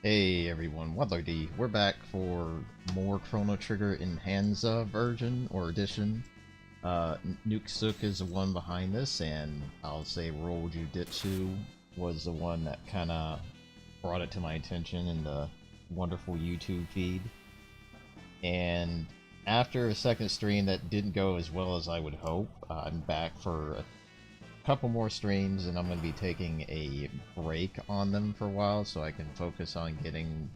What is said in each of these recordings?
Hey everyone, Waddler-D. We're back for more Chrono Trigger Enhansa version or edition. Nukesook is the one behind this, and I'll say Rolljustu was the one that kind of brought it to my attention in the wonderful YouTube feed. And after a second stream that didn't go as well as I would hope, I'm back for a couple more streams, and I'm going to be taking a break on them for a while so I can focus on getting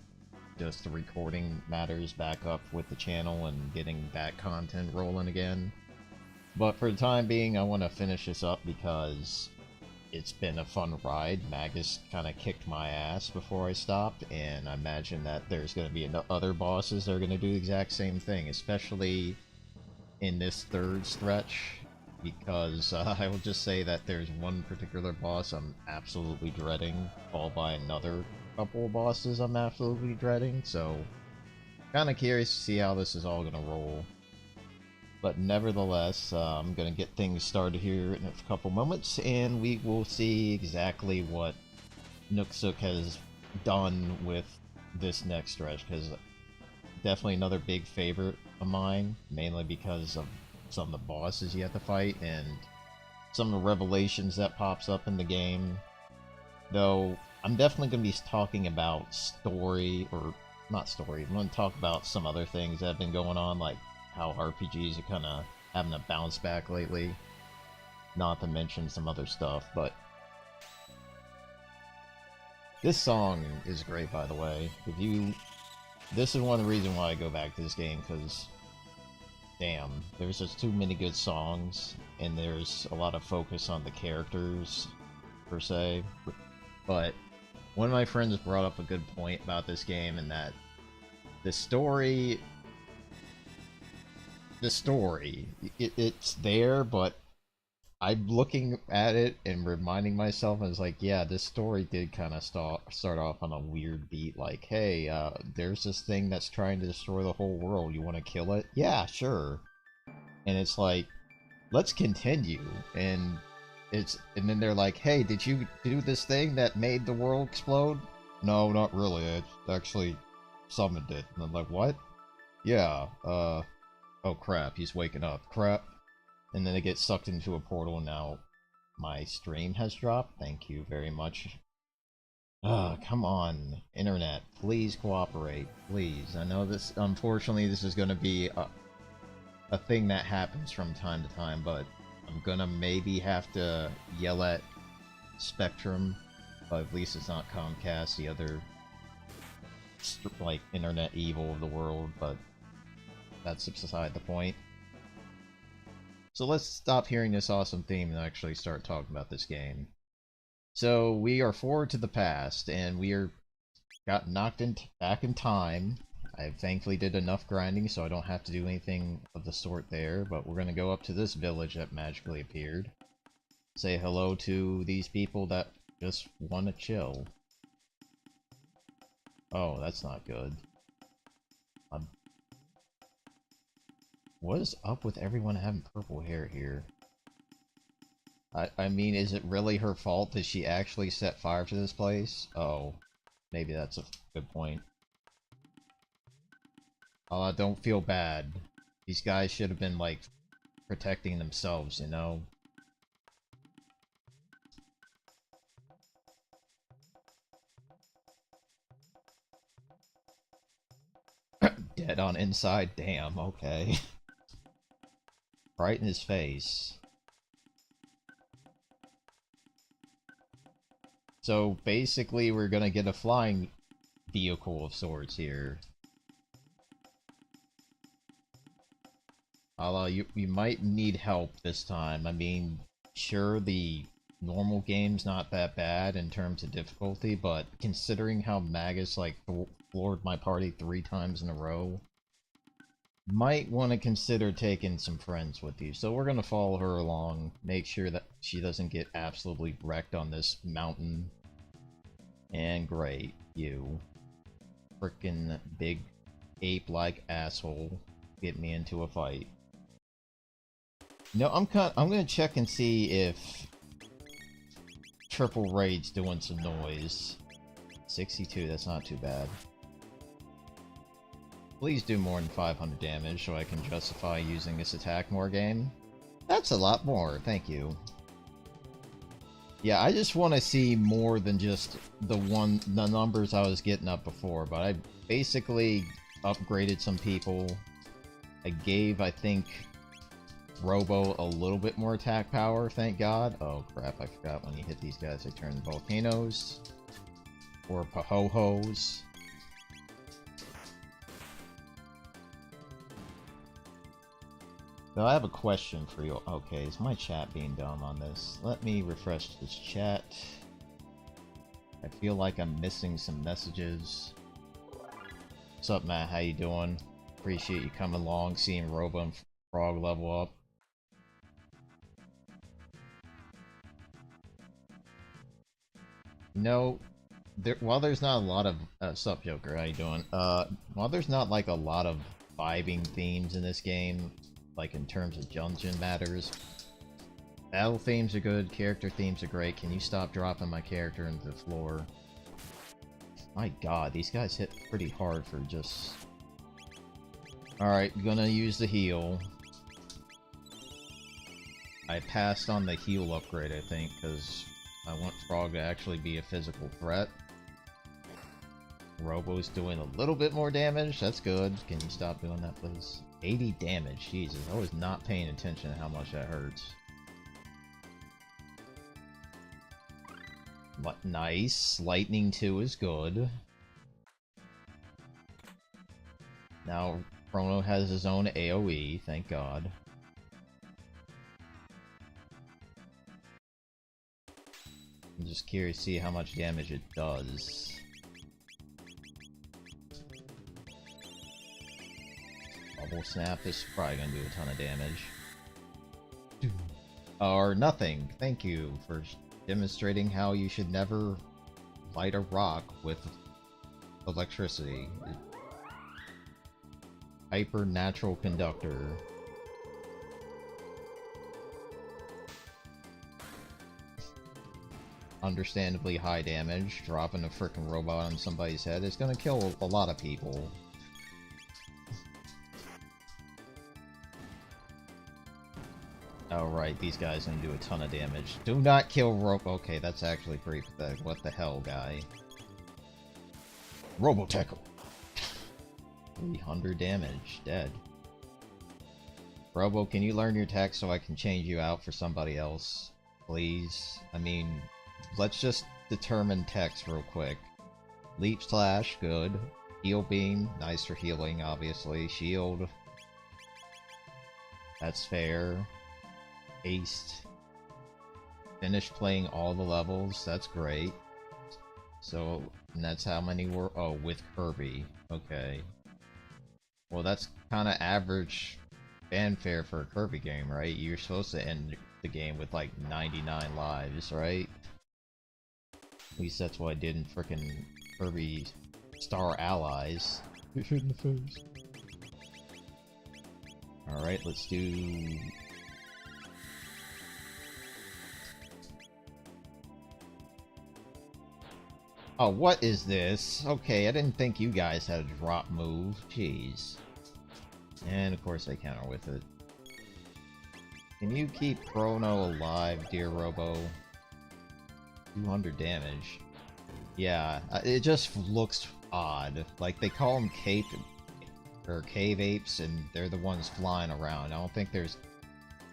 just the recording matters back up with the channel and getting that content rolling again. But for the time being, I want to finish this up because it's been a fun ride. Magus kind of kicked my ass before I stopped, and I imagine that there's going to be other bosses that are going to do the exact same thing, especially in this third stretch. Because I will just say that there's one particular boss I'm absolutely dreading, followed by another couple of bosses I'm absolutely dreading, so kind of curious to see how this is all going to roll. But nevertheless, I'm going to get things started here in a couple moments, and we will see exactly what Nukesook has done with this next stretch, because definitely another big favorite of mine, mainly because of some of the bosses you have to fight and some of the revelations that pops up in the game. Though I'm definitely going to be talking about story, or not story, I'm going to talk about some other things that have been going on, like how RPGs are kind of having a bounce back lately, not to mention some other stuff. But this song is great, by the way. This is one of the reasons why I go back to this game, because damn, there's just too many good songs, and there's a lot of focus on the characters, per se. But one of my friends brought up a good point about this game, and that the story, it's there, but I'm looking at it and reminding myself, and it's like, yeah, this story did kind of start off on a weird beat, like, hey, there's this thing that's trying to destroy the whole world, you want to kill it? Yeah, sure. And it's like, let's continue, and then they're like, hey, did you do this thing that made the world explode? No, not really, it actually summoned it. And I'm like, what? Yeah, oh crap, he's waking up, crap. And then it gets sucked into a portal. Now my stream has dropped. Thank you very much. Come on, internet, please cooperate, please. I know this, unfortunately, this is going to be a thing that happens from time to time, but I'm gonna maybe have to yell at Spectrum, but at least it's not Comcast, the other like internet evil of the world. But that's beside the point. So let's stop hearing this awesome theme and actually start talking about this game. So we are forward to the past, and we got knocked back in time. I thankfully did enough grinding so I don't have to do anything of the sort there, but we're going to go up to this village that magically appeared. Say hello to these people that just want to chill. Oh, that's not good. What is up with everyone having purple hair here? I mean, is it really her fault that she actually set fire to this place? Oh, maybe that's a good point. Don't feel bad. These guys should have been, like, protecting themselves, you know? Dead on inside? Damn, okay. Right in his face. So, basically, we're gonna get a flying vehicle of sorts here. You might need help this time. I mean, sure, the normal game's not that bad in terms of difficulty, but considering how Magus, like, floored my party 3 times in a row, might want to consider taking some friends with you. So we're gonna follow her along, make sure that she doesn't get absolutely wrecked on this mountain. And great, you frickin' big ape-like asshole get me into a fight. No, I'm gonna check and see if Triple Raid's doing some noise. 62, that's not too bad. Please do more than 500 damage so I can justify using this attack more game. That's a lot more, thank you. Yeah, I just want to see more than just the numbers I was getting up before, but I basically upgraded some people. I gave, I think, Robo a little bit more attack power, thank God. Oh crap, I forgot when you hit these guys they turn volcanoes. Or Pahohos. So I have a question for you. Okay, is my chat being dumb on this? Let me refresh this chat. I feel like I'm missing some messages. What's up, Matt? How you doing? Appreciate you coming along, seeing Robo and Frog level up. No, while there's not a lot of sup Joker, how you doing? While there's not like a lot of vibing themes in this game, like in terms of dungeon matters, battle themes are good, character themes are great. Can you stop dropping my character into the floor? My God, these guys hit pretty hard for just. All right, gonna use the heal. I passed on the heal upgrade, I think, because I want Frog to actually be a physical threat. Robo's doing a little bit more damage. That's good. Can you stop doing that, please? 80 damage. Jesus, I was not paying attention to how much that hurts. But nice. Lightning 2 is good. Now, Chrono has his own AoE, thank God. I'm just curious to see how much damage it does. Bubble Snap is probably gonna do a ton of damage. Or nothing. Thank you for demonstrating how you should never light a rock with electricity. Hyper Natural Conductor. Understandably high damage. Dropping a frickin' robot on somebody's head is gonna kill a lot of people. Oh right, these guys are gonna do a ton of damage. Do not kill Robo. Okay, that's actually pretty pathetic. What the hell, guy? Robo-Tackle! 300 damage. Dead. Robo, can you learn your tech so I can change you out for somebody else? Please? I mean, let's just determine techs real quick. Leap Slash, good. Heal Beam, nice for healing, obviously. Shield. That's fair. Haste. Finish playing all the levels, that's great. So, and that's how many were. Oh, with Kirby. Okay. Well, that's kind of average fanfare for a Kirby game, right? You're supposed to end the game with like 99 lives, right? At least that's what I did in frickin' Kirby Star Allies. Hit in the face. Alright, let's do. Oh, what is this? Okay, I didn't think you guys had a drop move. Jeez. And of course I counter with it. Can you keep Chrono alive, dear Robo? 200 damage. Yeah, it just looks odd. Like, they call them cave apes, and they're the ones flying around. I don't think there's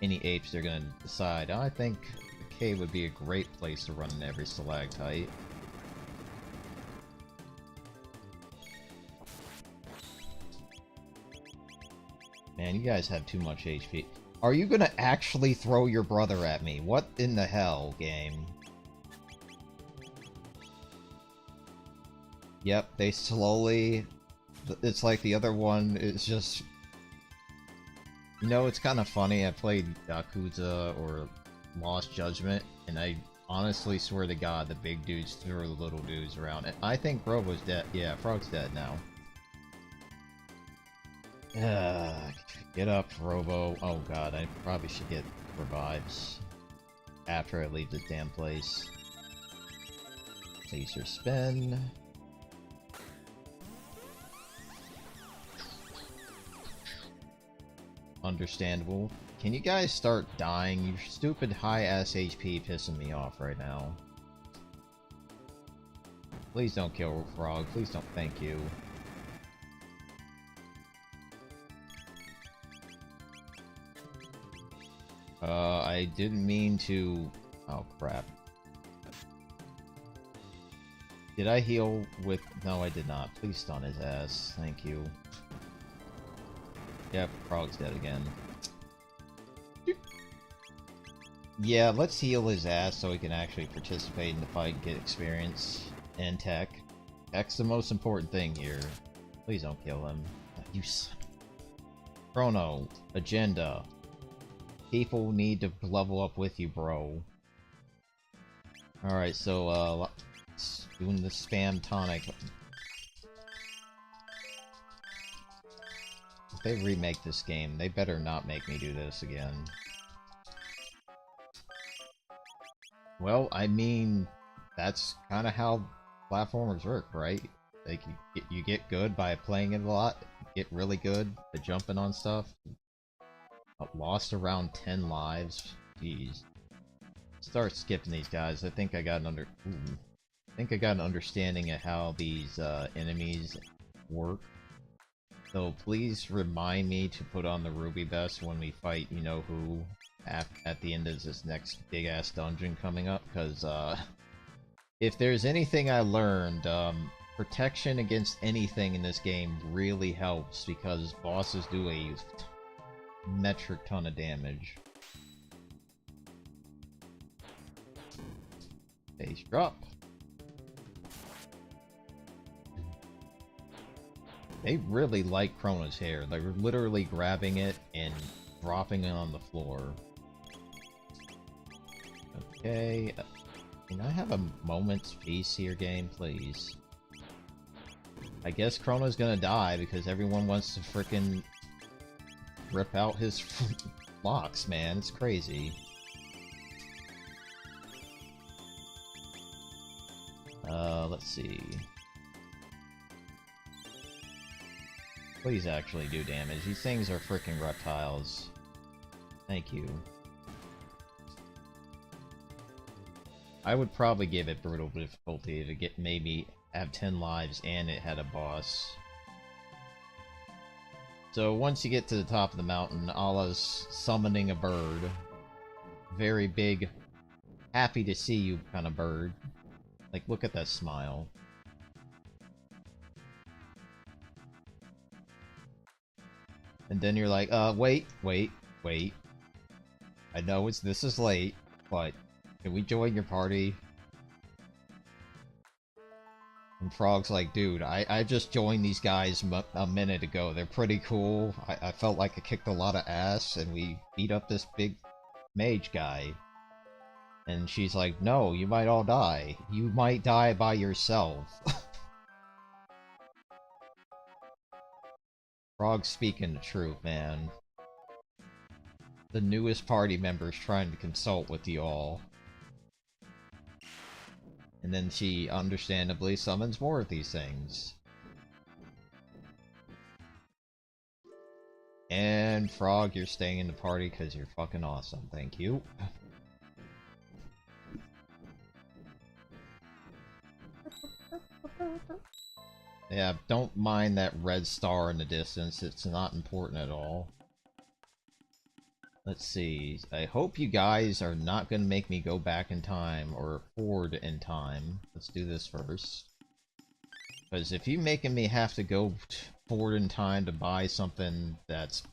any apes they're gonna decide. I think a cave would be a great place to run in every stalactite. Man, you guys have too much HP. Are you gonna actually throw your brother at me? What in the hell, game? Yep, they slowly... It's like the other one is just... You know, it's kind of funny. I played Yakuza or Lost Judgment, and I honestly swear to God the big dudes threw the little dudes around. I think Robo's dead. Yeah, Frog's dead now. Get up, Robo. Oh god, I probably should get revives after I leave this damn place. Laser spin. understandable. Can you guys start dying? Your stupid high-ass HP pissing me off right now. Please don't kill Frog. Please don't. Thank you. I didn't mean to... Oh, crap. Did I heal with... No, I did not. Please stun his ass. Thank you. Yep, Frog's dead again. Yeah, let's heal his ass so he can actually participate in the fight and get experience and tech. Tech's the most important thing here. Please don't kill him. You son. Chrono. Agenda. People need to level up with you, bro. Alright, so, doing the spam tonic. If they remake this game, they better not make me do this again. Well, I mean, that's kind of how platformers work, right? Like, you get good by playing it a lot, get really good at jumping on stuff. I lost around 10 lives. Jeez. Start skipping these guys. I think I got an I think I got an understanding of how these enemies work. So please remind me to put on the Ruby Best when we fight you-know-who at the end of this next big-ass dungeon coming up, because if there's anything I learned, protection against anything in this game really helps, because bosses do a metric ton of damage. Base drop. They really like Chrono's hair. They're literally grabbing it and dropping it on the floor. Okay. Can I have a moment's peace here, game, please? I guess Chrono's gonna die because everyone wants to frickin' rip out his locks, man. It's crazy. Let's see. Please actually do damage. These things are frickin' reptiles. Thank you. I would probably give it brutal difficulty to get maybe have 10 lives and it had a boss. So once you get to the top of the mountain, Ayla's summoning a bird. Very big, happy to see you kind of bird. Like, look at that smile. And then you're like, wait. I know this is late, but can we join your party? And Frog's like, dude, I just joined these guys a minute ago. They're pretty cool. I felt like I kicked a lot of ass, and we beat up this big mage guy. And she's like, no, you might all die. You might die by yourself. Frog's speaking the truth, man. The newest party member's trying to consult with you all. And then she understandably summons more of these things. And Frog, you're staying in the party because you're fucking awesome. Thank you. Yeah, don't mind that red star in the distance. It's not important at all. Let's see. I hope you guys are not going to make me go back in time or forward in time. Let's do this first. Because if you're making me have to go forward in time to buy something that's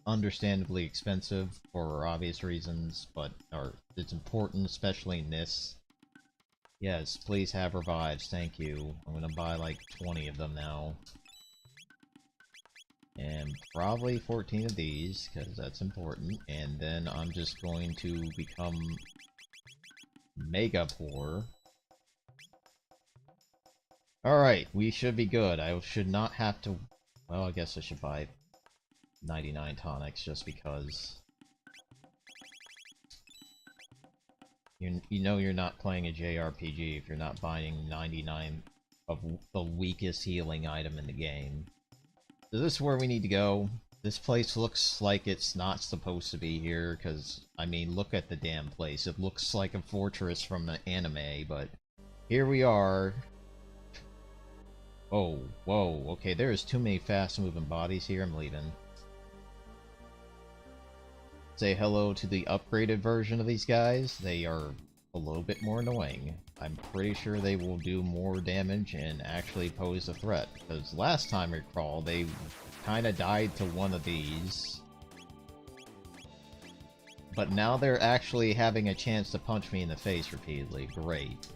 understandably expensive for obvious reasons, but it's important, especially in this. Yes, please have revives, thank you. I'm gonna buy like 20 of them now. And probably 14 of these, because that's important. And then I'm just going to become mega poor. Alright, we should be good. I should not have to... Well, I guess I should buy 99 tonics just because... You know you're not playing a JRPG if you're not buying 99 of the weakest healing item in the game. So this is where we need to go. This place looks like it's not supposed to be here, because, I mean, look at the damn place. It looks like a fortress from an anime, but here we are. Oh, whoa, okay, there's too many fast-moving bodies here, I'm leaving. Say hello to the upgraded version of these guys. They are a little bit more annoying. I'm pretty sure they will do more damage and actually pose a threat, because last time I recall, they kinda died to one of these. But now they're actually having a chance to punch me in the face repeatedly. Great.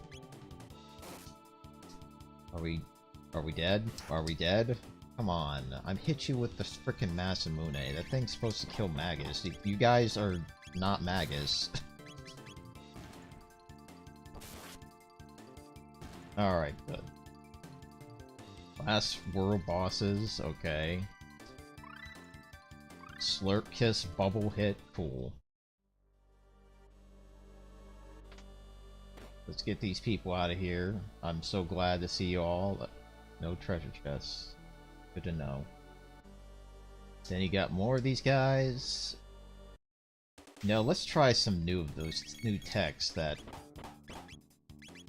Are we dead? Are we dead? Come on. I'm hit you with the frickin' Masamune. That thing's supposed to kill Magus. You guys are not Magus. Alright, good. Last world bosses, okay. Slurp Kiss, Bubble Hit, cool. Let's get these people out of here. I'm so glad to see you all. No treasure chests. Good to know. Then you got more of these guys. Now let's try some new of those new techs that...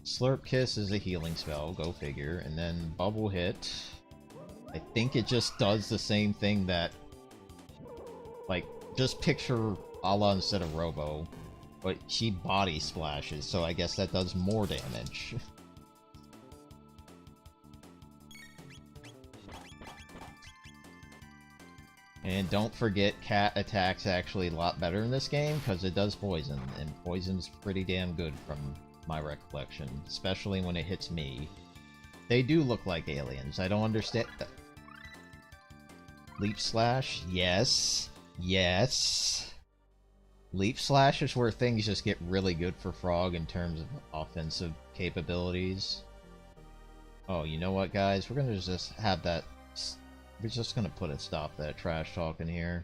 Slurp Kiss is a healing spell, go figure, and then Bubble Hit. I think it just does the same thing that... Like, just picture Ayla instead of Robo. But she body splashes, so I guess that does more damage. And don't forget, cat attacks actually a lot better in this game, because it does poison, and poison's pretty damn good from my recollection, especially when it hits me. They do look like aliens, I don't understand... Leap Slash? Yes. Yes. Leap Slash is where things just get really good for Frog in terms of offensive capabilities. Oh, you know what, guys? We're gonna just have that... We're just gonna put a stop to that trash talk in here.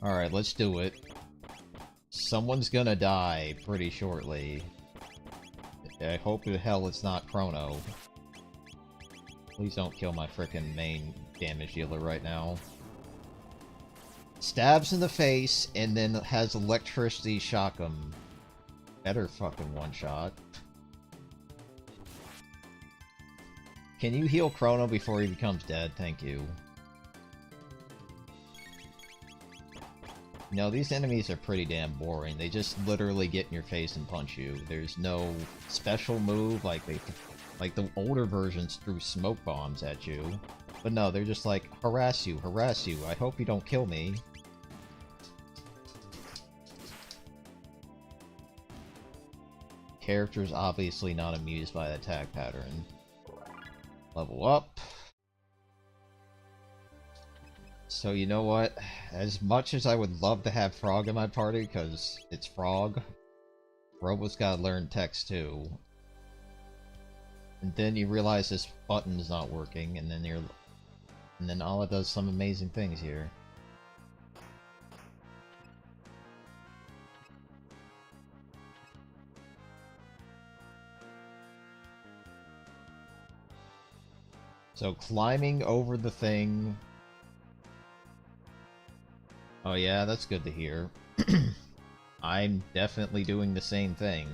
Alright, let's do it. Someone's gonna die pretty shortly. I hope to hell it's not Chrono. Please don't kill my frickin' main damage dealer right now. Stabs in the face, and then has electricity shock him. Better fucking one-shot. Can you heal Chrono before he becomes dead? Thank you. No, these enemies are pretty damn boring. They just literally get in your face and punch you. There's no special move like the older versions threw smoke bombs at you. But no, they're just like, harass you, I hope you don't kill me. Character's obviously not amused by the attack pattern. Level up. So you know what? As much as I would love to have Frog in my party, because it's Frog, Robo's gotta learn text too. And then you realize this button's not working, and then Ayla does some amazing things here. So climbing over the thing... Oh yeah, that's good to hear. I'm definitely doing the same thing.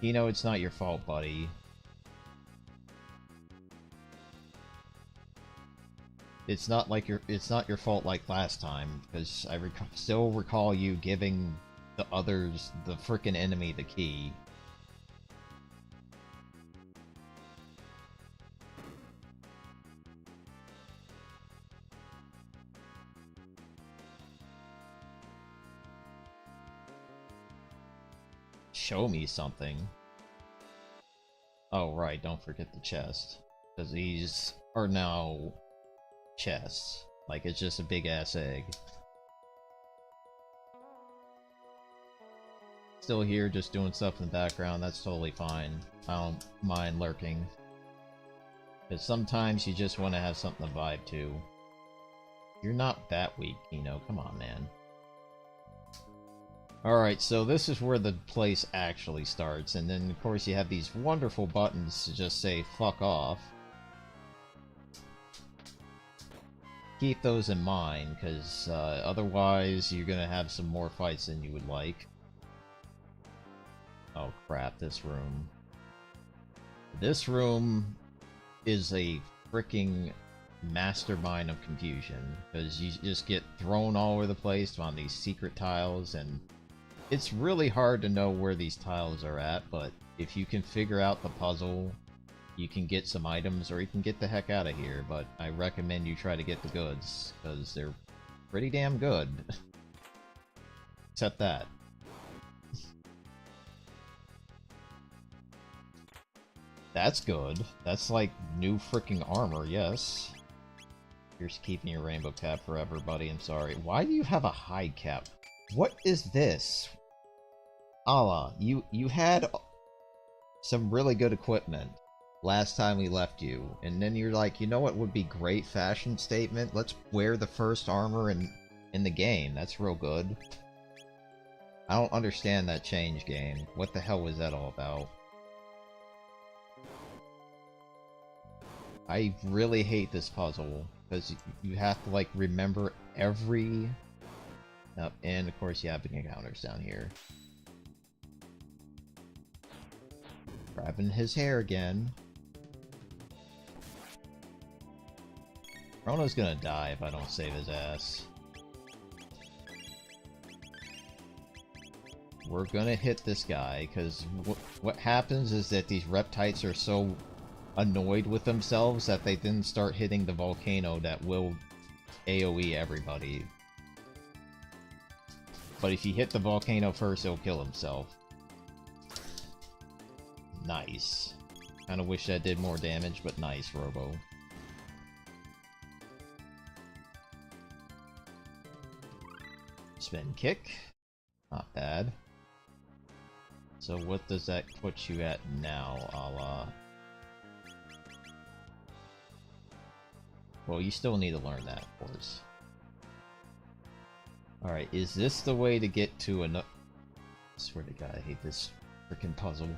You know it's not your fault, buddy. It's not your fault like last time, because I still recall you giving the others, the frickin' enemy, the key. Show me something. Oh right, don't forget the chest. Because these are now chests. Like it's just a big ass egg. Still here just doing stuff in the background, that's totally fine. I don't mind lurking. Because sometimes you just want to have something to vibe to. You're not that weak, Kino, come on man. Alright, so this is where the place actually starts, and then of course you have these wonderful buttons to just say fuck off. keep those in mind, because otherwise you're gonna have some more fights than you would like. Oh crap, this room. This room is a freaking mastermind of confusion, because you just get thrown all over the place on these secret tiles, and it's really hard to know where these tiles are at, but if you can figure out the puzzle, you can get some items, or you can get the heck out of here, but I recommend you try to get the goods, because they're pretty damn good. Except that. That's good. That's like new freaking armor, yes. You're keeping your rainbow cap forever, buddy, I'm sorry. Why do you have a hide cap? What is this? Ayla, you had some really good equipment last time we left you, and then you're like, you know what would be great fashion statement? Let's wear the first armor in the game. That's real good. I don't understand that change, game. What the hell was that all about? I really hate this puzzle, because you have to, like, remember every... and, of course, you have the encounters down here. Grabbing his hair again. Chrono's gonna die if I don't save his ass. We're gonna hit this guy, because what happens is that these reptiles are so annoyed with themselves that they then start hitting the volcano that will AoE everybody. But if you hit the volcano first, he'll kill himself. Nice. Kinda wish that did more damage, but nice, Robo. Spin kick. Not bad. So what does that put you at now, Ayla? Well, you still need to learn that, of course. Alright, is this the way to get to another... I swear to God, I hate this freaking puzzle.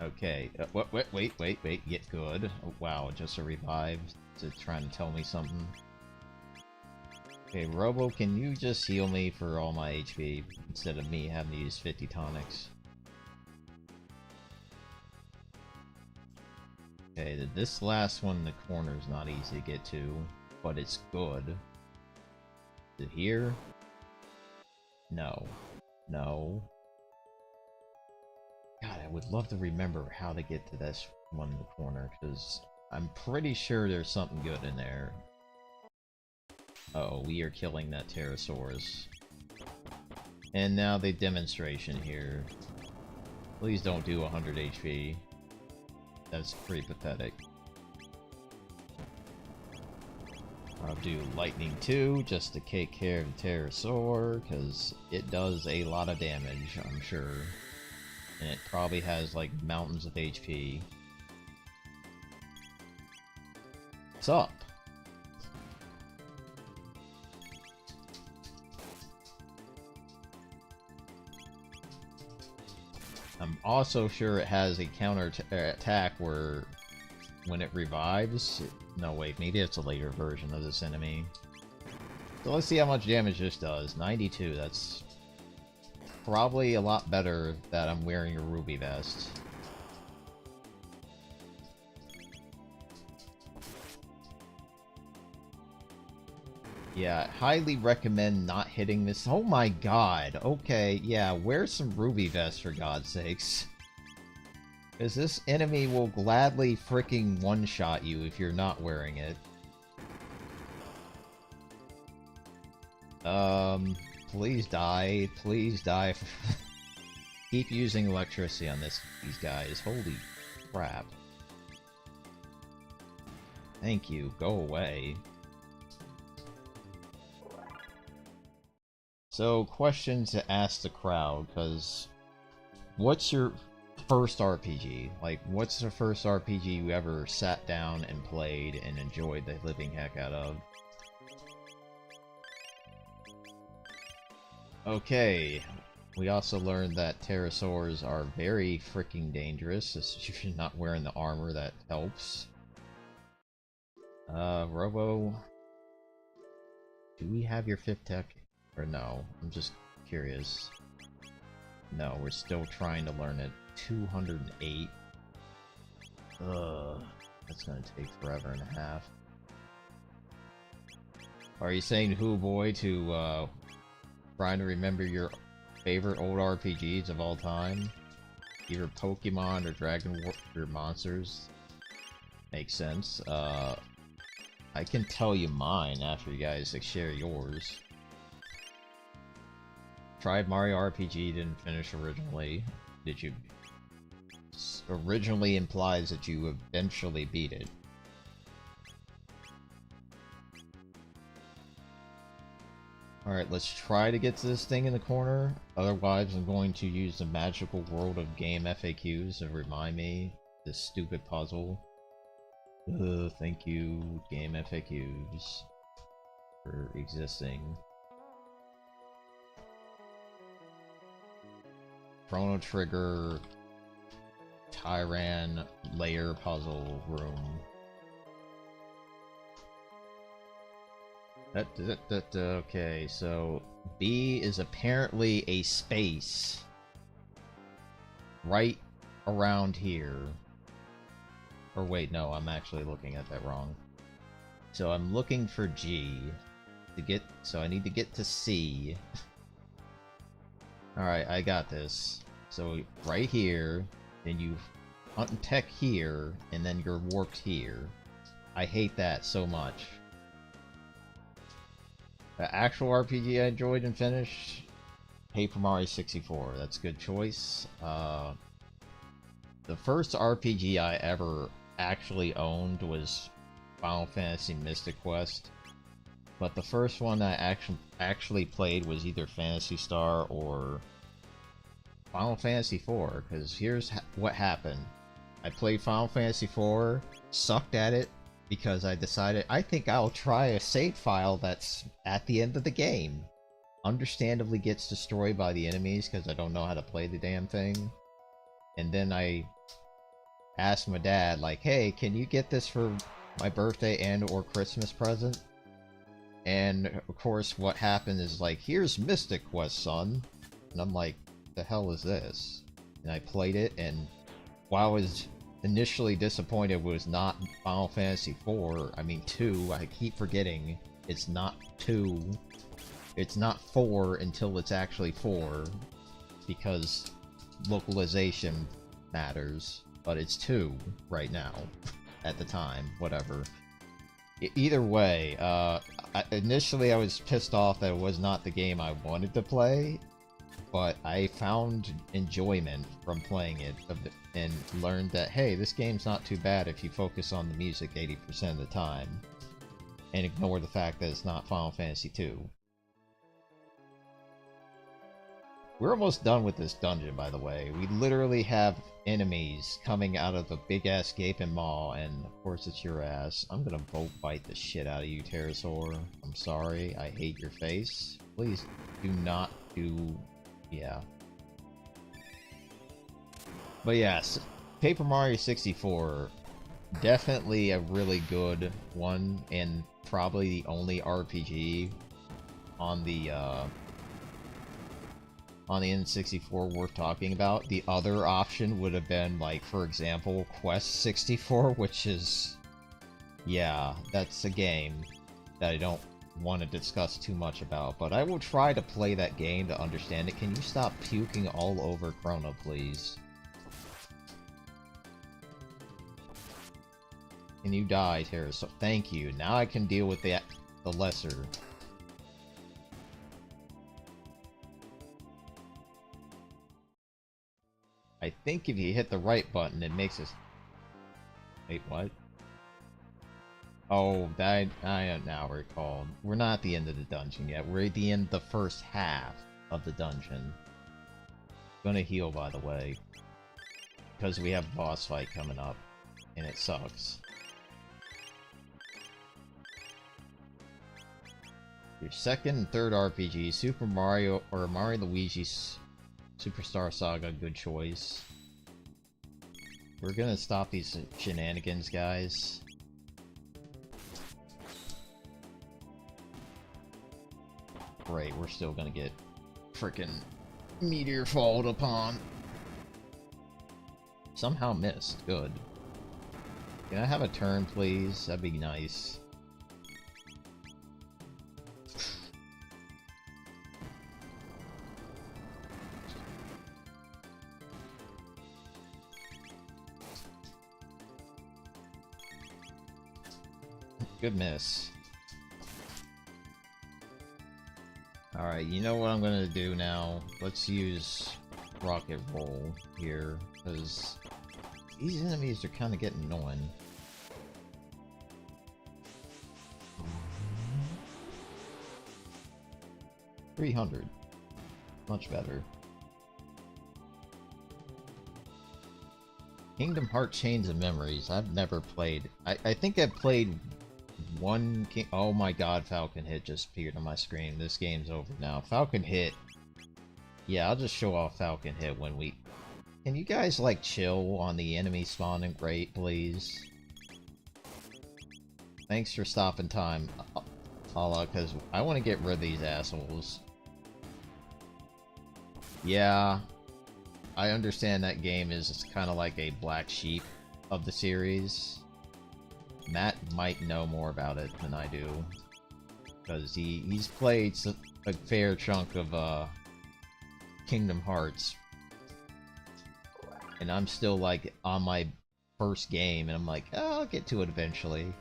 Okay, wait, get good. Oh, wow, just a revive to trying to tell me something. Okay, Robo, can you just heal me for all my HP instead of me having to use 50 tonics? Okay, this last one in the corner is not easy to get to, but it's good. Is it here? No. No. God, I would love to remember how to get to this one in the corner, because I'm pretty sure there's something good in there. Uh-oh, we are killing that Pterosaurus. And now the demonstration here. Please don't do 100 HP. That's pretty pathetic. I'll do Lightning 2 just to take care of the Pterosaur, because it does a lot of damage, I'm sure. And it probably has like mountains of HP. What's up? I'm also sure it has a counter attack where when it revives... No, wait, maybe it's a later version of this enemy. So let's see how much damage this does. 92, that's probably a lot better that I'm wearing a ruby vest. Yeah, highly recommend not hitting this. Oh my god, okay, yeah, wear some ruby vest for God's sakes. Because this enemy will gladly freaking one-shot you if you're not wearing it. Please die. Please die. Keep using electricity on these guys. Holy crap. Thank you. Go away. So, question to ask the crowd, because... What's your first RPG? Like, what's the first RPG you ever sat down and played and enjoyed the living heck out of? Okay, We also learned that pterosaurs are very freaking dangerous if you're not wearing the armor that helps. Robo... Do we have your 5th tech? Or no? I'm just curious. No, we're still trying to learn it. 208. Ugh. That's gonna take forever and a half. Are you saying who boy to, trying to remember your favorite old RPGs of all time? Either Pokemon or Dragon Warrior Monsters? Makes sense. I can tell you mine after you guys share yours. Tried Mario RPG, didn't finish originally. Did you? Originally implies that you eventually beat it. Alright, let's try to get to this thing in the corner. Otherwise, I'm going to use the magical world of game FAQs to remind me this stupid puzzle. Thank you, game FAQs, for existing. Chrono Trigger Tyran layer puzzle room. Okay, so B is apparently a space right around here. Or wait, no, I'm actually looking at that wrong. So I'm looking for G to get, so I need to get to C. Alright, I got this. So right here, then you hunt and tech here, and then you're warped here. I hate that so much. The actual RPG I enjoyed and finished, Paper Mario 64. That's a good choice. The first RPG I ever actually owned was Final Fantasy Mystic Quest, but the first one I actually played was either Phantasy Star or Final Fantasy IV, because here's what happened. I played Final Fantasy IV, sucked at it, because I decided I think I'll try a save file that's at the end of the game. Understandably gets destroyed by the enemies because I don't know how to play the damn thing. And then I asked my dad, like, hey, can you get this for my birthday and or Christmas present? And of course what happened is like, here's Mystic Quest, son. And I'm like, the hell is this? And I played it, and while I was initially disappointed it was not Final Fantasy IV, I mean 2, I keep forgetting it's not 2. It's not 4 until it's actually 4, because localization matters, but it's 2 right now, at the time, whatever. Either way, initially I was pissed off that it was not the game I wanted to play, but I found enjoyment from playing it, and learned that, hey, this game's not too bad if you focus on the music 80% of the time, and ignore the fact that it's not Final Fantasy II. We're almost done with this dungeon, by the way. We literally have enemies coming out of the big-ass gaping maw, and of course it's your ass. I'm gonna bolt bite the shit out of you, Pterosaur. I'm sorry, I hate your face. Please do not do... yeah. But yes, Paper Mario 64, definitely a really good one, and probably the only RPG on the N64 worth talking about. The other option would have been, like, for example, Quest 64, which is, yeah, that's a game that I don't want to discuss too much about, but I will try to play that game to understand it. Can you stop puking all over Chrono, please? Can you die, Terra? So thank you. Now I can deal with the lesser. I think if you hit the right button, it makes us... Wait, what? Oh, that I now recall. We're not at the end of the dungeon yet. We're at the end of the first half of the dungeon. Gonna heal, by the way, because we have a boss fight coming up, and it sucks. Your second and third RPG, Super Mario or Mario Luigi's Superstar Saga, good choice. We're gonna stop these shenanigans, guys. Great, we're still gonna get frickin' meteor falled upon. Somehow missed. Good. Can I have a turn, please? That'd be nice. Good miss. Alright, you know what I'm gonna do now? Let's use Rocket Roll here, because these enemies are kind of getting annoying. $300. Much better. Kingdom Hearts Chains of Memories. I've never played. I think I've played one oh my god, Falcon Hit just appeared on my screen. This game's over now. Falcon Hit. Yeah, I'll just show off Falcon Hit when we... Can you guys, like, chill on the enemy spawning rate, please? Thanks for stopping time, Ayla, because I want to get rid of these assholes. Yeah, I understand that game is kind of like a black sheep of the series. Matt might know more about it than I do, because he's played a fair chunk of Kingdom Hearts, and I'm still like on my first game, and I'm like, oh, I'll get to it eventually. And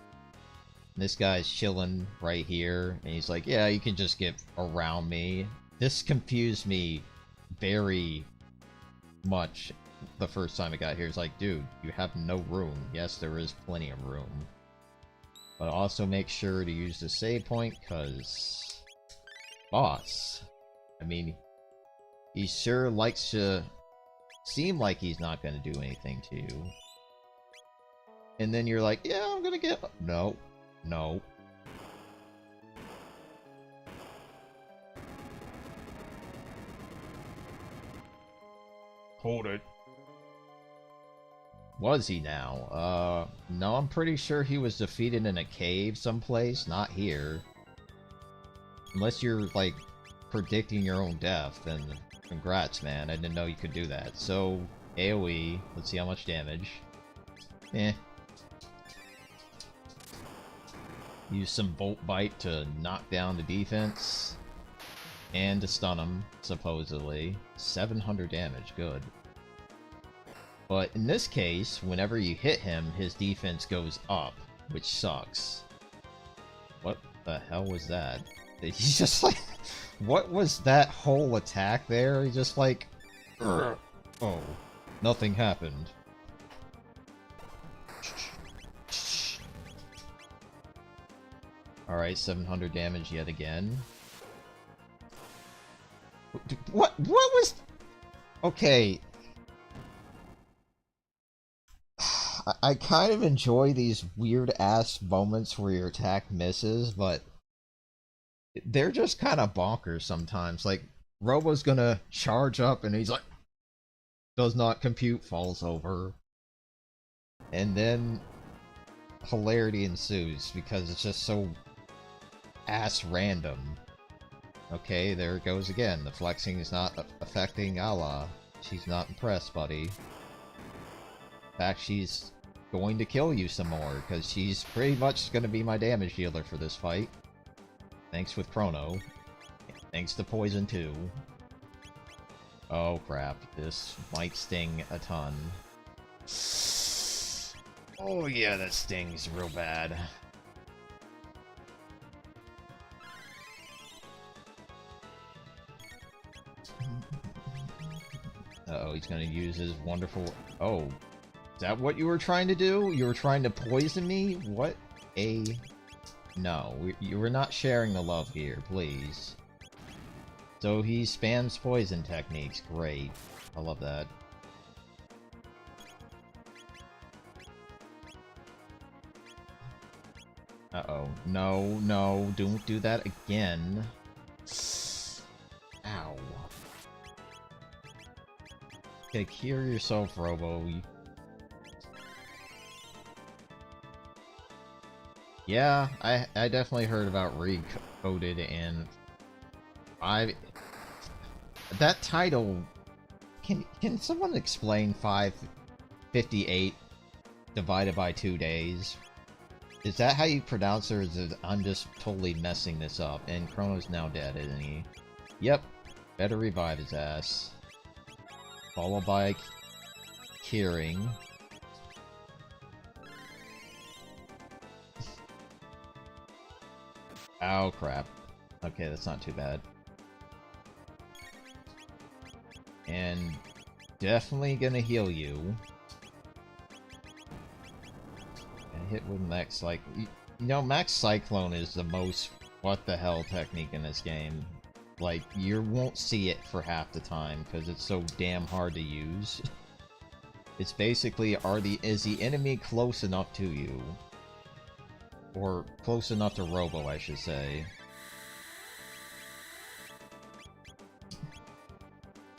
this guy's chilling right here, and he's like, yeah, you can just get around me. This confused me very much the first time I got here. It's like, dude, you have no room. Yes, there is plenty of room. But also make sure to use the save point, because... Boss. I mean, he sure likes to seem like he's not going to do anything to you. And then you're like, yeah, I'm going to get... No. No. Hold it. Was he now? No, I'm pretty sure he was defeated in a cave someplace, not here. Unless you're, like, predicting your own death, then congrats, man. I didn't know you could do that. So, AoE, let's see how much damage. Eh. Use some Volt Bite to knock down the defense. And to stun him, supposedly. 700 damage, good. But in this case, whenever you hit him, his defense goes up, which sucks. What the hell was that? He's just like... What was that whole attack there? He's just like... Urgh. Oh, nothing happened. Alright, 700 damage yet again. What was... Okay... I kind of enjoy these weird-ass moments where your attack misses, but they're just kind of bonkers sometimes. Like, Robo's gonna charge up, and he's like, does not compute, falls over. And then hilarity ensues, because it's just so ass random. Okay, there it goes again. The flexing is not affecting Ayla. She's not impressed, buddy. In fact, she's going to kill you some more, because she's pretty much going to be my damage dealer for this fight. Thanks with Chrono. Thanks to Poison too. Oh crap, this might sting a ton. Oh yeah, that stings real bad. Uh-oh, he's gonna use his wonderful... Oh. Is that what you were trying to do? You were trying to poison me? What a... No, you were not sharing the love here, please. So he spams poison techniques. Great. I love that. Uh-oh. No, no, don't do that again. Ow. Okay, cure yourself, Robo. Yeah, I definitely heard about Recoded, and that title, can someone explain 558 divided by 2 days? Is that how you pronounce it, or is it, I'm just totally messing this up? And Chrono's now dead, isn't he? Yep. Better revive his ass. Followed by curing. Oh crap. Okay, that's not too bad. And definitely gonna heal you. And hit with Max Cyclone. You know, Max Cyclone is the most what the hell technique in this game. Like, you won't see it for half the time because it's so damn hard to use. It's basically, is the enemy close enough to you? Or close enough to Robo, I should say.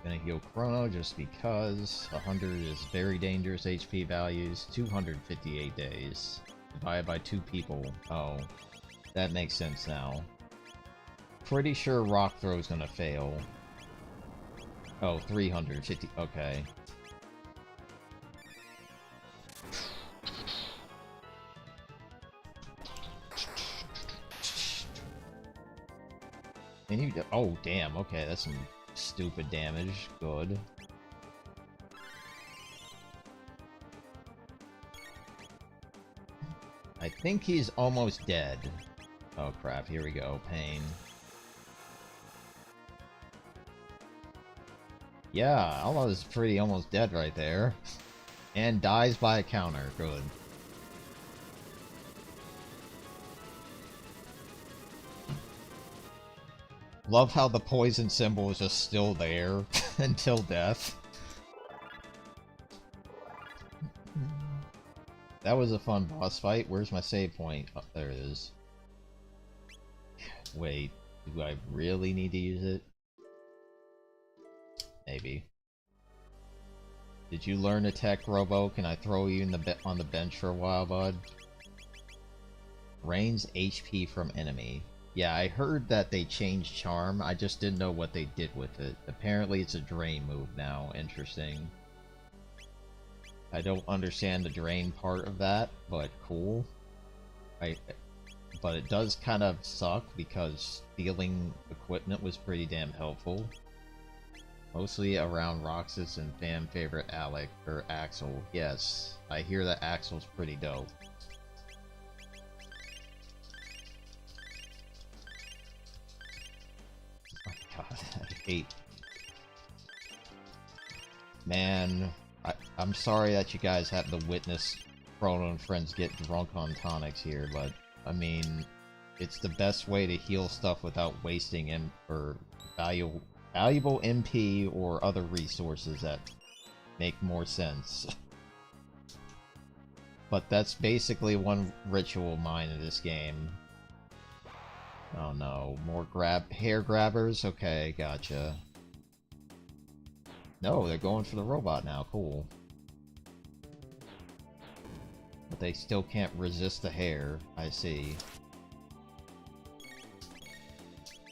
Gonna heal Chrono just because 100 is very dangerous HP values. 258 days. Divided by 2 people. Oh, that makes sense now. Pretty sure Rock Throw's gonna fail. Oh, 350. Okay. And you. Oh, damn. Okay, that's some stupid damage. Good. I think he's almost dead. Oh crap, here we go. Pain. Yeah, Ayla is pretty almost dead right there. And dies by a counter. Good. Love how the poison symbol is just still there until death. That was a fun boss fight. Where's my save point? Oh, there it is. Wait, do I really need to use it? Maybe. Did you learn a tech, Robo? Can I throw you in on the bench for a while, bud? Rains HP from enemy. Yeah, I heard that they changed Charm. I just didn't know what they did with it. Apparently it's a drain move now. Interesting. I don't understand the drain part of that, but cool. But it does kind of suck because stealing equipment was pretty damn helpful. Mostly around Roxas and fan favorite Alec, or Axel. Yes, I hear that Axel's pretty dope. Oh god, I hate... Man, I'm sorry that you guys have to witness Chrono and friends get drunk on tonics here, but, I mean, it's the best way to heal stuff without wasting or valuable MP or other resources that make more sense. But that's basically one ritual of mine in this game. Oh no, more hair grabbers? Okay, gotcha. No, they're going for the robot now, cool. But they still can't resist the hair, I see.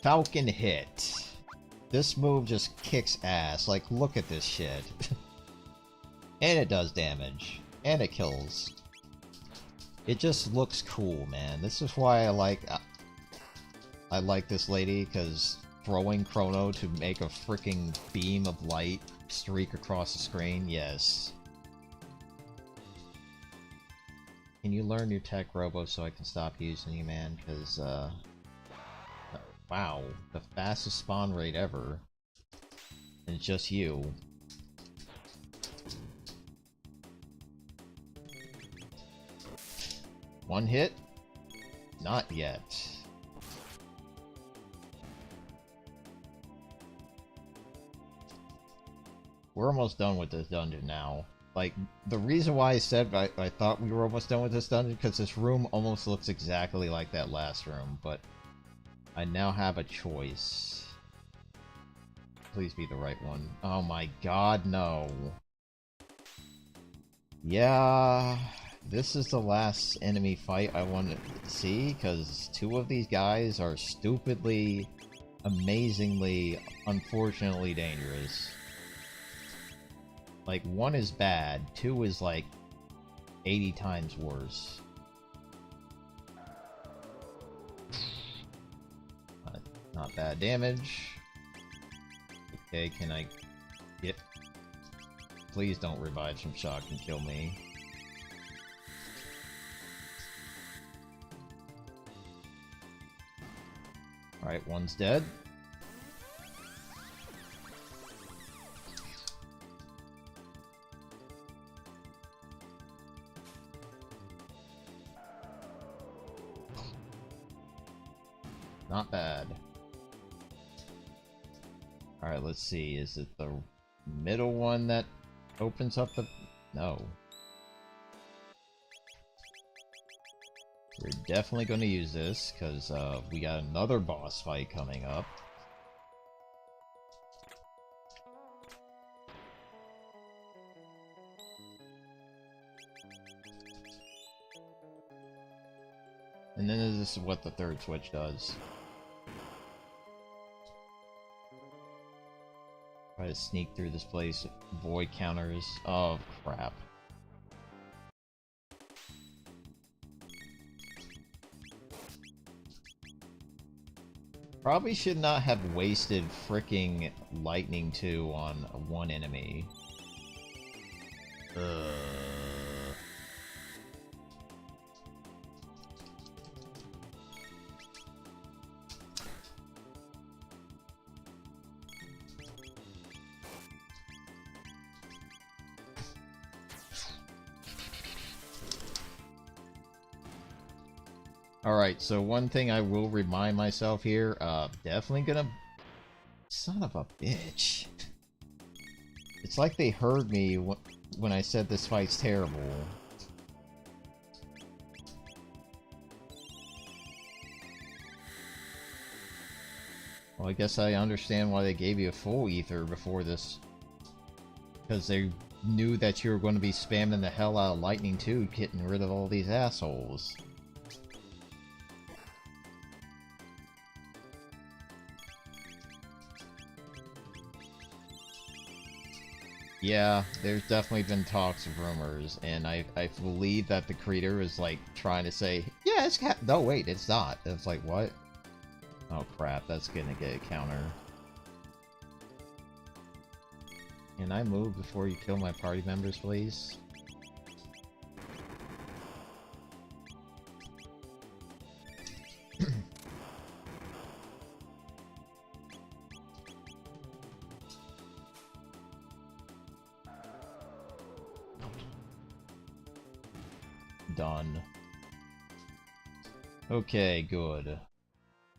Falcon hit. This move just kicks ass, like look at this shit. And it does damage. And it kills. It just looks cool, man. This is why I like this lady, because throwing Chrono to make a freaking beam of light streak across the screen, yes. Can you learn your tech, Robo, so I can stop using you, man? Because, wow, the fastest spawn rate ever. And it's just you. One hit? Not yet. We're almost done with this dungeon now. Like, the reason why I said I thought we were almost done with this dungeon, because this room almost looks exactly like that last room, but I now have a choice. Please be the right one. Oh my god, no. Yeah, this is the last enemy fight I want to see, because two of these guys are stupidly, amazingly, unfortunately dangerous. Like, one is bad, two is like 80 times worse. Not bad damage. Okay, can I get... Please don't revive from shock and kill me. Alright, one's dead. Not bad. Alright, let's see. Is it the middle one that opens up the... No. We're definitely going to use this, because we got another boss fight coming up. And then this is what the third switch does. Try to sneak through this place, void counters. Oh, crap. Probably should not have wasted fricking lightning 2 on one enemy. Alright, so one thing I will remind myself here, definitely gonna... Son of a bitch. It's like they heard me when I said this fight's terrible. Well, I guess I understand why they gave you a full ether before this. Because they knew that you were going to be spamming the hell out of Lightning 2, getting rid of all these assholes. Yeah, there's definitely been talks of rumors, and I believe that the creator is like trying to say, yeah, it's no, wait, it's not. It's like, what? Oh crap, that's gonna get a counter. Can I move before you kill my party members, please? Done. Okay, good.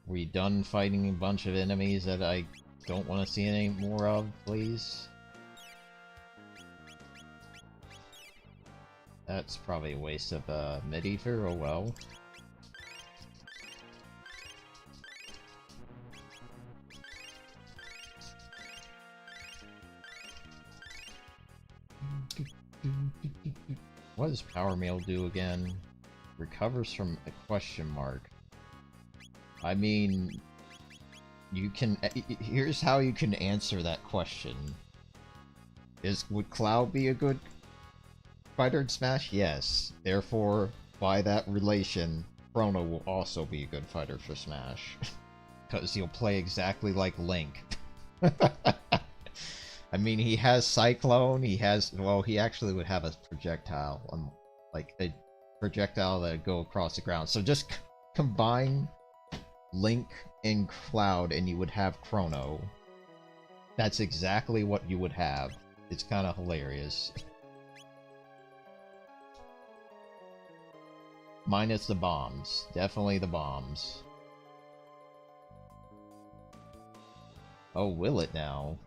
We done fighting a bunch of enemies that I don't want to see any more of, please? That's probably a waste of mid-ether, oh well. What does Power Mail do again? Recovers from a question mark. I mean, you can... Here's how you can answer that question. Would Cloud be a good fighter in Smash? Yes. Therefore, by that relation, Chrono will also be a good fighter for Smash. Because he'll play exactly like Link. I mean, he has Cyclone, he has... Well, he actually would have a projectile. Like, a projectile that would go across the ground. So just combine Link and Cloud and you would have Chrono. That's exactly what you would have. It's kind of hilarious. Minus the bombs. Definitely the bombs. Oh, will it now?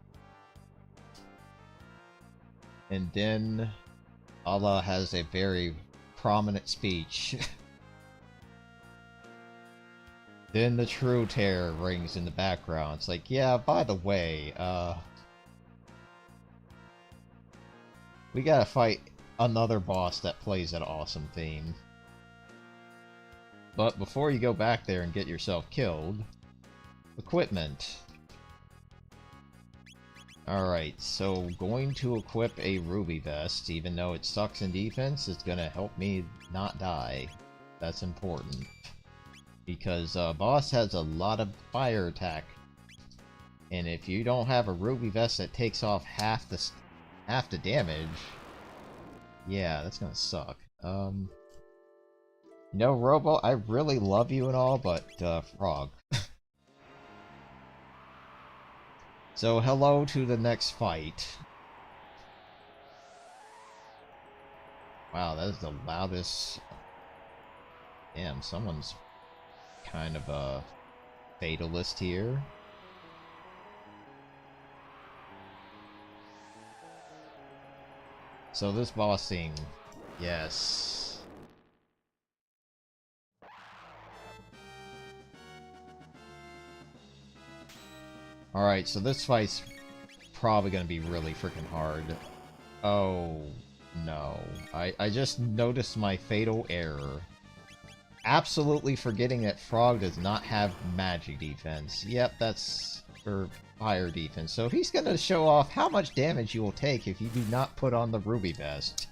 And then Ayla has a very prominent speech. Then the true terror rings in the background. It's like, yeah, by the way, we gotta fight another boss that plays that awesome theme. But before you go back there and get yourself killed, equipment. Alright, so going to equip a ruby vest, even though it sucks in defense, it's gonna help me not die. That's important. Because boss has a lot of fire attack. And if you don't have a ruby vest that takes off half the damage, yeah, that's gonna suck. You know, Robo, I really love you and all, but Frog. So, hello to the next fight. Wow, that is the loudest... Damn, someone's kind of a fatalist here. So this boss thing, yes. Alright, so this fight's probably gonna be really freaking hard. Oh, no. I just noticed my fatal error. Absolutely forgetting that Frog does not have magic defense. Yep, that's for fire defense. So he's gonna show off how much damage you will take if you do not put on the ruby vest.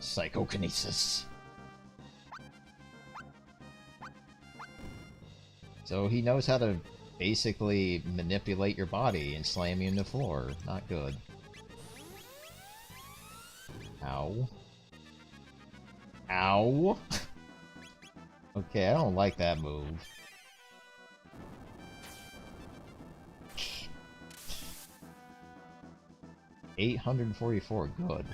Psychokinesis. So he knows how to basically manipulate your body and slam you in the floor. Not good. Ow. Ow! Okay, I don't like that move. $844, good.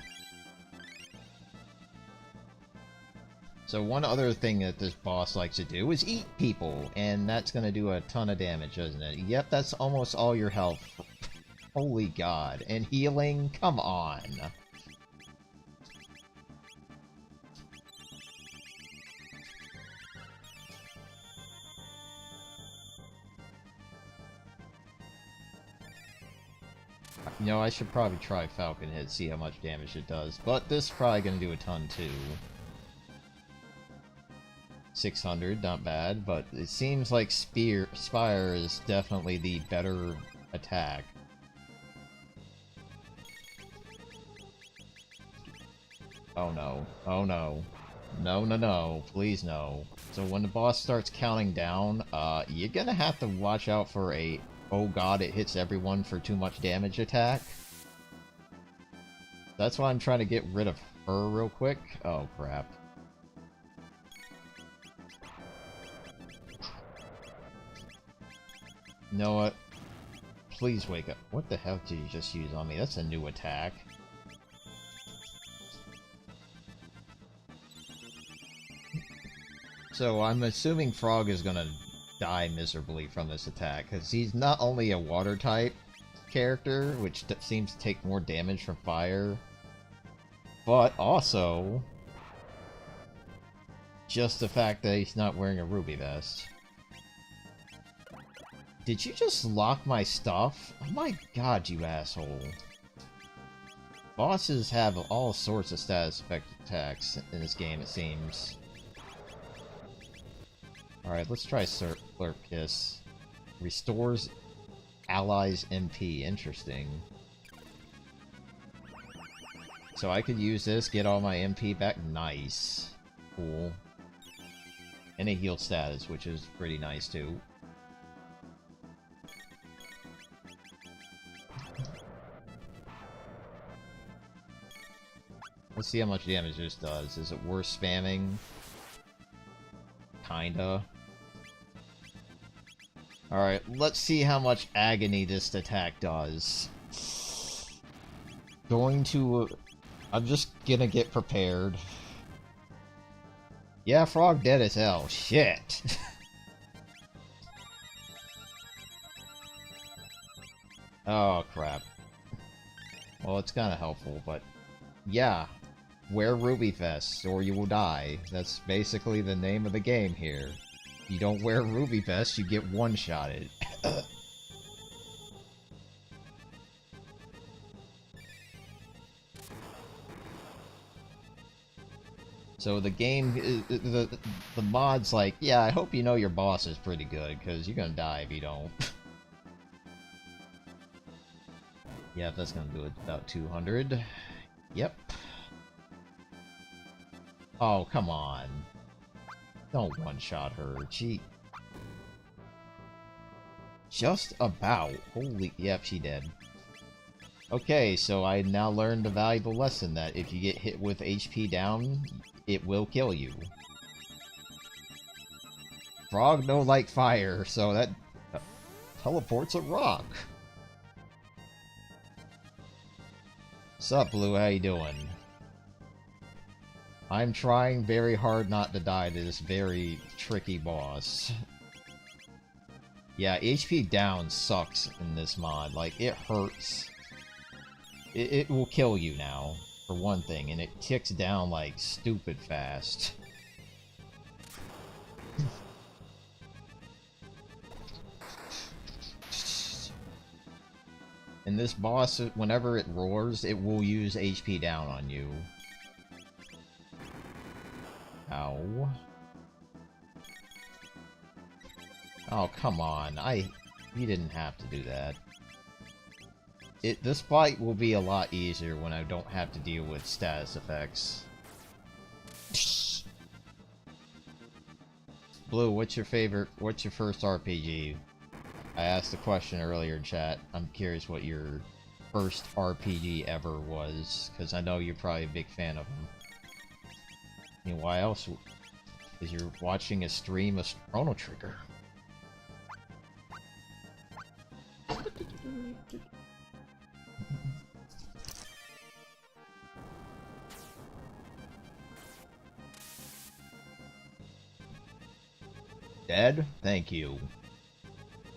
So one other thing that this boss likes to do is eat people, and that's gonna do a ton of damage, doesn't it? Yep, that's almost all your health. Holy god. And healing? Come on. You know, I should probably try Falcon Hit, see how much damage it does. But this is probably gonna do a ton too. 600, not bad, but it seems like Spire is definitely the better attack. Oh no. Oh no. No, no, no. Please no. So when the boss starts counting down, you're gonna have to watch out for a oh god, it hits everyone for too much damage attack. That's why I'm trying to get rid of her real quick. Oh crap. You know what? Please wake up. What the hell did you just use on me? That's a new attack. So I'm assuming Frog is gonna die miserably from this attack, because he's not only a water type character, which seems to take more damage from fire, but also just the fact that he's not wearing a ruby vest. Did you just lock my stuff? Oh my god, you asshole. Bosses have all sorts of status effect attacks in this game, it seems. Alright, let's try Slurp Kiss. Restores allies MP. Interesting. So I could use this, get all my MP back. Nice. Cool. And a heal status, which is pretty nice too. Let's see how much damage this does. Is it worth spamming? Kinda. Alright, let's see how much agony this attack does. I'm just gonna get prepared. Yeah, Frog dead as hell. Shit! Oh, crap. Well, it's kinda helpful, but... Yeah. wear Ruby Vest or you will die. That's basically the name of the game here. If you don't wear Ruby Vest, you get one-shotted. So the game, the mod's like, yeah, I hope you know your boss is pretty good, because you're gonna die if you don't. Yeah, that's gonna do it. About 200. Yep. Oh, come on. Don't one-shot her. She... Just about. Holy... Yep, she dead. Okay, so I now learned a valuable lesson that if you get hit with HP down, it will kill you. Frog no like fire, so that teleports a rock. Sup, Blue? How you doing? I'm trying very hard not to die to this very tricky boss. Yeah, HP down sucks in this mod. Like, it hurts. It will kill you now, for one thing, and it ticks down like stupid fast. And this boss, whenever it roars, it will use HP down on you. Ow. Oh, come on. You didn't have to do that. This fight will be a lot easier when I don't have to deal with status effects. Blue, what's your first RPG? I asked the question earlier in chat. I'm curious what your first RPG ever was, because I know you're probably a big fan of them. I mean, why else? Because you're watching a stream of Chrono Trigger. Dead? Thank you.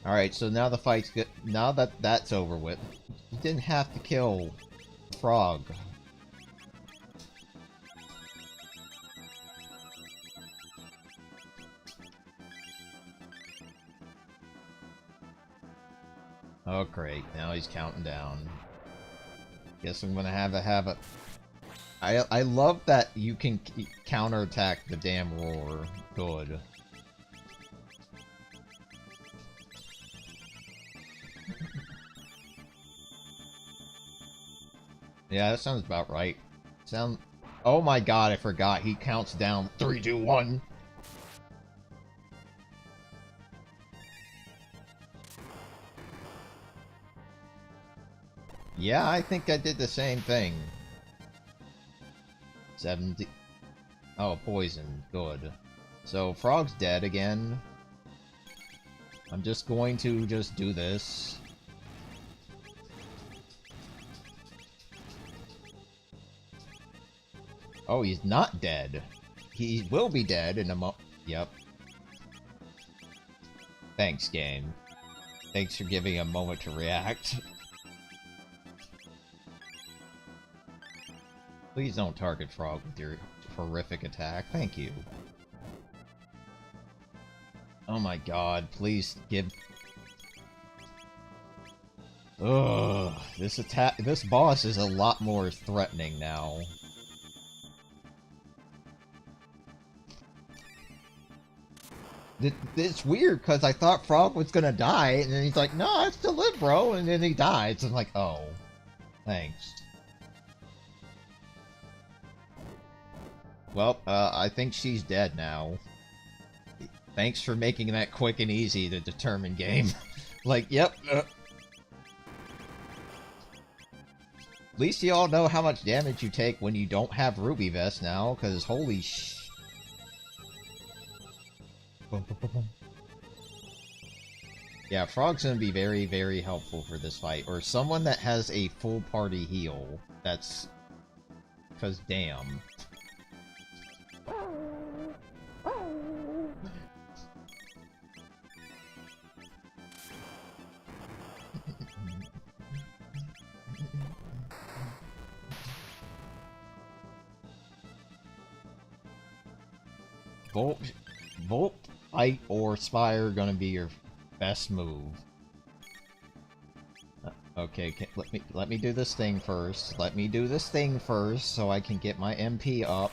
Alright, so now the fight's good. Now that that's over with, you didn't have to kill Frog. Oh great, now he's counting down. Guess I'm gonna have a... I love that you can counterattack the damn roar. Good. Yeah, that sounds about right. Oh my god, I forgot. He counts down 3, 2, 1. Yeah, I think I did the same thing. 70. Oh, poison. Good. So, Frog's dead again. I'm just going to do this. Oh, he's not dead. He will be dead in a Yep. Thanks, game. Thanks for giving a moment to react. Please don't target Frog with your horrific attack. Thank you. Oh my god, please give... Ugh, this boss is a lot more threatening now. It's weird, because I thought Frog was gonna die, and then he's like, no, I still live, bro, and then he dies. I'm like, oh, thanks. Well, I think she's dead now. Thanks for making that quick and easy to determine, game. Like, yep. At least you all know how much damage you take when you don't have Ruby Vest now, because holy sh... Yeah, Frog's gonna be very, very helpful for this fight. Or someone that has a full party heal. That's... Because damn. Volt, Fight, or Spire gonna be your best move. Okay, let me do this thing first. Let me do this thing first so I can get my MP up.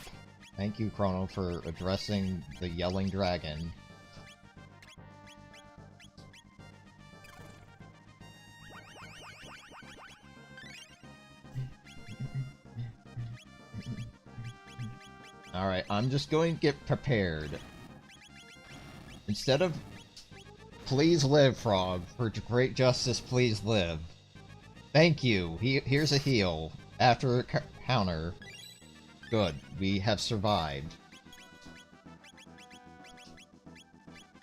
Thank you, Chrono, for addressing the yelling dragon. Alright, I'm just going to get prepared. Instead of please live, Frog, for great justice, please live. Thank you. Here's a heal. After a counter. Good. We have survived.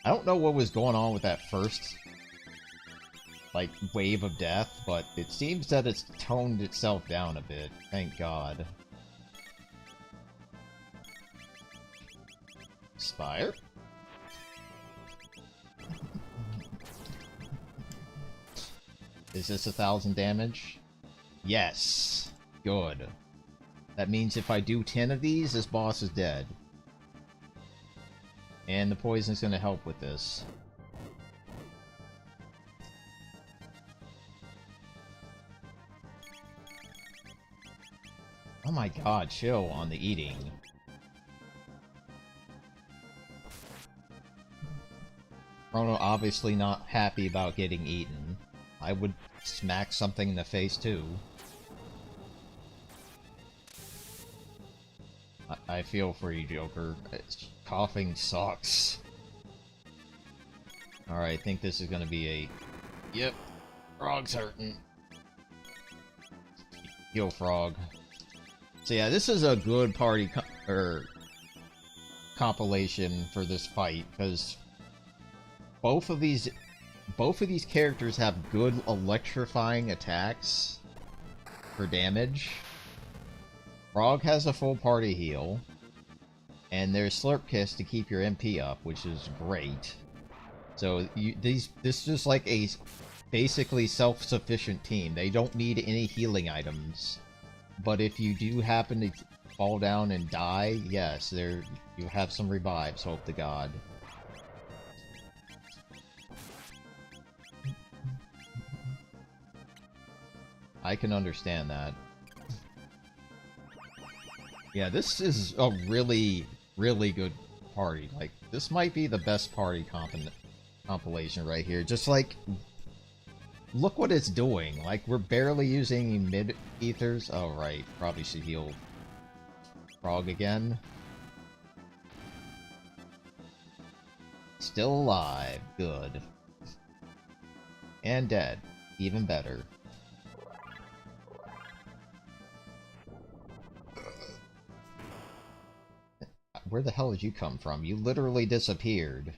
I don't know what was going on with that first, like, wave of death, but it seems that it's toned itself down a bit. Thank God. Spire? Is this 1,000 damage? Yes. Good. That means if I do 10 of these, this boss is dead. And the poison's gonna help with this. Oh my god, chill on the eating. Chrono obviously not happy about getting eaten. I would smack something in the face too. I feel for you, Joker. Coughing sucks. Alright, I think this is gonna be a... Yep, Frog's hurting. Heal Frog. So yeah, this is a good party compilation for this fight, because both of these characters have good electrifying attacks for damage. Frog has a full party heal, and there's Slurp Kiss to keep your MP up, which is great. So this is just like a basically self-sufficient team. They don't need any healing items, but if you do happen to fall down and die, yes, you have some revives. Hope to God. I can understand that. Yeah, this is a really, really good party. Like, this might be the best party compilation right here. Just like, look what it's doing. Like, we're barely using mid-ethers. Oh, right. Probably should heal Frog again. Still alive. Good. And dead. Even better. Where the hell did you come from? You literally disappeared.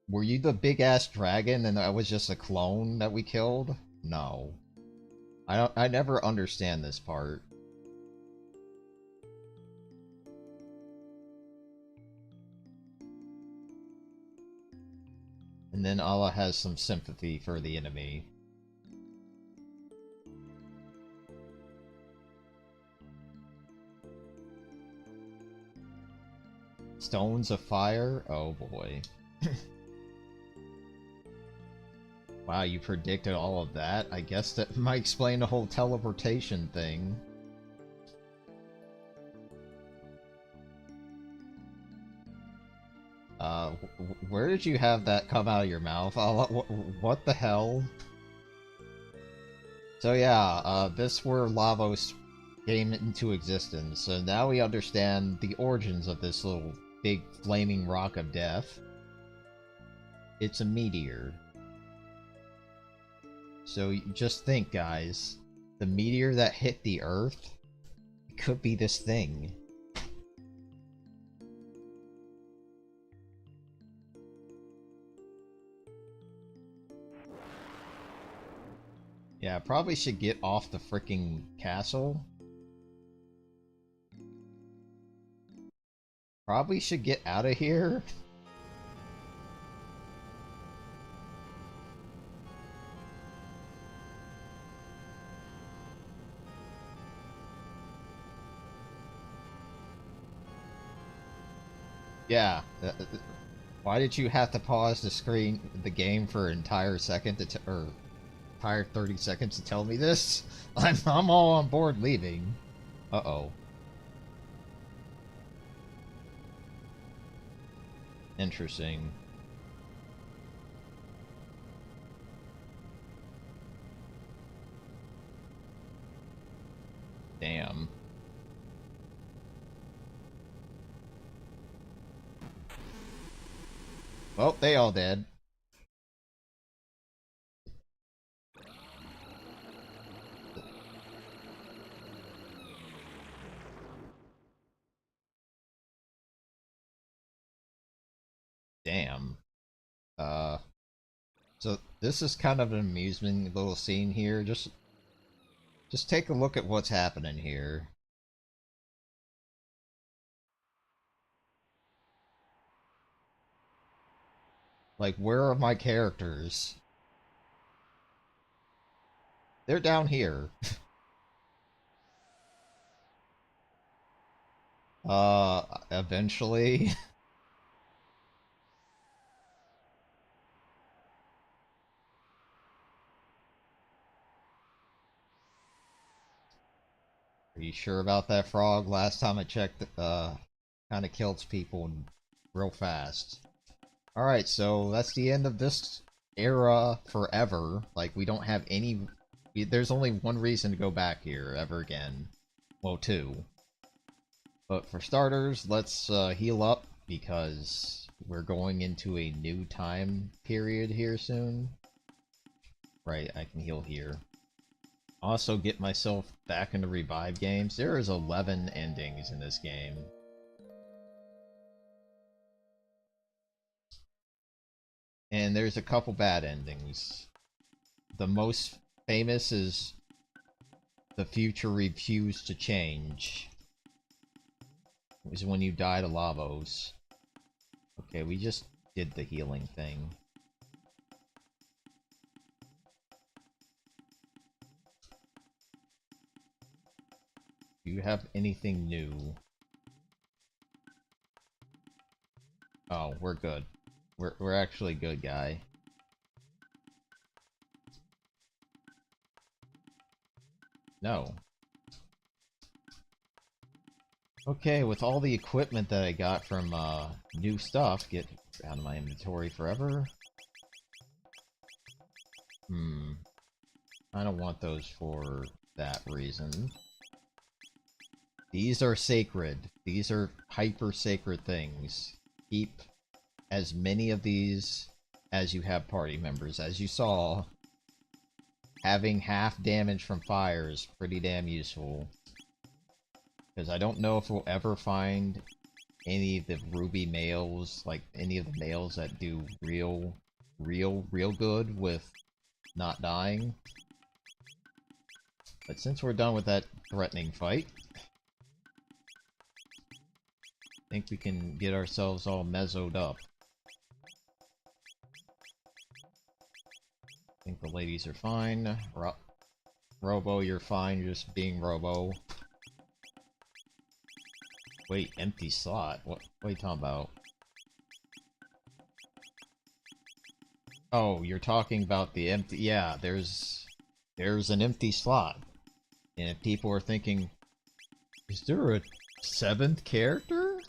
Were you the big-ass dragon and that was just a clone that we killed? No. I never understand this part. And then Ayla has some sympathy for the enemy. Stones of Fire? Oh boy. Wow, you predicted all of that? I guess that might explain the whole teleportation thing. Where did you have that come out of your mouth? What the hell? So yeah, this where Lavos came into existence, so now we understand the origins of this little big flaming rock of death. It's a meteor. So just think, guys. The meteor that hit the Earth could be this thing. Yeah, I probably should get off the freaking castle. Probably should get out of here. Yeah. Why did you have to pause the game for an entire second or entire 30 seconds to tell me this? I'm all on board leaving. Uh-oh. Interesting. Damn. Well, they all dead. Damn. So this is kind of an amusing little scene here. Just take a look at what's happening here. Like, where are my characters? They're down here. Eventually. Are you sure about that, Frog? Last time I checked, kind of kills people real fast. Alright, so that's the end of this era forever. Like, we don't have any... There's only one reason to go back here ever again. Well, two. But for starters, let's heal up, because we're going into a new time period here soon. Right, I can heal here. Also get myself back into revive games. There is 11 endings in this game. And there's a couple bad endings. The most famous is the future refused to change. It was when you die to Lavos. Okay, we just did the healing thing. Do you have anything new? Oh, we're good. We're actually good, guy. No. Okay, with all the equipment that I got from new stuff, get out of my inventory forever. I don't want those for that reason. These are sacred. These are hyper-sacred things. Keep as many of these as you have party members. As you saw, having half damage from fire is pretty damn useful. Because I don't know if we'll ever find any of the ruby males, like any of the males that do real good with not dying. But since we're done with that threatening fight, I think we can get ourselves all mezzoed up. I think the ladies are fine. Robo, you're fine, you're just being Robo. Wait, empty slot? What are you talking about? Oh, you're talking about the empty... Yeah, there's an empty slot. And if people are thinking, is there a 7th character?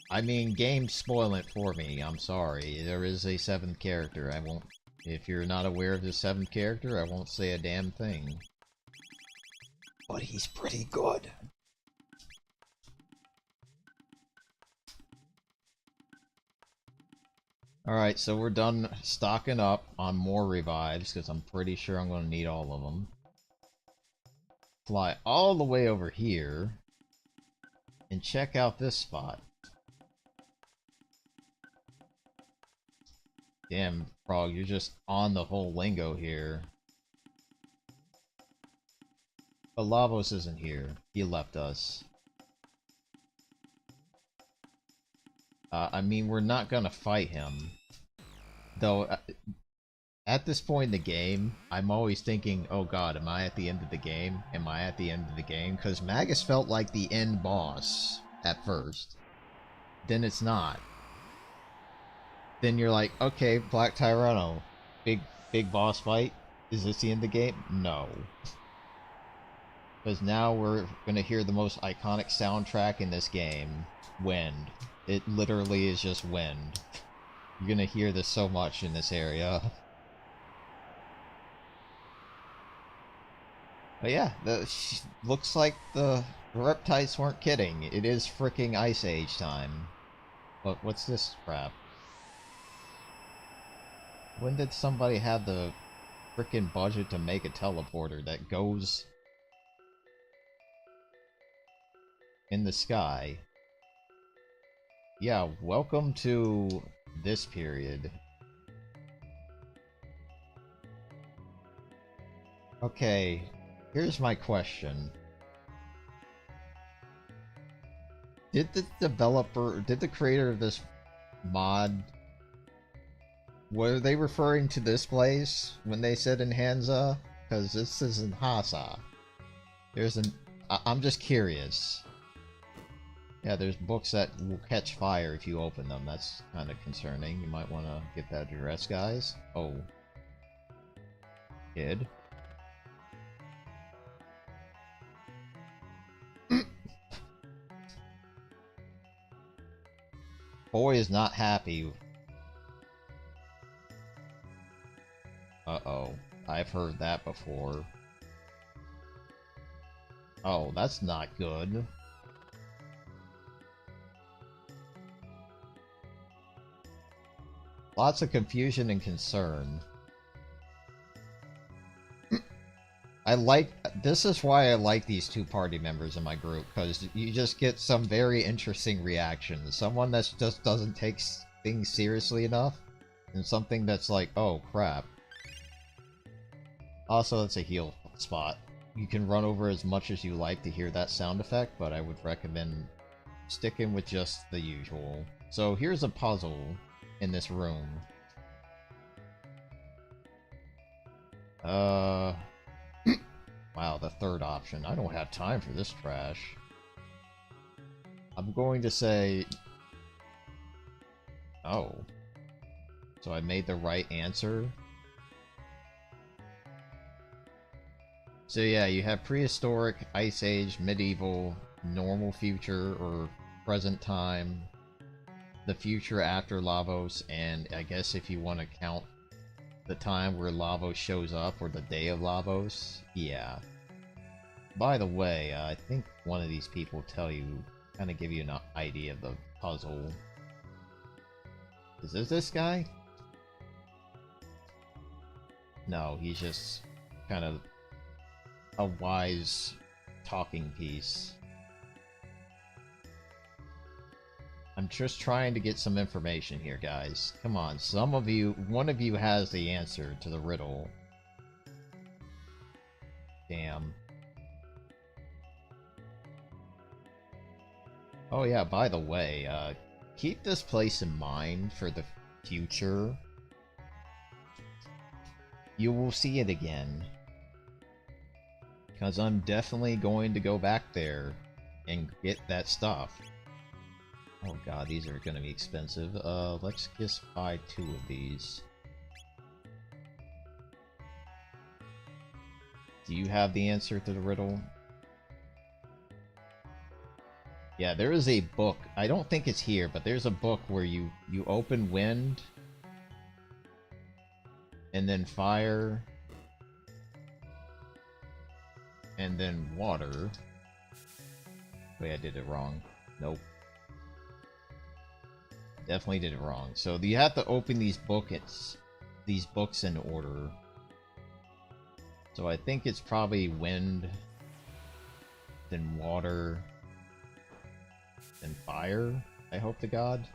I mean, games spoil it for me, I'm sorry. There is a 7th character. I won't... If you're not aware of the 7th character, I won't say a damn thing. But he's pretty good. Alright, so we're done stocking up on more revives, because I'm pretty sure I'm going to need all of them. Fly all the way over here, and check out this spot. Damn, Frog, you're just on the whole lingo here. But Lavos isn't here. He left us. I mean, we're not gonna fight him. Though, at this point in the game, I'm always thinking, oh god, am I at the end of the game? Am I at the end of the game? Because Magus felt like the end boss at first. then it's not. Then you're like, okay, Black Tyranno, big boss fight. Is this the end of the game? No. Because now we're gonna hear the most iconic soundtrack in this game, Wind. It literally is just wind. You're gonna hear this so much in this area. But yeah, looks like the reptiles weren't kidding. It is fricking Ice Age time. But what's this crap? When did somebody have the frickin' budget to make a teleporter that goes in the sky? Yeah, welcome to this period. Okay, here's my question. Did the creator of this mod, were they referring to this place when they said Enhansa? Because this is Enhansa. I'm just curious. Yeah, there's books that will catch fire if you open them. That's kind of concerning. You might want to get that address, guys. Oh. Kid. Boy is not happy. Uh-oh. I've heard that before. Oh, that's not good. Lots of confusion and concern. This is why I like these two party members in my group, because you just get some very interesting reactions. Someone that just doesn't take things seriously enough, and something that's like, oh crap. Also, it's a heal spot. You can run over as much as you like to hear that sound effect, but I would recommend sticking with just the usual. So here's a puzzle in this room. Wow, the third option. I don't have time for this trash. I'm going to say... Oh. So I made the right answer? So yeah, you have prehistoric, Ice Age, medieval, normal future, or present time, the future after Lavos, and I guess if you want to count the time where Lavos shows up, or the day of Lavos, yeah. By the way, I think one of these people tell you, kind of give you an idea of the puzzle. Is this guy? No, he's just kind of a wise talking piece. I'm just trying to get some information here, guys. Come on, one of you has the answer to the riddle. Damn. Oh yeah, by the way, keep this place in mind for the future. You will see it again. Because I'm definitely going to go back there and get that stuff. Oh god, these are gonna be expensive. Let's just buy 2 of these. Do you have the answer to the riddle? Yeah, there is a book. I don't think it's here, but there's a book where you open wind, and then fire, and then water. Wait, I did it wrong. Nope. Definitely did it wrong. So you have to open these books in order. So I think it's probably wind, then water, then fire, I hope to God.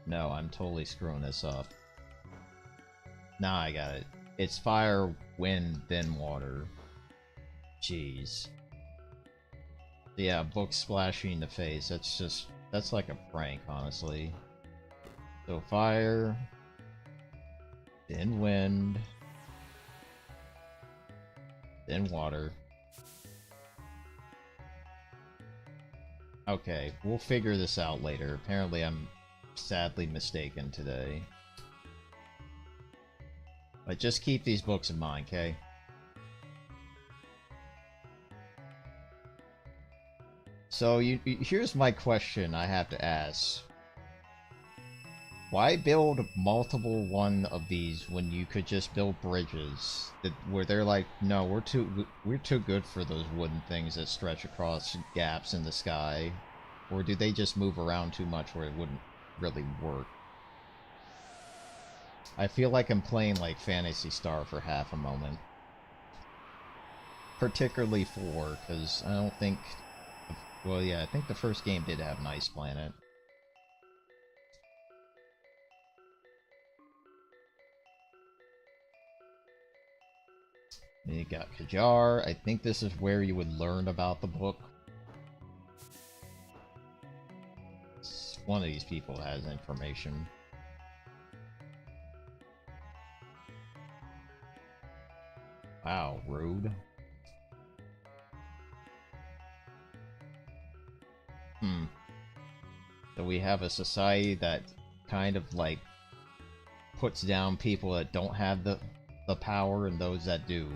No, I'm totally screwing this up. Nah, I got it. It's fire, wind, then water. Jeez. Yeah, book splashing in the face. That's like a prank, honestly. So fire, then wind, then water. Okay, we'll figure this out later. Apparently I'm sadly mistaken today. But just keep these books in mind, okay? So here's my question I have to ask. Why build multiple one of these when you could just build bridges where they're like, no, we're too good for those wooden things that stretch across gaps in the sky? Or do they just move around too much where it wouldn't really work? I feel like I'm playing like Phantasy Star for half a moment. Particularly 4, because I don't think... Well, yeah, I think the first game did have an ice planet. Then you got Kajar. I think this is where you would learn about the book. One of these people has information. Wow, rude. So we have a society that kind of like puts down people that don't have the power and those that do.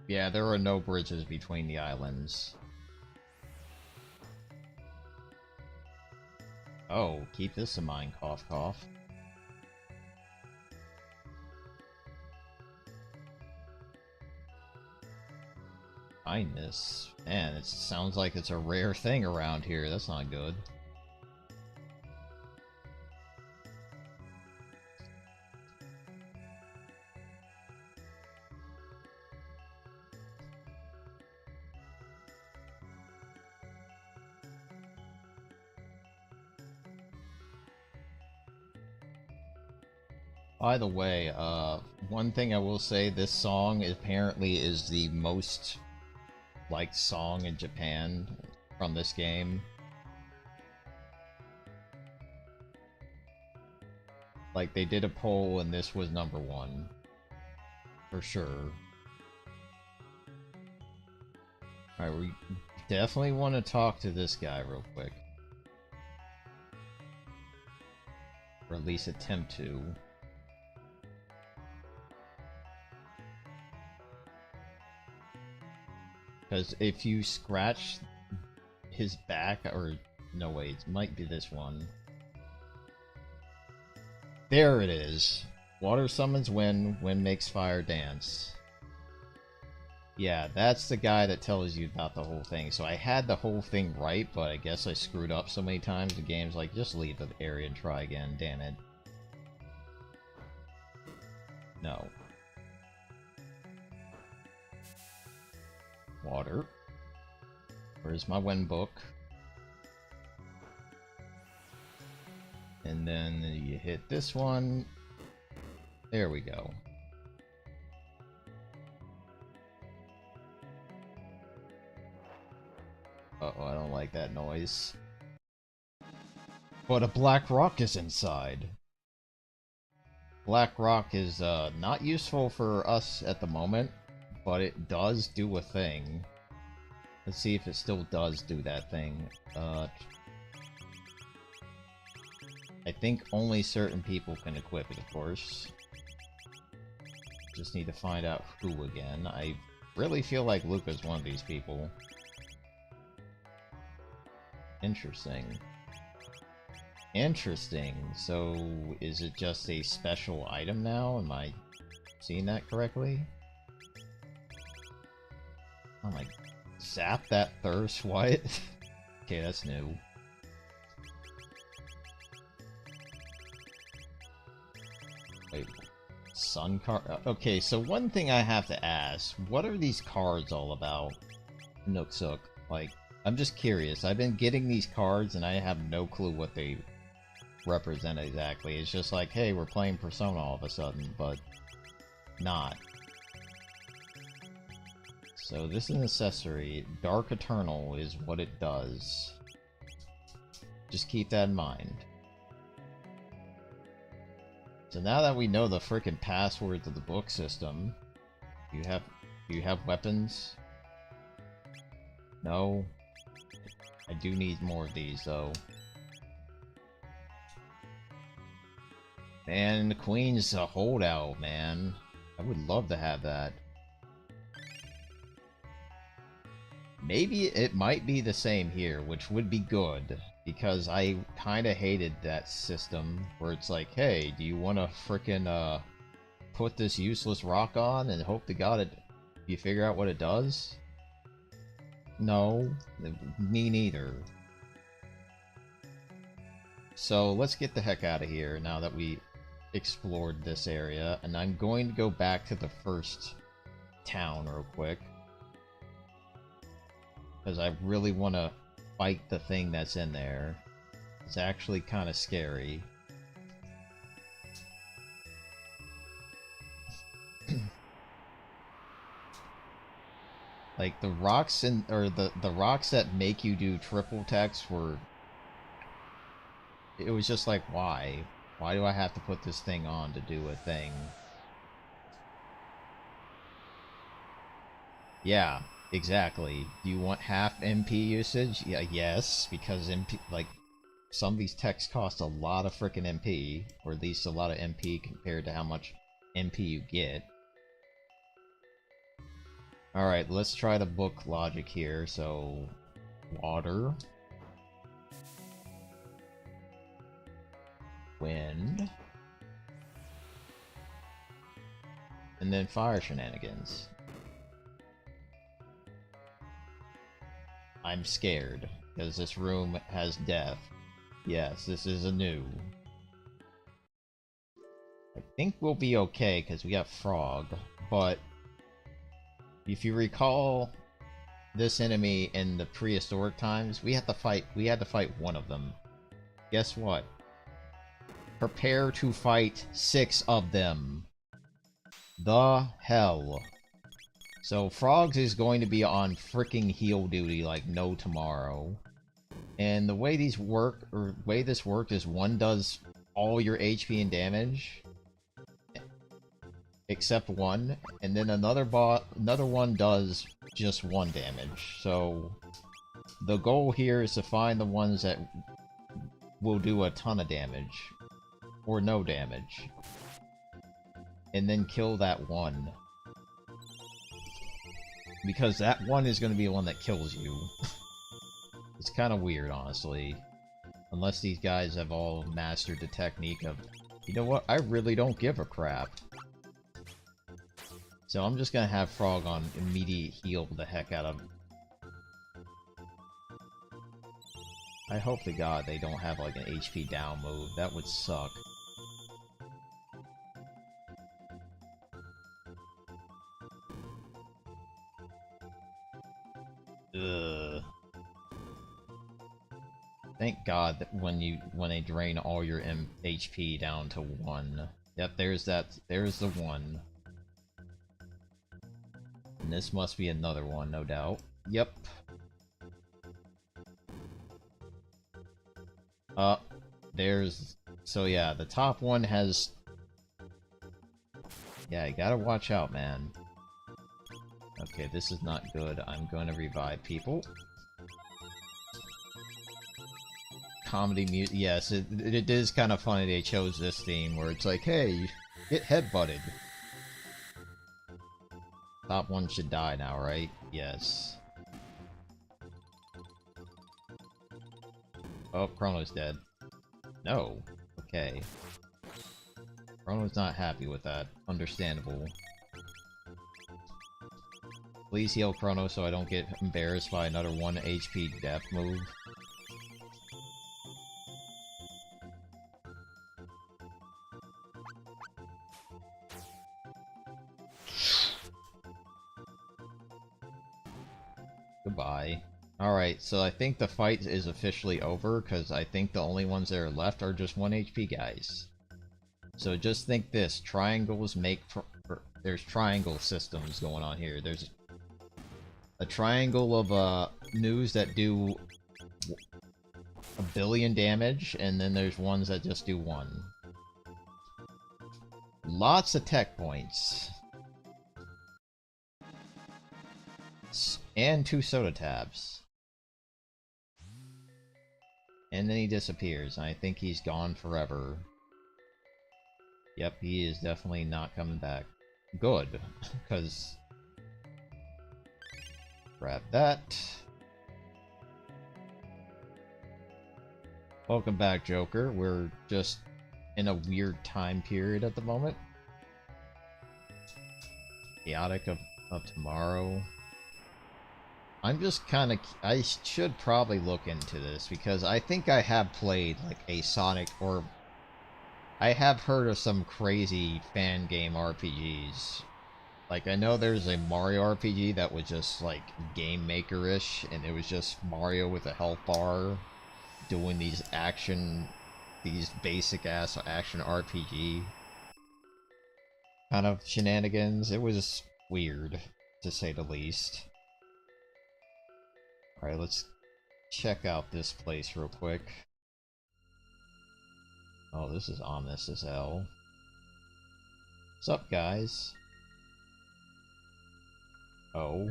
Yeah, there are no bridges between the islands. Oh, keep this in mind, cough cough. Kindness. Man, it sounds like it's a rare thing around here. That's not good. By the way, one thing I will say, this song apparently is the most liked song in Japan from this game. Like, they did a poll and this was #1. For sure. Alright, we definitely want to talk to this guy real quick. Or at least attempt to. Because if you scratch his back, or no wait, it might be this one. There it is. Water summons wind, wind makes fire dance. Yeah, that's the guy that tells you about the whole thing. So I had the whole thing right, but I guess I screwed up so many times. The game's like, just leave the area and try again, damn it. No. Water. Where's my wind book? And then you hit this one. There we go. Uh-oh, I don't like that noise. But a black rock is inside. Black rock is not useful for us at the moment, but it does do a thing. Let's see if it still does do that thing. I think only certain people can equip it, of course. Just need to find out who again. I really feel like Luca's one of these people. Interesting. Interesting. So, is it just a special item now? Am I seeing that correctly? Oh my... Zap that thirst? What? Okay, that's new. Wait, sun card? Okay, so one thing I have to ask, what are these cards all about? Nooksuk. Like, I'm just curious. I've been getting these cards and I have no clue what they represent exactly. It's just like, hey, we're playing Persona all of a sudden, but not. So this is an accessory. Dark Eternal is what it does. Just keep that in mind. So now that we know the frickin' password to the book system, do you have weapons? No? I do need more of these, though. Man, the Queen's a holdout, man. I would love to have that. Maybe it might be the same here, which would be good, because I kinda hated that system, where it's like, hey, do you wanna frickin', put this useless rock on and hope to god you figure out what it does? No, me neither. So let's get the heck out of here now that we explored this area, and I'm going to go back to the first town real quick. Because I really want to fight the thing that's in there. It's actually kind of scary. Like, the rocks the rocks that make you do triple text were... It was just like, why? Why do I have to put this thing on to do a thing? Yeah, exactly. Do you want half MP usage? Yeah, yes, because MP, like, some of these texts cost a lot of frickin' MP, or at least a lot of MP compared to how much MP you get. Alright, let's try the book logic here. So, water, wind, and then fire shenanigans. I'm scared, because this room has death. Yes, this is a new. I think we'll be okay, because we got frog, but if you recall this enemy in the prehistoric times, we had to fight one of them. Guess what? Prepare to fight 6 of them. The hell. So Frogs is going to be on freaking heal duty like no tomorrow. And the way these work, or way this worked, is one does all your HP and damage, except one, and then another one does just 1 damage. So the goal here is to find the ones that will do a ton of damage, or no damage, and then kill that one. Because that one is going to be the one that kills you. It's kind of weird, honestly. Unless these guys have all mastered the technique of, you know what, I really don't give a crap. So I'm just going to have Frog on immediate heal the heck out of... I hope to god they don't have like an HP down move. That would suck. Ugh. Thank god that when they drain all your HP down to 1. Yep, there's the one. And this must be another one, no doubt. Yep. So yeah, the top one has... Yeah, you gotta watch out, man. Okay, this is not good. I'm going to revive people. Comedy music. Yes, it is kind of funny they chose this theme where it's like, hey, get headbutted. Top one should die now, right? Yes. Oh, Chrono's dead. No. Okay. Chrono's not happy with that. Understandable. Please heal Chrono so I don't get embarrassed by another 1 HP death move. Goodbye. Alright, so I think the fight is officially over, because I think the only ones that are left are just 1 HP guys. So just think this, triangles make... There's triangle systems going on here. There's a triangle of news that do 1 billion damage, and then there's ones that just do 1. lots of tech points. And 2 soda tabs. And then he disappears, and I think he's gone forever. Yep, he is definitely not coming back. Good, because... Grab that. Welcome back, Joker. We're just in a weird time period at the moment. Chaotic of tomorrow. I'm just kind of... I should probably look into this, because I think I have played, like, a Sonic, or... I have heard of some crazy fan game RPGs. Like, I know there's a Mario RPG that was just, like, Game Maker-ish, and it was just Mario with a health bar doing these basic-ass action RPG kind of shenanigans. It was weird, to say the least. Alright, let's check out this place real quick. Oh, this is ominous as hell. What's up, guys? Oh.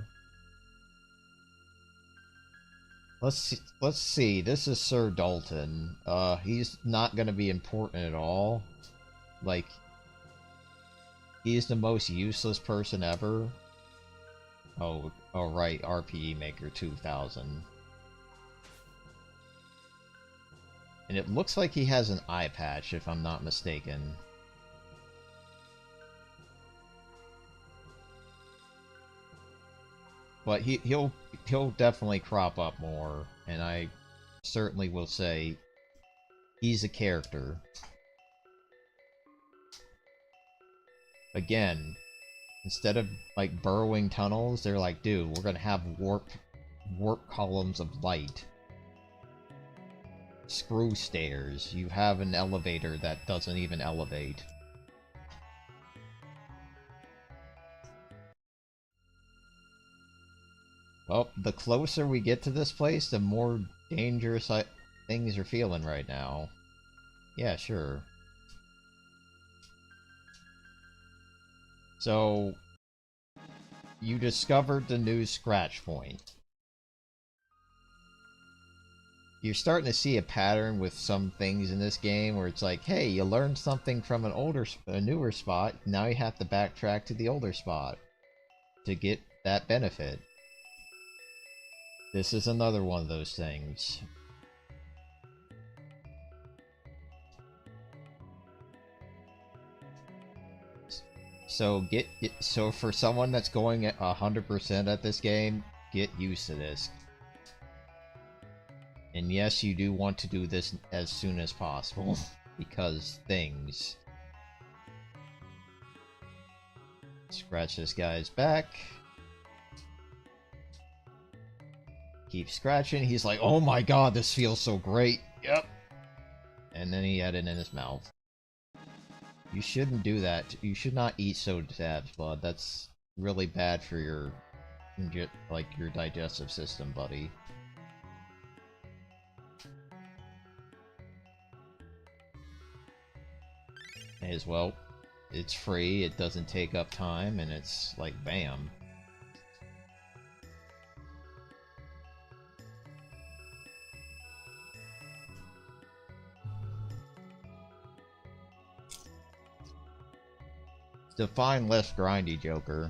Let's see. This is Sir Dalton. He's not gonna be important at all. Like, he's the most useless person ever. Oh, right, RPG Maker 2000. And it looks like he has an eye patch, if I'm not mistaken. But he'll definitely crop up more, and I certainly will say he's a character. Again, instead of like burrowing tunnels, they're like, dude, we're gonna have warp columns of light. Screw stairs. You have an elevator that doesn't even elevate. Well, the closer we get to this place, the more dangerous things are feeling right now. Yeah, sure. So, you discovered the new scratch point. You're starting to see a pattern with some things in this game where it's like, hey, you learned something from a newer spot, now you have to backtrack to the older spot to get that benefit. This is another one of those things. So for someone that's going at 100% at this game, get used to this. And yes, you do want to do this as soon as possible, because things. Scratch this guy's back. Keep scratching. He's like, oh my god, this feels so great. Yep. And then he had it in his mouth. You shouldn't do that. You should not eat soda tabs, bud. That's really bad for your digestive system, buddy. May as well. It's free, it doesn't take up time, and it's like, bam. Define less grindy, Joker.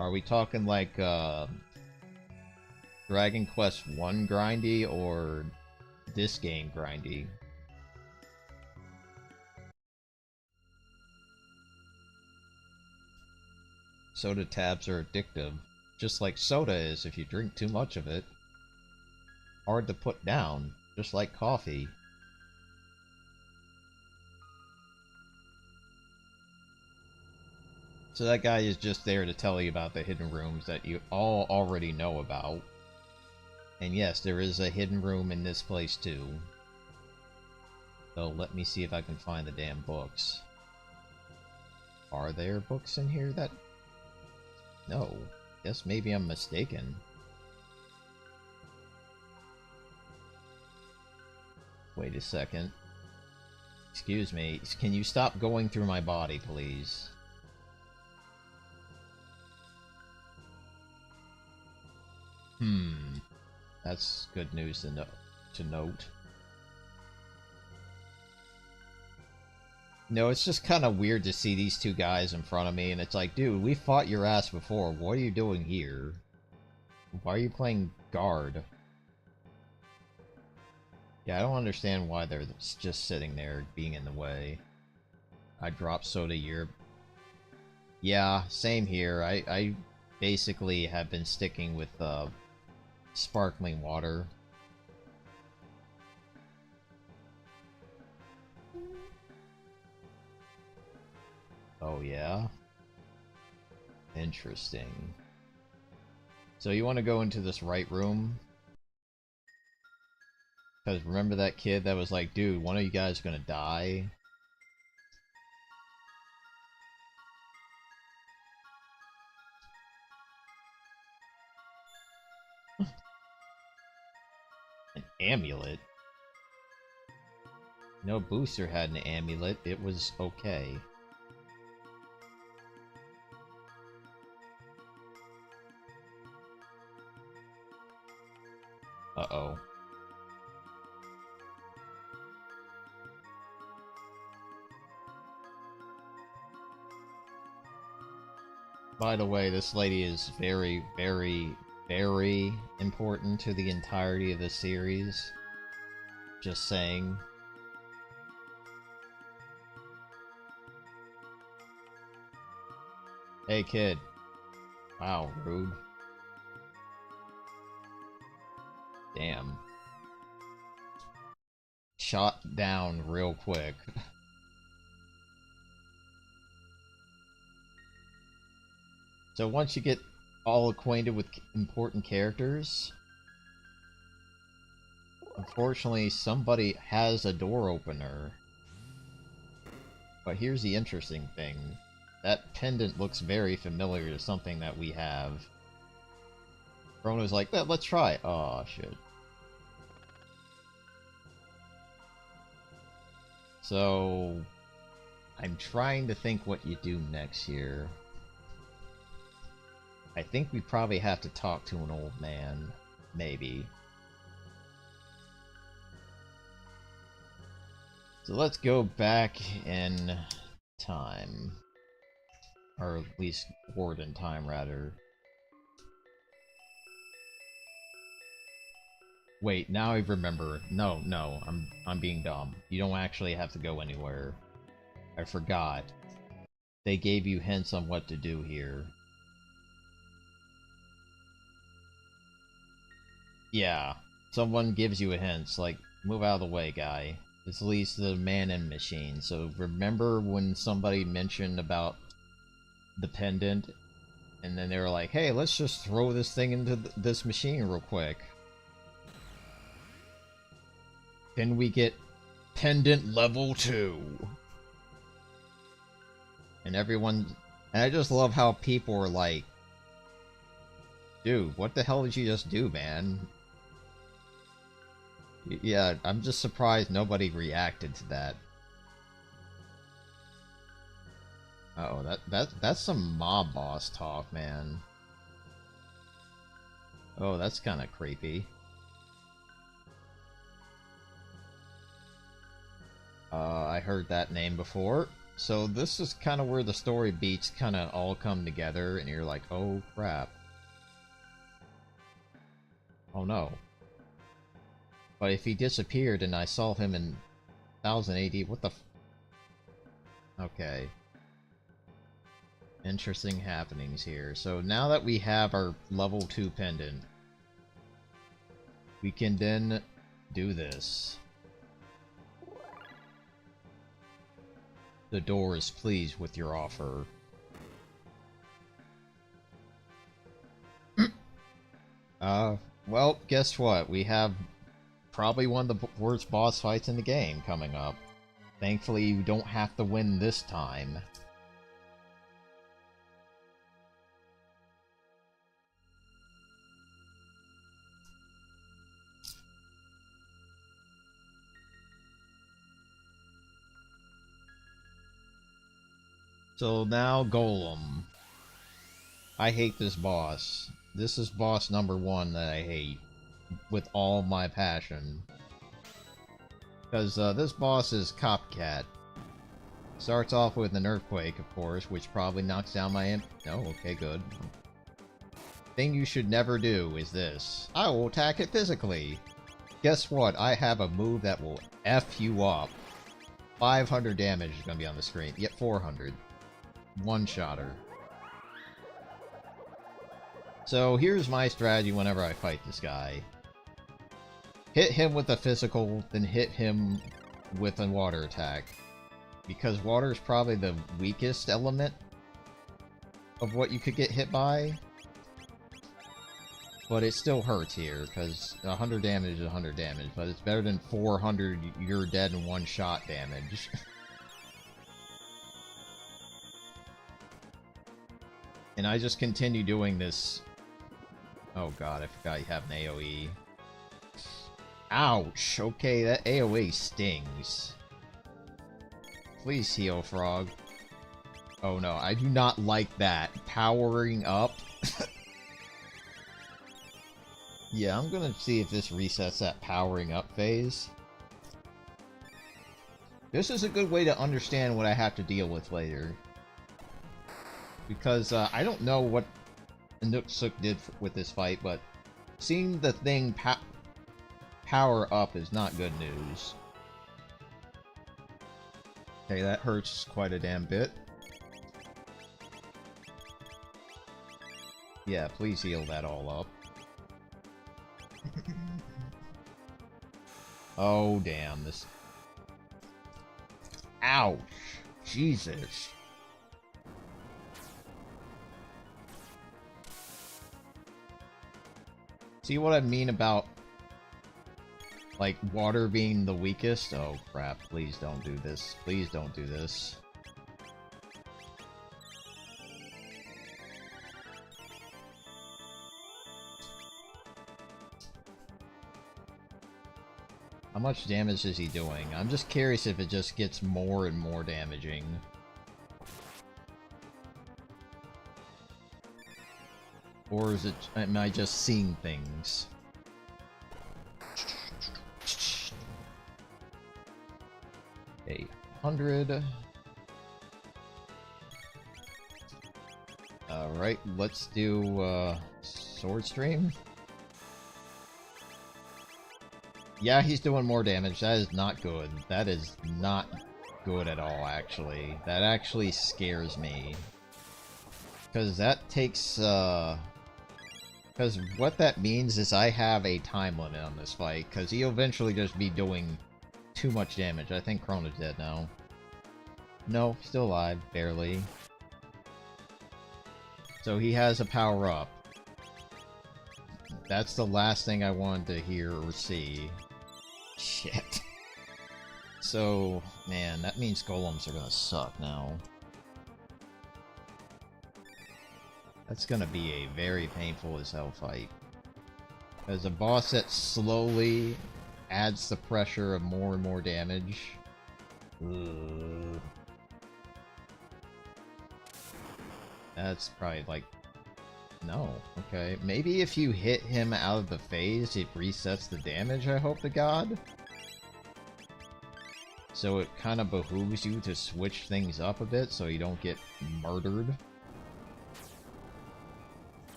Are we talking like, Dragon Quest 1 grindy, or this game grindy? Soda tabs are addictive, just like soda is if you drink too much of it. Hard to put down, just like coffee. So that guy is just there to tell you about the hidden rooms that you all already know about. And yes, there is a hidden room in this place too. So let me see if I can find the damn books. Are there books in here that... No. Guess maybe I'm mistaken. Wait a second. Excuse me, can you stop going through my body, please? That's good news to note. No, it's just kind of weird to see these two guys in front of me, and it's like, dude, we fought your ass before. What are you doing here? Why are you playing guard? Yeah, I don't understand why they're just sitting there being in the way. I dropped soda year. Yeah, same here. I basically have been sticking with sparkling water. Oh yeah? Interesting. So you want to go into this right room? Because remember that kid that was like, dude, one of you guys is gonna die? An amulet? No booster had an amulet, it was okay. Uh-oh. By the way, this lady is very, very, very important to the entirety of the series. Just saying. Hey, kid. Wow, rude. Damn. Shot down real quick. So once you get all acquainted with important characters, unfortunately somebody has a door opener. But here's the interesting thing. That pendant looks very familiar to something that we have. Chrono's like, well, let's try it. Oh, shit. So, I'm trying to think what you do next here. I think we probably have to talk to an old man. Maybe. So let's go back in time. Or at least forward in time, rather. Wait, now I remember. No, I'm being dumb. You don't actually have to go anywhere. I forgot. They gave you hints on what to do here. Yeah, someone gives you a hint, like, move out of the way, guy. This leads to the man-in machine. So remember when somebody mentioned about the pendant, and then they were like, hey, let's just throw this thing into this machine real quick. Then we get pendant level 2. And everyone... And I just love how people are like, dude, what the hell did you just do, man? Yeah, I'm just surprised nobody reacted to that. Uh-oh, that's some mob boss talk, man. Oh, that's kind of creepy. I heard that name before. So this is kind of where the story beats kind of all come together, and you're like, oh crap. Oh no. But if he disappeared and I saw him in 1000 AD, what the f... Okay. Interesting happenings here. So now that we have our level 2 pendant, we can then do this. The door is pleased with your offer. Well, guess what? We have probably one of the worst boss fights in the game coming up. Thankfully, you don't have to win this time. So now Golem. I hate this boss. This is boss number 1 that I hate with all my passion. Because this boss is Copycat. Starts off with an earthquake, of course, which probably knocks down my imp. Oh, okay, good. Thing you should never do is this. I will attack it physically. Guess what? I have a move that will F you up. 500 damage is going to be on the screen. Yet 400. One-shotter. So here's my strategy whenever I fight this guy. Hit him with a physical, then hit him with a water attack. Because water is probably the weakest element of what you could get hit by. But it still hurts here, because 100 damage is 100 damage, but it's better than 400 you're dead in one shot damage. And I just continue doing this. Oh god, I forgot you have an AoE. Ouch! Okay, that AoE stings. Please heal, Frog. Oh no, I do not like that. Powering up. Yeah, I'm gonna see if this resets that powering up phase. This is a good way to understand what I have to deal with later. Because I don't know what Nook did with this fight, but seeing the thing power up is not good news. Okay, that hurts quite a damn bit. Yeah, please heal that all up. Oh, damn, this... Ouch! Jesus! See what I mean about, like, water being the weakest? Oh, crap. Please don't do this. Please don't do this. How much damage is he doing? I'm just curious if it just gets more and more damaging. Or is it, am I just seeing things? Okay, 100. Alright, let's do, Sword Stream. Yeah, he's doing more damage. That is not good. That is not good at all, actually. That actually scares me. Because that takes, because what that means is I have a time limit on this fight, because he'll eventually just be doing too much damage. I think Chrono's dead now. No, still alive, barely. So he has a power-up. That's the last thing I wanted to hear or see. Shit. So, man, that means golems are gonna suck now. That's gonna be a very painful as hell fight. As a boss that slowly adds the pressure of more and more damage. Ugh. That's probably like... No. Okay. Maybe if you hit him out of the phase, it resets the damage, I hope to God? So it kind of behooves you to switch things up a bit so you don't get murdered.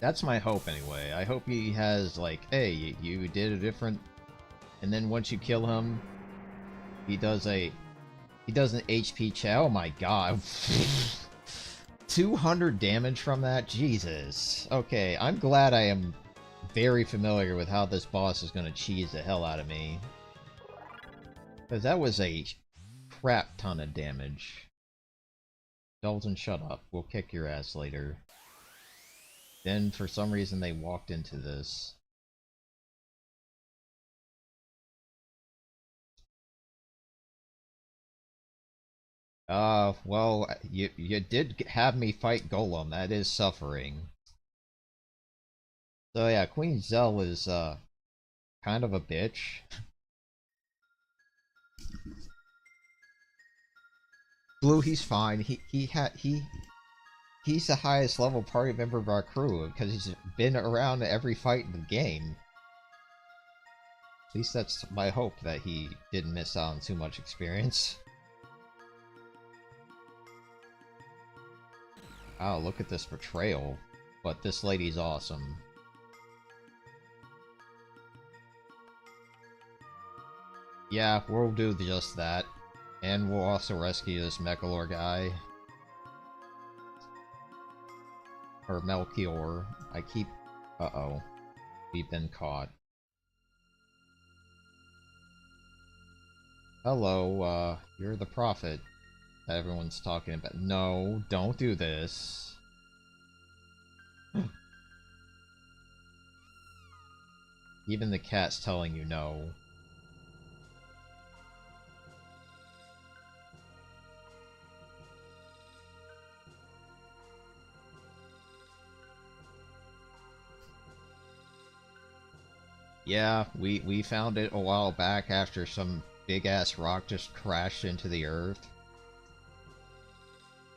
That's my hope anyway. I hope he has like, hey, you did a different... And then once you kill him, he does an HP check. Oh my god. 200 damage from that? Jesus. Okay, I'm glad I am very familiar with how this boss is going to cheese the hell out of me. Because that was a crap ton of damage. Dalton, shut up. We'll kick your ass later. Then, for some reason, they walked into this. Well, you did have me fight Golem. That is suffering. So yeah, Queen Zell is, kind of a bitch. Blue, he's fine. He's the highest level party member of our crew because he's been around every fight in the game. At least that's my hope, that he didn't miss out on too much experience. Oh, look at this portrayal. But this lady's awesome. Yeah, we'll do just that. And we'll also rescue this Mechalor guy. Or Melchior. I keep... Uh-oh. We've been caught. Hello, you're the prophet that everyone's talking about. No, don't do this. Even the cat's telling you no. Yeah, we found it a while back after some big-ass rock just crashed into the earth.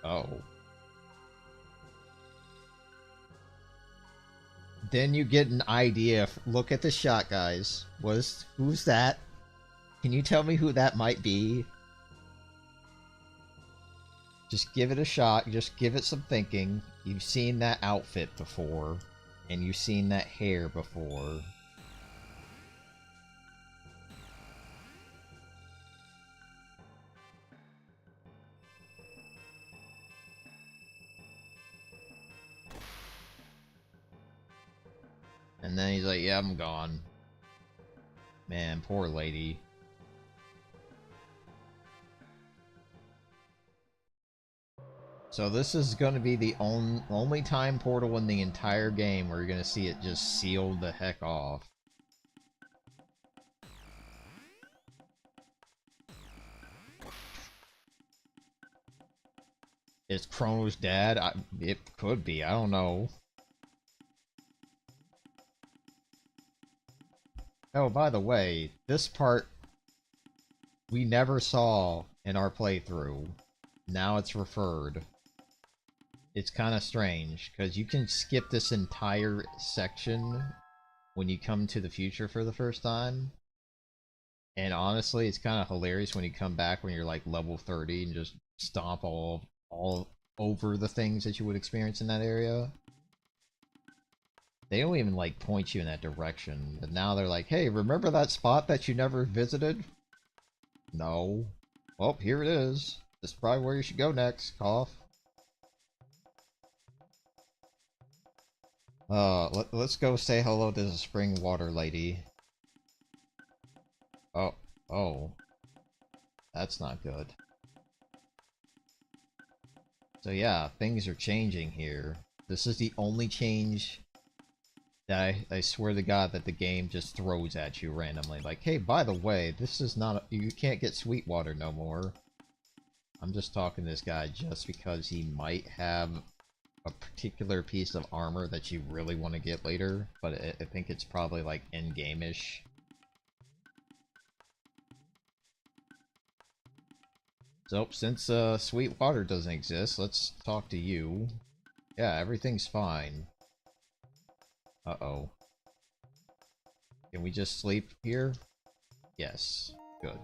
Oh. Then you get an idea. Look at the shot, guys. Who's that? Can you tell me who that might be? Just give it a shot. Just give it some thinking. You've seen that outfit before. And you've seen that hair before. And then he's like, yeah, I'm gone. Man, poor lady. So this is going to be the only time portal in the entire game where you're going to see it just sealed the heck off. Is Chrono's dad? It could be, I don't know. Oh, by the way, this part we never saw in our playthrough. Now it's referred. It's kind of strange, because you can skip this entire section when you come to the future for the first time. And honestly, it's kind of hilarious when you come back when you're like level 30 and just stomp all over the things that you would experience in that area. They don't even like point you in that direction, but now they're like, hey, remember that spot that you never visited? No. Well, here it is. This is probably where you should go next. Cough. Let's go say hello to the spring water lady. Oh. That's not good. So yeah, things are changing here. This is the only change that I swear to God that the game just throws at you randomly. Like, hey, by the way, this is not... you can't get sweet water no more. I'm just talking to this guy just because he might have a particular piece of armor that you really want to get later, but I think it's probably like in-game-ish. So, since sweet water doesn't exist, let's talk to you. Yeah, everything's fine. Uh-oh. Can we just sleep here? Yes. Good.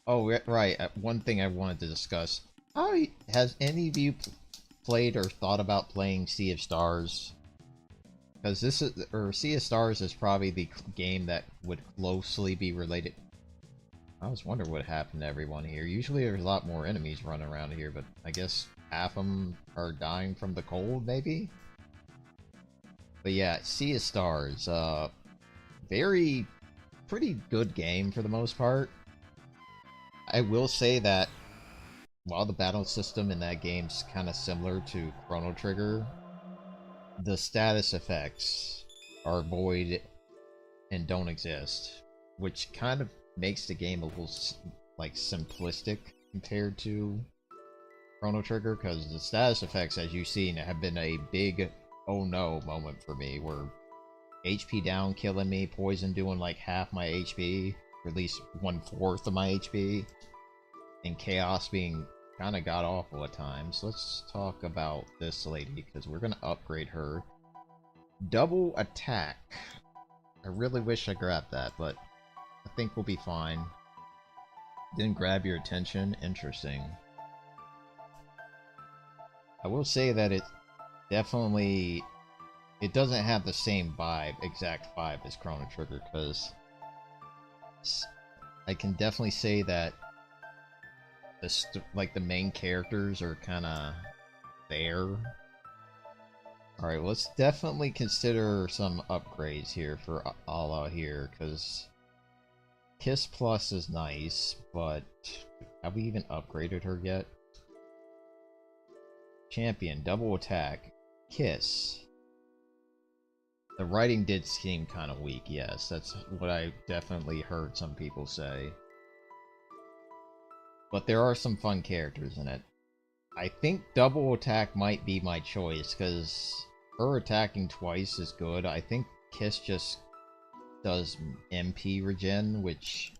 Oh, right. One thing I wanted to discuss. Has any of you played or thought about playing Sea of Stars? Because this is, or Sea of Stars is probably the game that would closely be related. I was wondering what happened to everyone here. Usually there's a lot more enemies running around here, but I guess half of them are dying from the cold, maybe? But yeah, Sea of Stars, pretty good game for the most part. I will say that while the battle system in that game's kind of similar to Chrono Trigger, the status effects are void and don't exist, which kind of makes the game a little, like, simplistic compared to Chrono Trigger, because the status effects, as you've seen, have been a big oh no moment for me, where HP down killing me, poison doing like half my HP, or at least 1/4 of my HP, and chaos being kind of god awful at times. Let's talk about this lady, because we're going to upgrade her. Double attack. I really wish I grabbed that, but I think we'll be fine. Didn't grab your attention? Interesting. I will say that it definitely... It doesn't have the same vibe, exact vibe as Chrono Trigger, because I can definitely say that the main characters are kind of there. Alright, let's definitely consider some upgrades here for Ayla here, because Kiss Plus is nice, but have we even upgraded her yet? Champion, double attack, Kiss. The writing did seem kind of weak, yes, that's what I definitely heard some people say. But there are some fun characters in it. I think double attack might be my choice, because her attacking twice is good. I think Kiss just does MP regen, which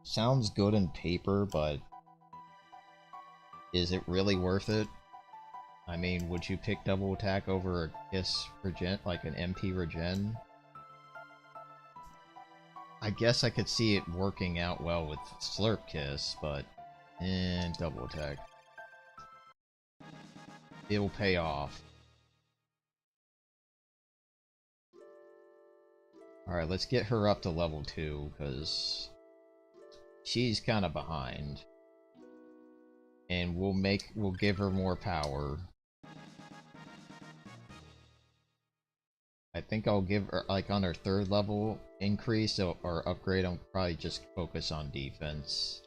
sounds good on paper, but is it really worth it? I mean, would you pick double attack over a Kiss regen, like an MP regen? I guess I could see it working out well with Slurp Kiss, but double attack. It'll pay off. Alright, let's get her up to level 2, because she's kind of behind. And we'll give her more power. I think I'll give her, like, on her 3rd level increase or upgrade, I'll probably just focus on defense.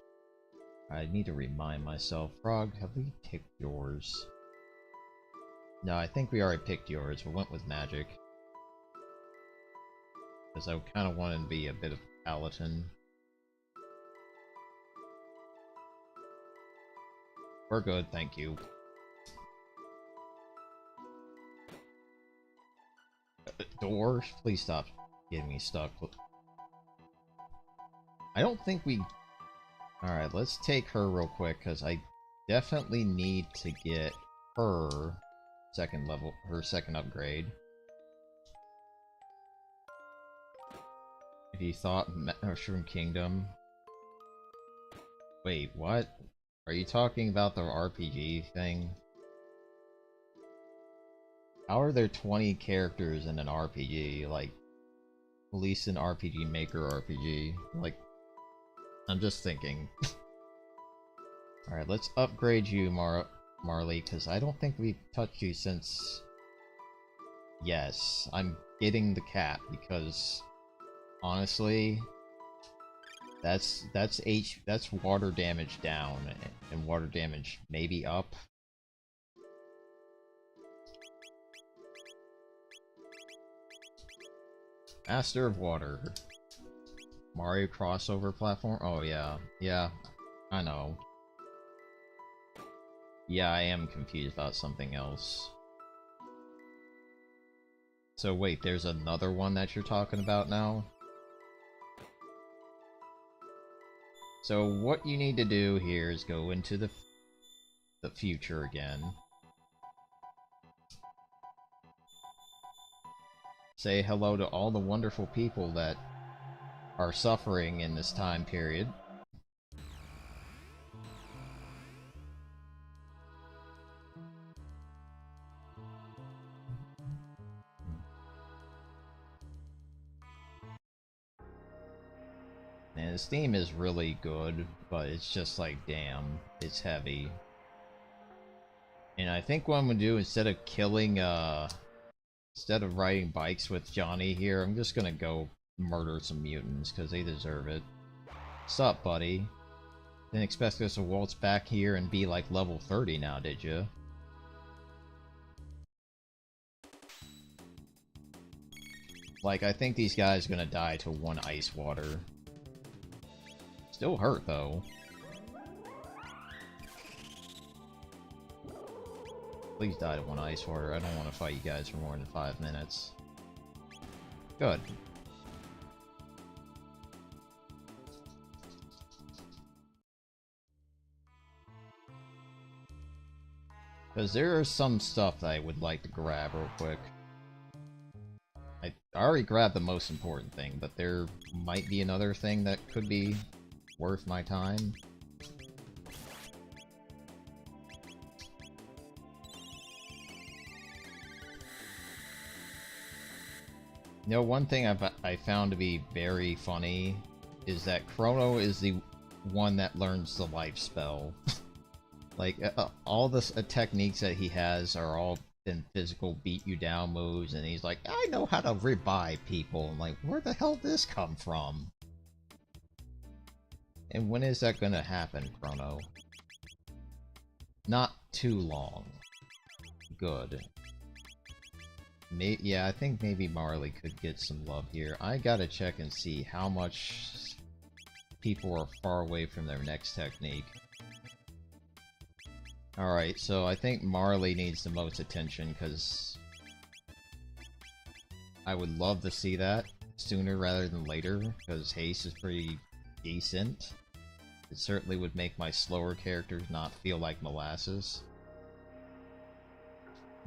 I need to remind myself. Frog, have we picked yours? No, I think we already picked yours. We went with magic. Because I kind of wanted to be a bit of a paladin. We're good, thank you. Doors? Please stop getting me stuck. I don't think we... Alright, let's take her real quick, because I definitely need to get her second upgrade. If you thought Mushroom Kingdom... Wait, what? Are you talking about the RPG thing? How are there 20 characters in an RPG? Like, at least an RPG Maker RPG. Like, I'm just thinking. Alright, let's upgrade you, Marley, because I don't think we've touched you since... Yes, I'm getting the cat, because... Honestly... That's water damage down, and water damage maybe up. Master of Water. Mario crossover platform? Oh yeah. Yeah, I know. Yeah, I am confused about something else. So wait, there's another one that you're talking about now? So what you need to do here is go into the future again. Say hello to all the wonderful people that are suffering in this time period. And this theme is really good, but it's just like, damn, it's heavy. And I think what I'm gonna do, instead of killing, instead of riding bikes with Johnny here, I'm just gonna go murder some mutants, because they deserve it. Sup, buddy? Didn't expect us to waltz back here and be like level 30 now, did you? Like, I think these guys are gonna die to one ice water. Still hurt, though. Please die to one ice water. I don't want to fight you guys for more than 5 minutes. Good. Because there is some stuff that I would like to grab real quick. I already grabbed the most important thing, but there might be another thing that could be worth my time. You know, one thing I found to be very funny is that Chrono is the one that learns the life spell. Like, all the techniques that he has are all been physical beat you down moves, and he's like, I know how to revive people. I'm like, where the hell did this come from? And when is that gonna happen, Chrono? Not too long. Good. Yeah, I think maybe Marley could get some love here. I gotta check and see how much people are far away from their next technique. Alright, so I think Marley needs the most attention, because I would love to see that sooner rather than later, because haste is pretty decent. It certainly would make my slower characters not feel like molasses.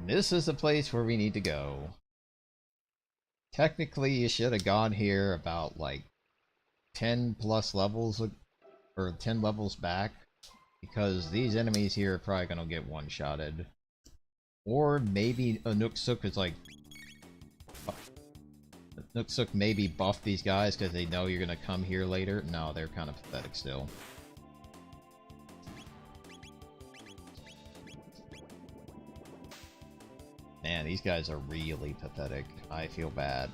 This is the place where we need to go. Technically, you should have gone here about, like, 10 plus levels, or 10 levels back, because these enemies here are probably gonna get one-shotted. Or maybe a Nooksuk is like... Nooksuk maybe buff these guys because they know you're gonna come here later. No, they're kind of pathetic still. Man, these guys are really pathetic. I feel bad.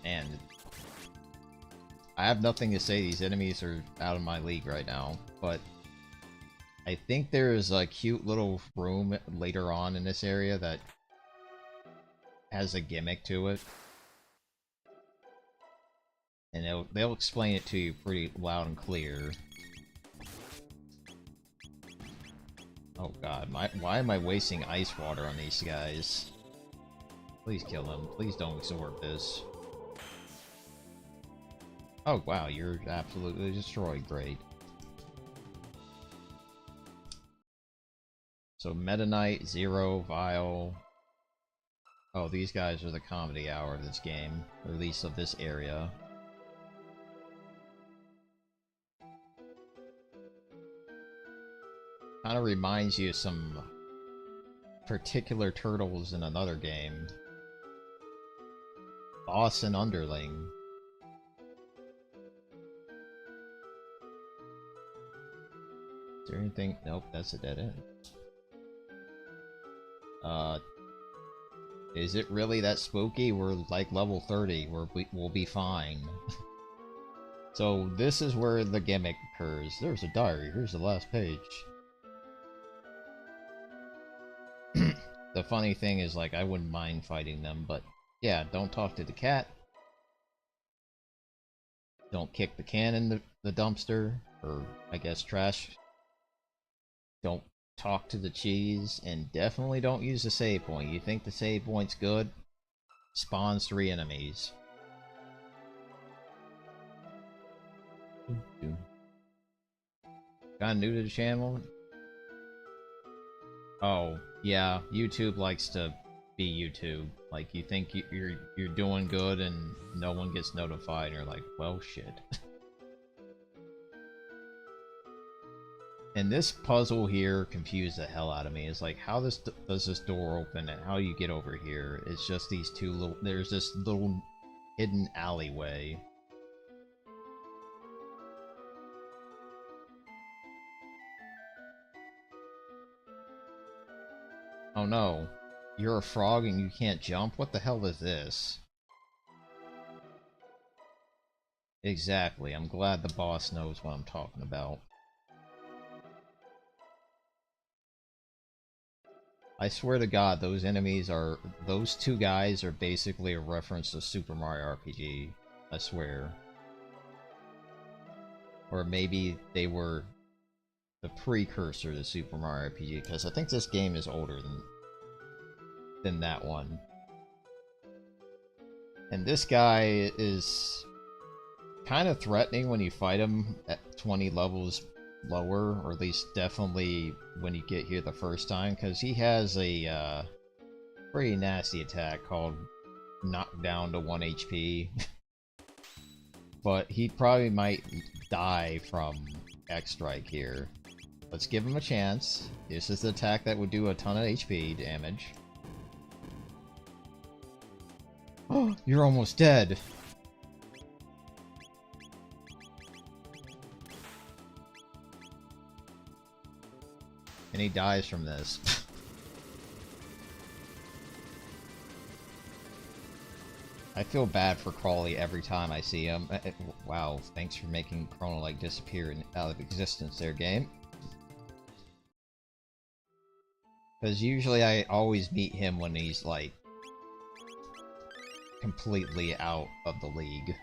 And I have nothing to say. These enemies are out of my league right now, but I think there is a cute little room later on in this area that has a gimmick to it. And they'll explain it to you pretty loud and clear. Oh god, why am I wasting ice water on these guys? Please kill them. Please don't absorb this. Oh wow, you're absolutely destroyed. Great. So Meta Knight, Zero, Vile. Oh, these guys are the comedy hour of this game, or at least of this area. Kind of reminds you of some particular turtles in another game. Boss and Underling. Is there anything? Nope, that's a dead end. Is it really that spooky? We're like level 30. We'll be fine. So this is where the gimmick occurs. There's a diary. Here's the last page. The funny thing is, like, I wouldn't mind fighting them, but yeah, don't talk to the cat. Don't kick the can in the dumpster, or I guess trash. Don't talk to the cheese, and definitely don't use the save point. You think the save point's good? Spawns 3 enemies. Kinda new to the channel? Oh, yeah, YouTube likes to be YouTube. Like, you think you're doing good and no one gets notified, and you're like, well, shit. And this puzzle here confused the hell out of me. It's like, how does this door open and how you get over here? It's just these two little... There's this little hidden alleyway. Oh no. You're a frog and you can't jump? What the hell is this? Exactly. I'm glad the boss knows what I'm talking about. I swear to God, those enemies are... Those two guys are basically a reference to Super Mario RPG. I swear. Or maybe they were the precursor to Super Mario RPG, because I think this game is older than that one. And this guy is kind of threatening when you fight him at 20 levels lower, or at least definitely when you get here the first time, because he has a pretty nasty attack called Knockdown to 1 HP. But he probably might die from X-Strike here. Let's give him a chance. This is the attack that would do a ton of HP damage. Oh, you're almost dead! And he dies from this. I feel bad for Crawley every time I see him. Wow, thanks for making Chrono like disappear out of existence there, game. Because usually I always meet him when he's like completely out of the league.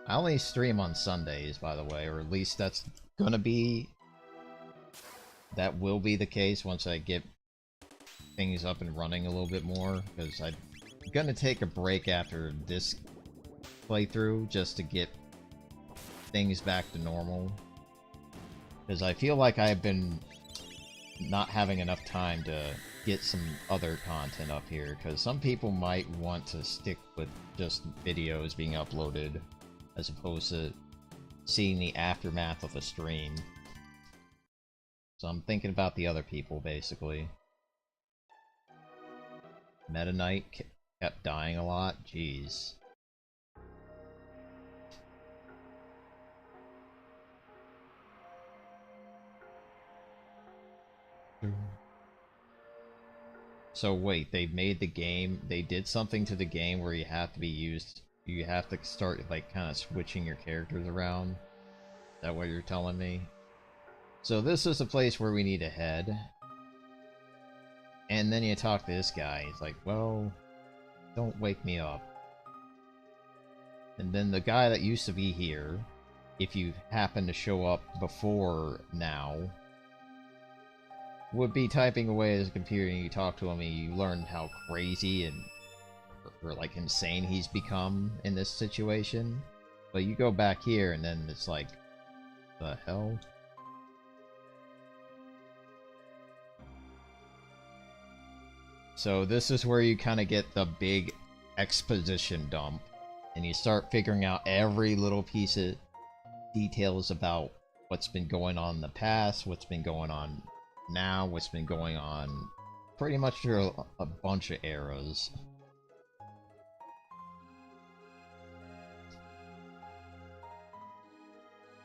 I only stream on Sundays, by the way, or at least that's gonna be... That will be the case once I get things up and running a little bit more, because I'm gonna take a break after this playthrough just to get things back to normal. Because I feel like I've been not having enough time to get some other content up here, because some people might want to stick with just videos being uploaded as opposed to seeing the aftermath of a stream. So I'm thinking about the other people, basically. Meta Knight kept dying a lot, jeez. So wait, they made the game, they did something to the game where you have to be used, you have to start like kind of switching your characters around? Is that what you're telling me? So this is the place where we need to head. And then you talk to this guy, he's like, well, don't wake me up. And then the guy that used to be here, if you happen to show up before now, would be typing away at his computer, and you talk to him and you learn how crazy and or like insane he's become in this situation. But you go back here and then it's like, the hell? So this is where you kind of get the big exposition dump, and you start figuring out every little piece of details about what's been going on in the past, what's been going on now, what's been going on pretty much through a bunch of eras.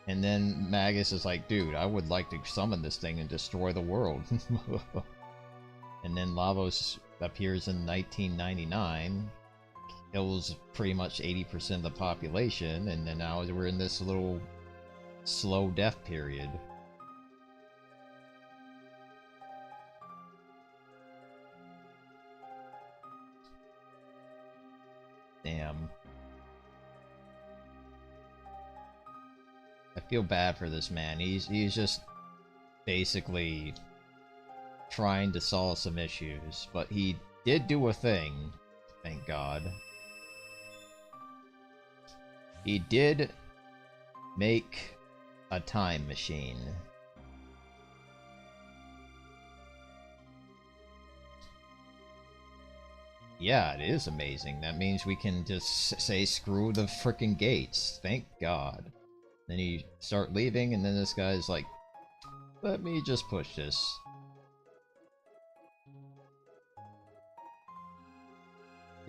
And then Magus is like, dude, I would like to summon this thing and destroy the world. And then Lavos appears in 1999, kills pretty much 80% of the population, and then now we're in this little slow death period. Damn. I feel bad for this man. He's just basically trying to solve some issues, but he did do a thing, thank God. He did make a time machine. Yeah, it is amazing. That means we can just say screw the frickin' gates. Thank God. Then you start leaving, and then this guy's like, let me just push this.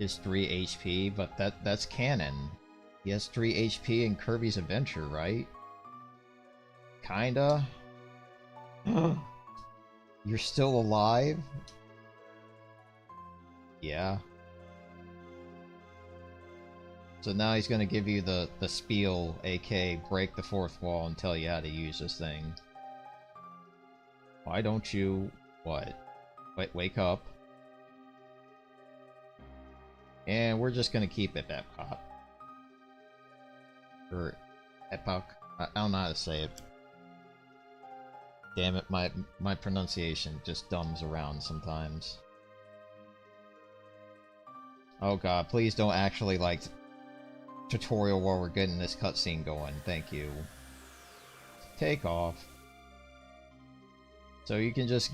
Is 3 HP, but that's canon. He has 3 HP in Kirby's Adventure, right? Kinda? You're still alive? Yeah. So now he's gonna give you the spiel, aka break the fourth wall, and tell you how to use this thing. Why don't you... What? Wake up. And we're just gonna keep it Epcot. Or... Epoch? I don't know how to say it. Damn it, my pronunciation just dumbs around sometimes. Oh god, please don't actually, like, tutorial while we're getting this cutscene going. Thank you. Take off. So you can just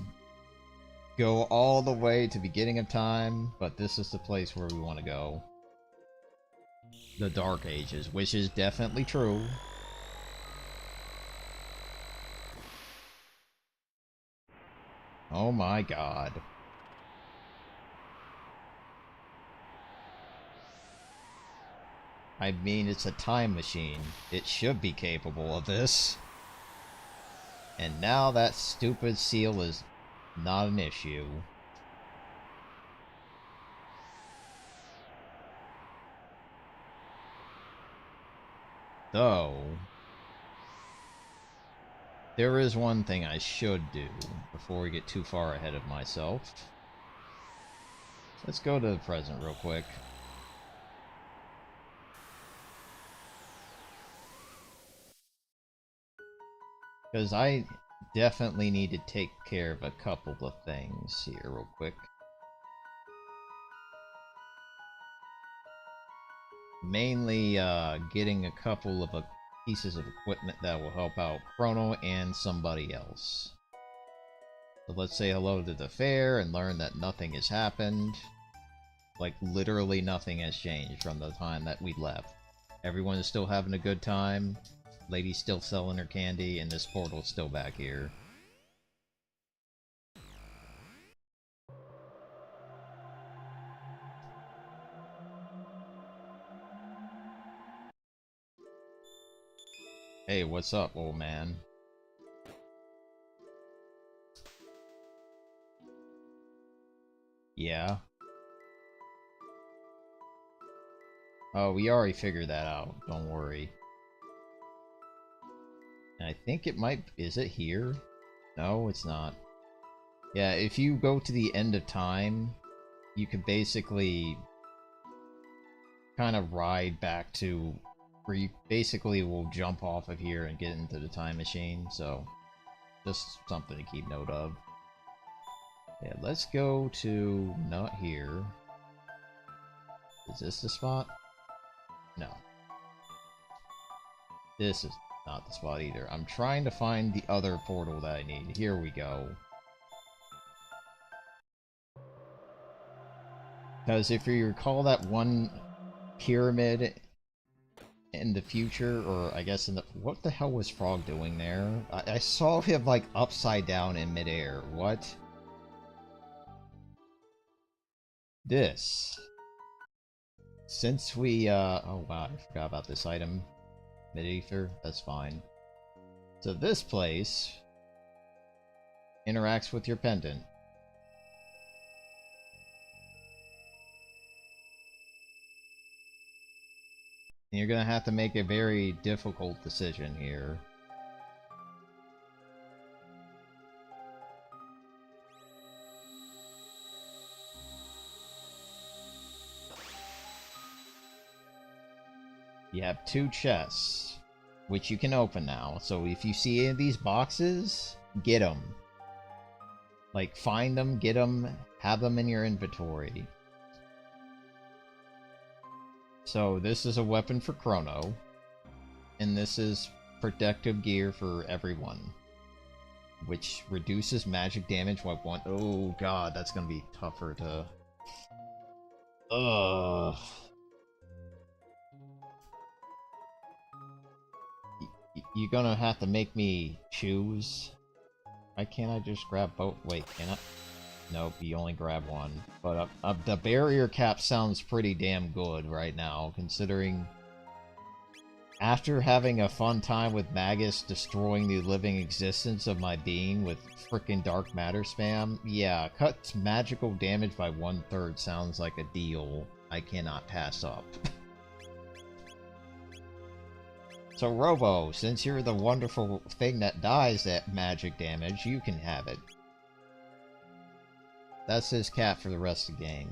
go all the way to beginning of time, but this is the place where we want to go. The Dark Ages, which is definitely true. Oh my god. I mean, it's a time machine. It should be capable of this. And now that stupid seal is not an issue. Though, there is one thing I should do before we get too far ahead of myself. Let's go to the present real quick. Because I definitely need to take care of a couple of things here real quick. Mainly getting a couple of pieces of equipment that will help out Chrono and somebody else. So let's say hello to the fair and learn that nothing has happened. Like, literally nothing has changed from the time that we left. Everyone is still having a good time. Lady's still selling her candy, and this portal's still back here. Hey, what's up, old man? Yeah? Oh, we already figured that out. Don't worry. And I think it might... Is it here? No, it's not. Yeah, if you go to the end of time, you can basically kind of ride back to where you basically will jump off of here and get into the time machine, so just something to keep note of. Yeah, let's go to... not here. Is this the spot? No. This is not the spot either. I'm trying to find the other portal that I need. Here we go. Because if you recall that one pyramid in the future, or I guess in the... What the hell was Frog doing there? I saw him, like, upside down in midair. What? This. Since we, oh wow, I forgot about this item. Mid-ether, that's fine. So this place interacts with your pendant. And you're gonna have to make a very difficult decision here. You have 2 chests, which you can open now. So if you see any of these boxes, get them. Like, find them, get them, have them in your inventory. So this is a weapon for Chrono, and this is protective gear for everyone, which reduces magic damage by 1. Oh god, that's gonna be tougher to... Ugh. You're gonna have to make me choose. Why can't I just grab both? Wait, can I? Nope, you only grab one. But the barrier cap sounds pretty damn good right now, considering after having a fun time with Magus destroying the living existence of my being with frickin' dark matter spam, yeah, cuts magical damage by 1/3 sounds like a deal I cannot pass up. So Robo, since you're the wonderful thing that dies at magic damage, you can have it. That's his cat for the rest of the game.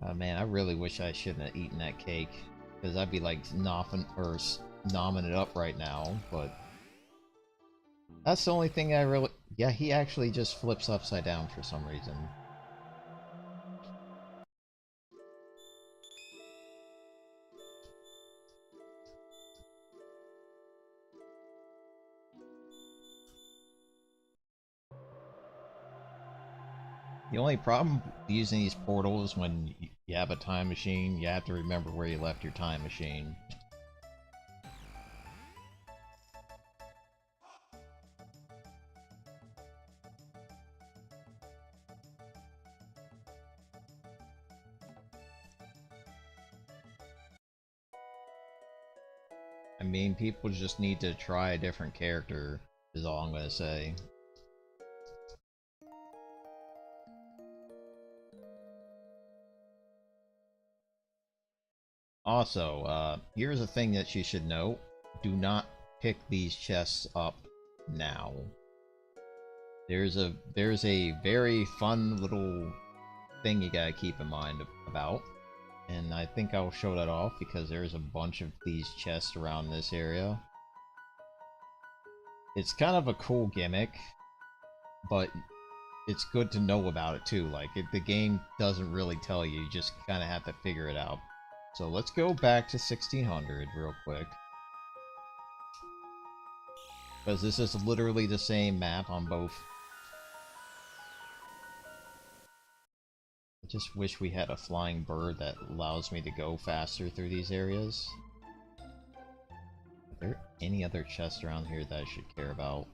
Oh man, I really wish I shouldn't have eaten that cake, because I'd be like nomming it up right now, but that's the only thing I really... Yeah, he actually just flips upside down for some reason. The only problem using these portals when you have a time machine, you have to remember where you left your time machine. I mean, people just need to try a different character, is all I'm gonna say. Also, here's a thing that you should know. Do not pick these chests up now. There's a very fun little thing you gotta keep in mind about. And I think I'll show that off because there's a bunch of these chests around this area. It's kind of a cool gimmick, but it's good to know about it too. Like, the game doesn't really tell you, you just kind of have to figure it out. So let's go back to 1600 real quick. Because this is literally the same map on both. I just wish we had a flying bird that allows me to go faster through these areas. Are there any other chests around here that I should care about?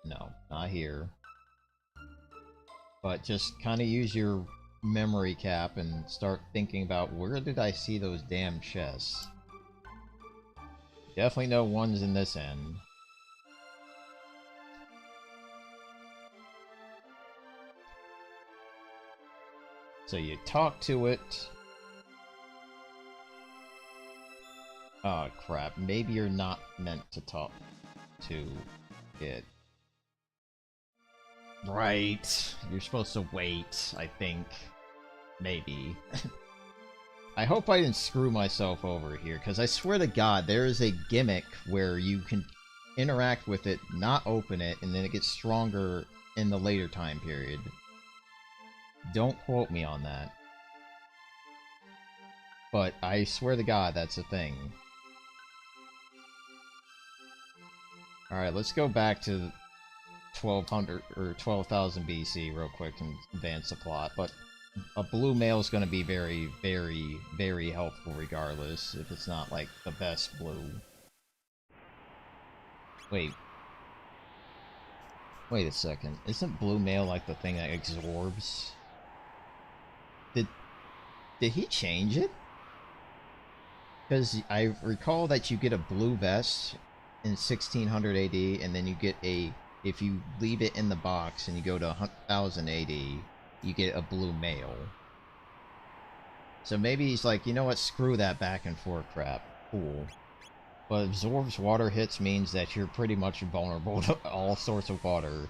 No, not here. But just kind of use your memory cap and start thinking about where did I see those damn chests? Definitely no ones in this end. So you talk to it. Oh crap, maybe you're not meant to talk to it. Right, you're supposed to wait, I think. Maybe. I hope I didn't screw myself over here, because I swear to God, there is a gimmick where you can interact with it, not open it, and then it gets stronger in the later time period. Don't quote me on that. But I swear to God, that's a thing. Alright, let's go back to 1200 or 12,000 BC real quick and advance the plot. But a blue male is going to be very, very, very helpful regardless, if it's not like the best blue. Wait. Wait a second. Isn't blue male like the thing that absorbs? Did he change it? Because I recall that you get a blue vest in 1600 AD, and then you get a... If you leave it in the box and you go to 1000 AD, you get a blue male. So maybe he's like, you know what, screw that back and forth crap. Cool. But absorbs water hits means that you're pretty much vulnerable to all sorts of water.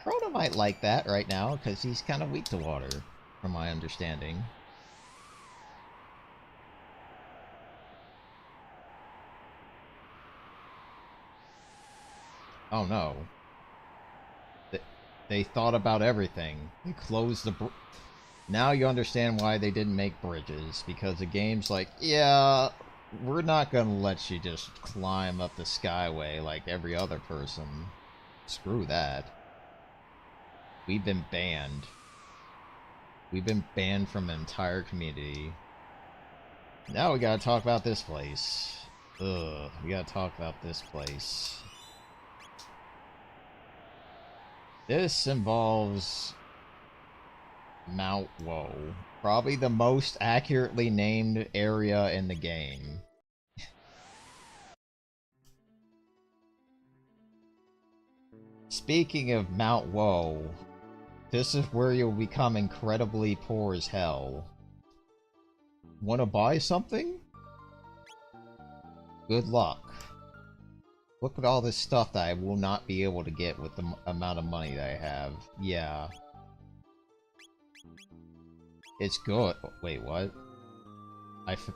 Chrono might like that right now, because he's kind of weak to water, from my understanding. Oh no. They thought about everything. They closed the... Now you understand why they didn't make bridges, because the game's like, yeah, we're not gonna let you just climb up the skyway like every other person. Screw that. We've been banned. We've been banned from an entire community. Now we gotta talk about this place. Ugh, we gotta talk about this place. This involves Mount Woe. Probably the most accurately named area in the game. Speaking of Mount Woe, This is where you'll become incredibly poor as hell. Wanna buy something? Good luck. Look at all this stuff that I will not be able to get with the amount of money that I have. Yeah. It's good. Wait, what?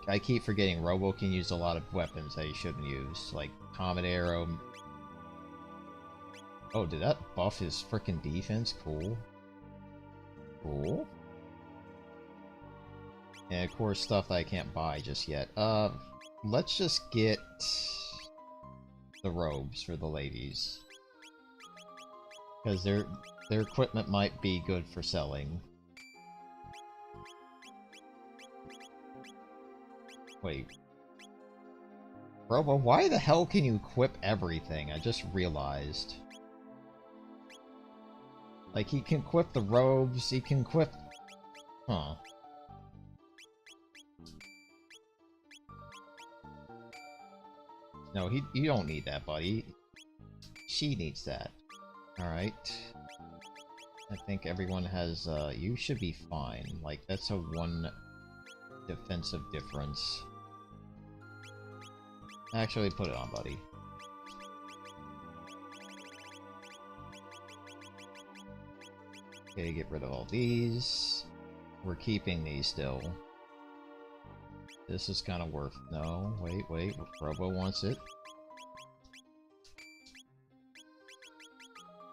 I keep forgetting Robo can use a lot of weapons that he shouldn't use. Like, Comet Arrow. Oh, did that buff his frickin' defense? Cool. Cool. And of course, stuff that I can't buy just yet. Let's just get the robes for the ladies. Because their equipment might be good for selling. Wait. Robo, why the hell can you equip everything? I just realized. Like, he can equip the robes, he can equip... Huh. No, you don't need that, buddy. She needs that. Alright. I think everyone has, you should be fine. Like, that's a 1 defensive difference. Actually, put it on, buddy. Okay, get rid of all these. We're keeping these still. This is kind of worth... No, wait. Robo wants it.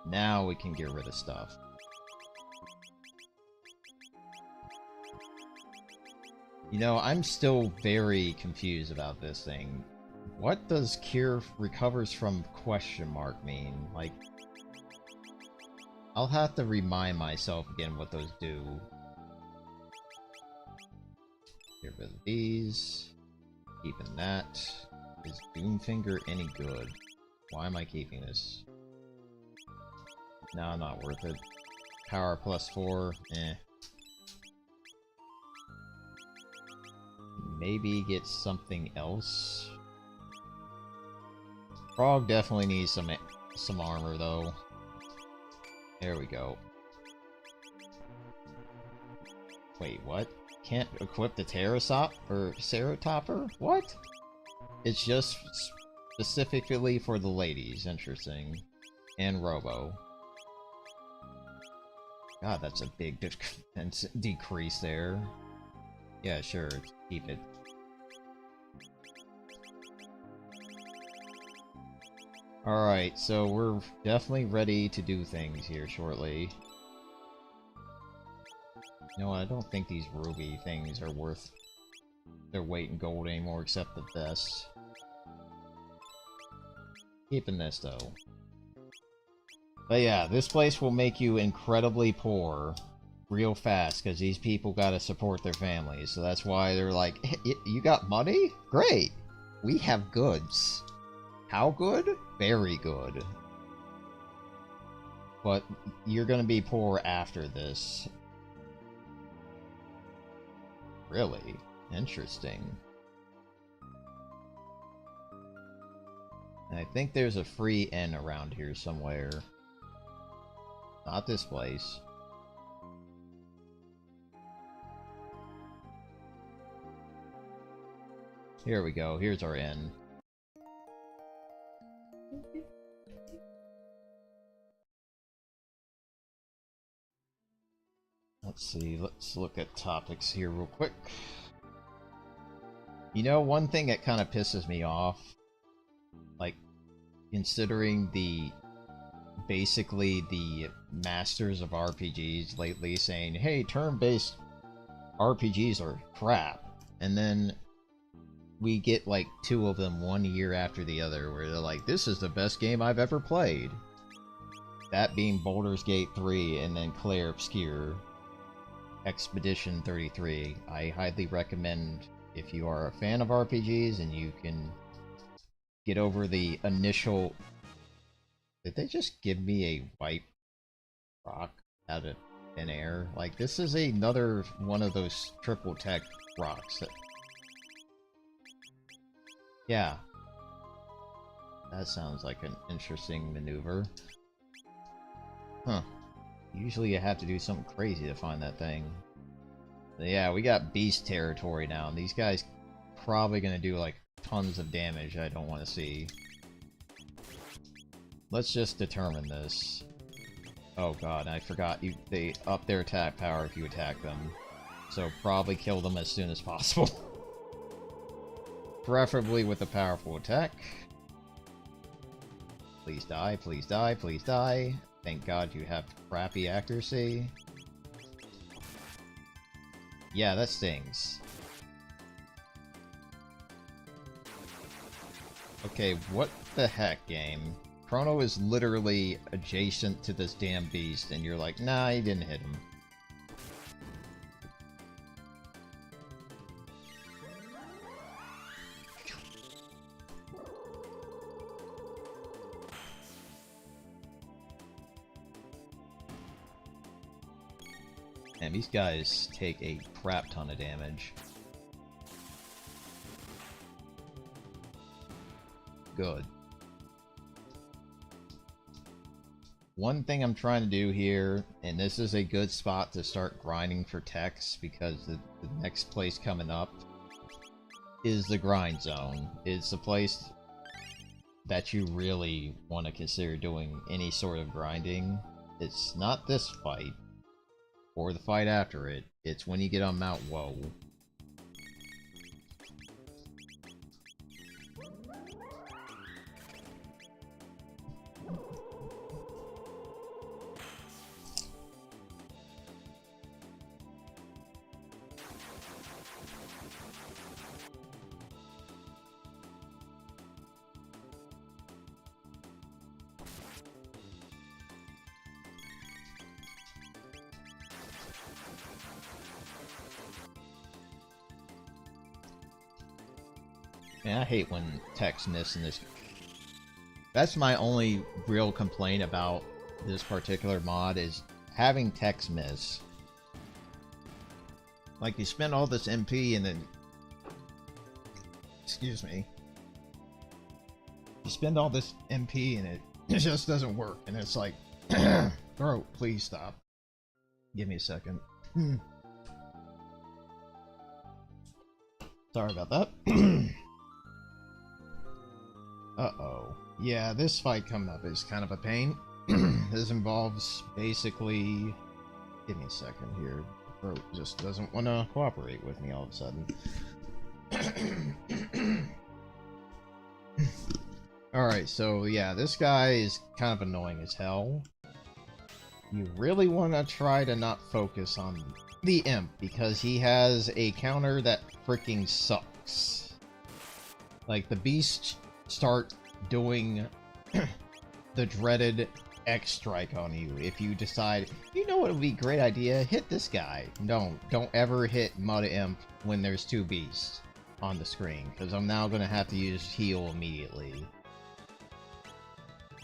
Now we can get rid of stuff. You know, I'm still very confused about this thing. What does cure recovers from question mark mean? Like... I'll have to remind myself again what those do. Get rid of these. Keeping that. Is Doomfinger any good? Why am I keeping this? No, not worth it. Power +4, eh. Maybe get something else. Frog definitely needs some armor though. There we go. Wait, what? Can't equip the Terrasop or Ceratopper? What? It's just specifically for the ladies. Interesting. And Robo. God, that's a big decrease there. Yeah, sure. Keep it. Alright, so we're definitely ready to do things here shortly. You know what, I don't think these ruby things are worth their weight in gold anymore, except the vest. Keeping this, though. But yeah, this place will make you incredibly poor real fast, because these people gotta support their families. So that's why they're like, hey, you got money? Great! We have goods. How good? Very good. But you're gonna be poor after this. Really? Interesting. And I think there's a free inn around here somewhere. Not this place. Here we go. Here's our inn. Let's see, let's look at topics here real quick. You know, one thing that kind of pisses me off, like, considering basically the masters of RPGs lately saying, hey, turn-based RPGs are crap, and then we get like 2 of them 1 year after the other, where they're like, this is the best game I've ever played. That being Baldur's Gate 3 and then Clair Obscur. Expedition 33. I highly recommend, if you are a fan of RPGs and you can get over the initial... Did they just give me a white rock out of thin air? Like, this is another one of those triple tech rocks that... Yeah. That sounds like an interesting maneuver. Huh. Usually you have to do something crazy to find that thing. But yeah, we got beast territory now, and these guys probably gonna do like tons of damage I don't want to see. Let's just determine this. Oh god, I forgot they up their attack power if you attack them. So probably kill them as soon as possible. Preferably with a powerful attack. Please die, please die, please die. Thank god you have crappy accuracy. Yeah, that stings. Okay, what the heck, game? Chrono is literally adjacent to this damn beast, and you're like, nah, you didn't hit him. And these guys take a crap ton of damage. Good. One thing I'm trying to do here, and this is a good spot to start grinding for techs, because the next place coming up is the grind zone. It's the place that you really want to consider doing any sort of grinding. It's not this fight, or the fight after it. It's when you get on Mount Woe. Man, I hate when techs miss in this. That's my only real complaint about this particular mod, is having techs miss. Like, you spend all this MP and then... Excuse me. You spend all this MP and it just doesn't work. And it's like... Bro, please stop. Give me a second. Sorry about that. Uh-oh. Yeah, this fight coming up is kind of a pain. This involves basically... Give me a second here. Bro just doesn't want to cooperate with me all of a sudden. Alright, so yeah, this guy is kind of annoying as hell. You really want to try to not focus on the imp, because he has a counter that freaking sucks. Like, the beast start doing the dreaded X strike on you if you decide, you know what would be a great idea? Hit this guy. Don't ever hit Mud Imp when there's two beasts on the screen, because I'm now going to have to use heal immediately.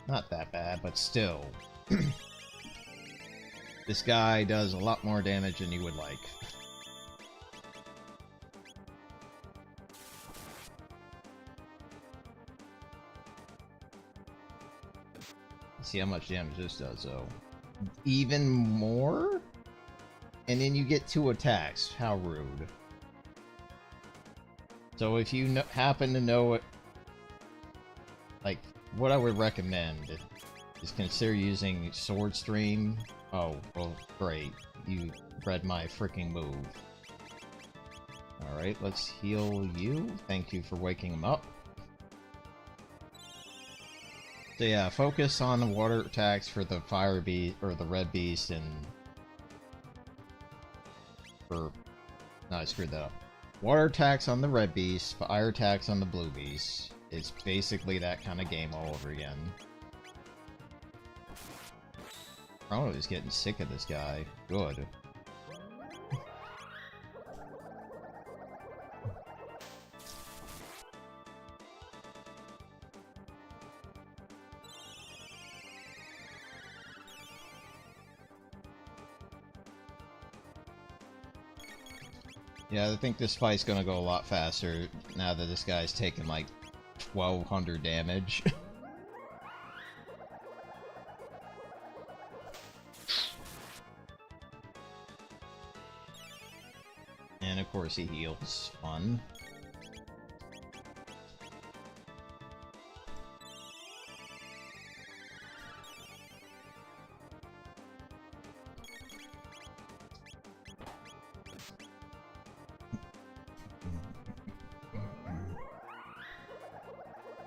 Not that bad, but still. This guy does a lot more damage than you would like. See how much damage this does, though. Even more? And then you get 2 attacks. How rude. So if you happen to know it, like, what I would recommend is consider using Sword Stream. Oh, well, great. You read my freaking move. Alright, let's heal you. Thank you for waking him up. So yeah, focus on the water attacks for the fire beast, or the red beast, and... No, I screwed that up. Water attacks on the red beast, fire attacks on the blue beast. It's basically that kind of game all over again. Chrono is getting sick of this guy. Good. Yeah, I think this fight's gonna go a lot faster now that this guy's taking like 1200 damage. course he heals. Fun.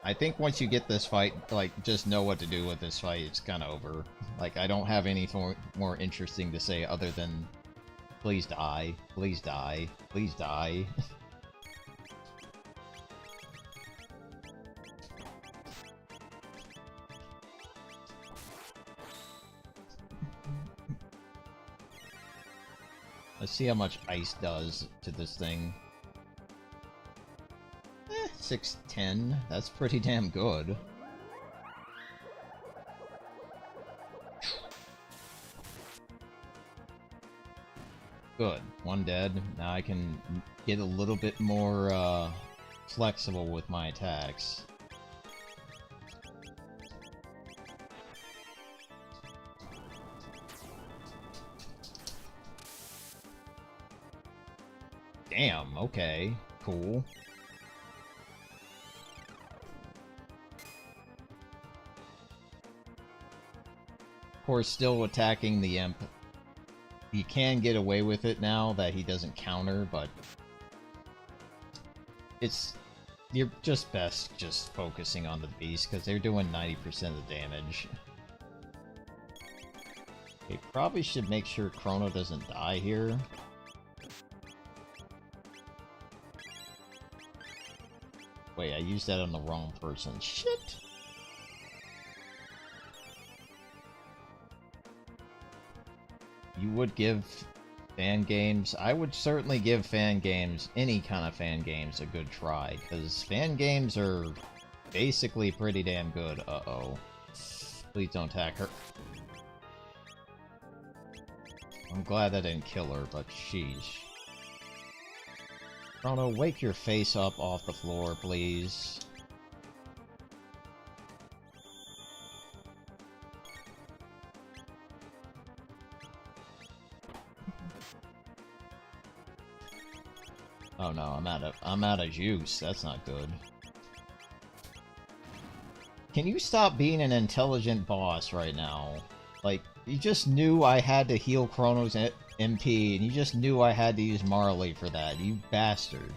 I think once you get this fight, like, just know what to do with this fight, it's kind of over. Like, I don't have anything more interesting to say other than, please die, please die, please die. Let's see how much ice does to this thing. 610. That's pretty damn good. Good. One dead. Now I can get a little bit more flexible with my attacks. Damn, okay. Cool. Of course, still attacking the imp. You can get away with it now that he doesn't counter, but you're just best just focusing on the beast because they're doing 90% of the damage. Okay, probably should make sure Chrono doesn't die here. Wait, I used that on the wrong person. Shit! You would give fan games? I would certainly give fan games, any kind of fan games, a good try, because fan games are basically pretty damn good. Uh-oh. Please don't attack her. I'm glad that didn't kill her, but sheesh. Chrono, wake your face up off the floor, please. Oh no, I'm out of juice. That's not good. Can you stop being an intelligent boss right now? Like, you just knew I had to heal Chrono's MP, and you just knew I had to use Marley for that, you bastard.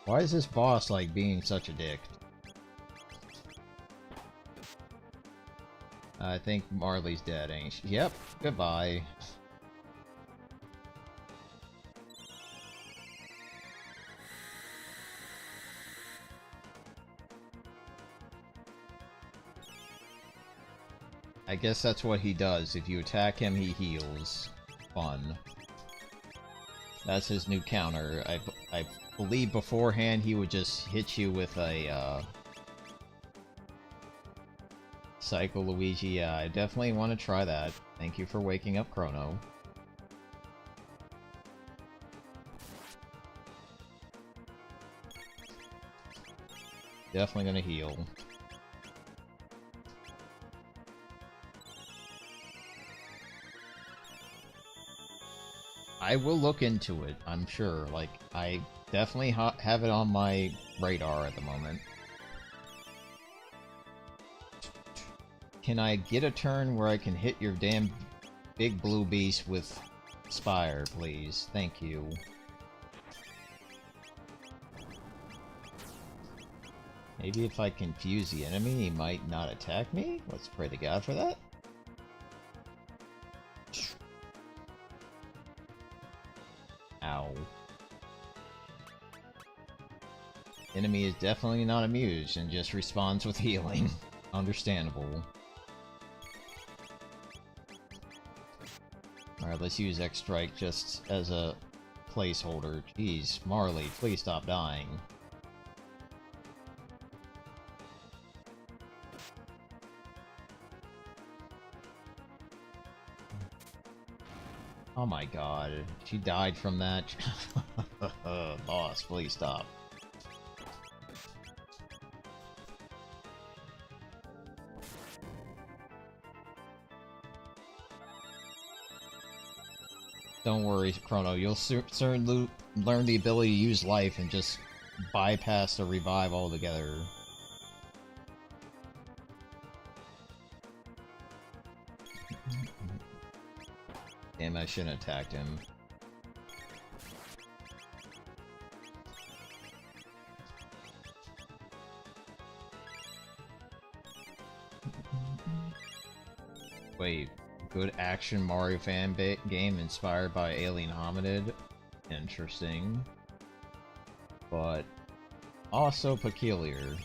Why is this boss, like, being such a dick? I think Marley's dead, ain't she? Yep, goodbye. I guess that's what he does. If you attack him, he heals. Fun. That's his new counter. I believe beforehand he would just hit you with a, Psycho Luigi. Yeah, I definitely want to try that. Thank you for waking up Chrono. Definitely gonna heal. I will look into it, I'm sure. Like, I definitely have it on my radar at the moment. Can I get a turn where I can hit your damn big blue beast with Spire, please? Thank you. Maybe if I confuse the enemy, he might not attack me? Let's pray to God for that. Ow. Enemy is definitely not amused and just responds with healing. Understandable. Alright, let's use X-Strike just as a placeholder. Jeez, Marley, please stop dying. Oh my god, she died from that. Boss, please stop. Don't worry, Chrono. You'll soon learn the ability to use life and just bypass the revive altogether. Damn, I shouldn't have attacked him. Wait, good action Mario fan game inspired by Alien Hominid? Interesting. But also peculiar.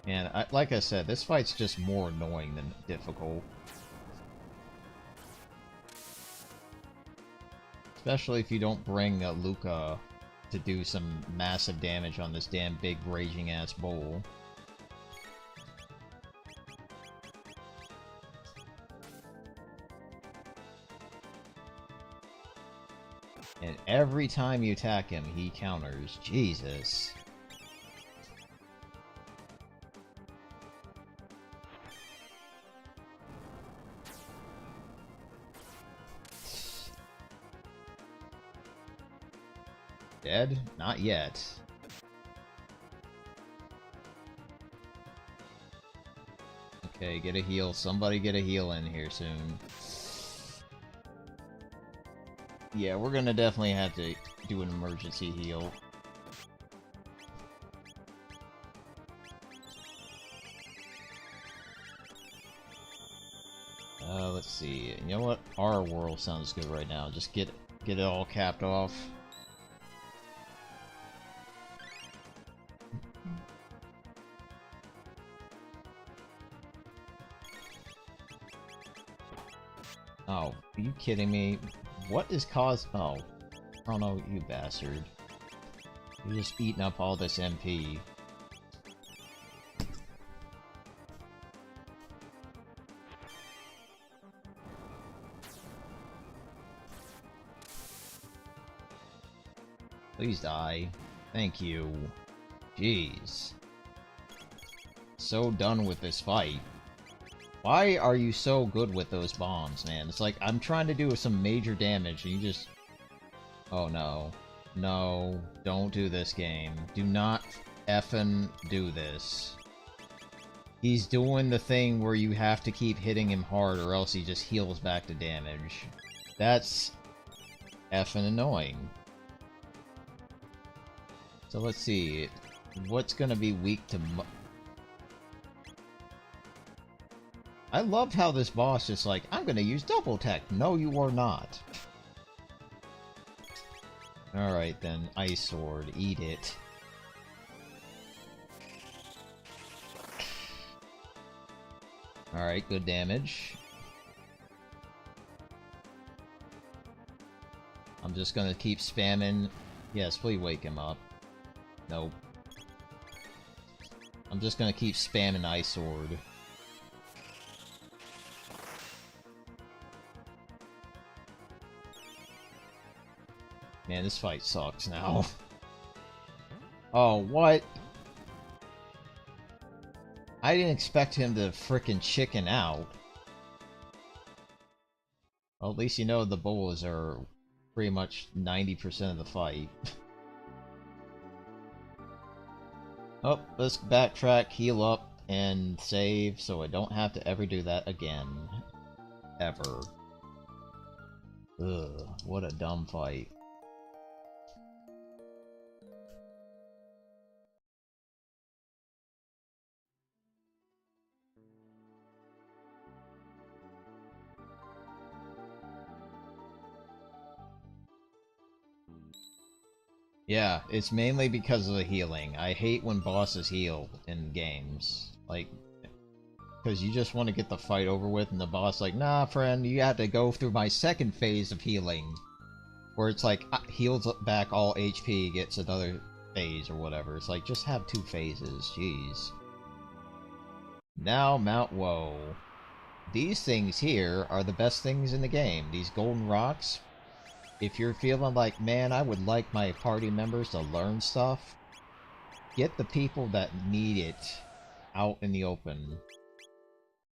And like I said, this fight's just more annoying than difficult. Especially if you don't bring Luca to do some massive damage on this damn big raging ass bull. And every time you attack him, he counters. Jesus. Dead? Not yet. Okay, get a heal. Somebody get a heal in here soon. Yeah, we're gonna definitely have to do an emergency heal. Let's see. You know what? Our world sounds good right now. Just get it all capped off. Oh, are you kidding me? What is oh no, you bastard. You're just eating up all this MP. Please die. Thank you. Jeez. So done with this fight. Why are you so good with those bombs, man? It's like, I'm trying to do some major damage, and you just... Oh, no. No. Don't do this, game. Do not effing do this. He's doing the thing where you have to keep hitting him hard, or else he just heals back to damage. That's... effing annoying. So let's see. What's gonna be weak to... I love how this boss is like, I'm gonna use double tech. No, you are not. Alright then, Ice Sword, eat it. Alright, good damage. I'm just gonna keep spamming. Yes, please wake him up. Nope. I'm just gonna keep spamming Ice Sword. Man, this fight sucks now. Oh, what? I didn't expect him to frickin' chicken out. Well, at least you know the bulls are pretty much 90% of the fight. Oh, let's backtrack, heal up, and save so I don't have to ever do that again. Ever. Ugh, what a dumb fight. Yeah, it's mainly because of the healing. I hate when bosses heal in games. Like, because you just want to get the fight over with, and the boss like, nah, friend, you have to go through my second phase of healing. Where it's like, heals back all HP, gets another phase or whatever. It's like, just have 2 phases, jeez. Now, Mount Woe. These things here are the best things in the game. These golden rocks. If you're feeling like, man, I would like my party members to learn stuff, get the people that need it out in the open.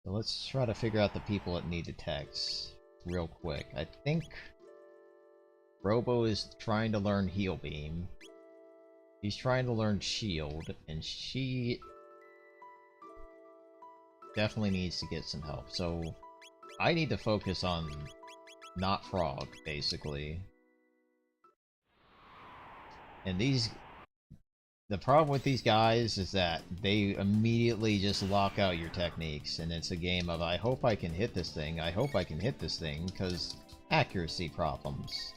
So let's try to figure out the people that need the text. real quick. I think Robo is trying to learn Heal Beam. He's trying to learn Shield, and she definitely needs to get some help. So I need to focus on not Frog, basically. And the problem with these guys is that they immediately just lock out your techniques, and it's a game of, I hope I can hit this thing, I hope I can hit this thing, because accuracy problems.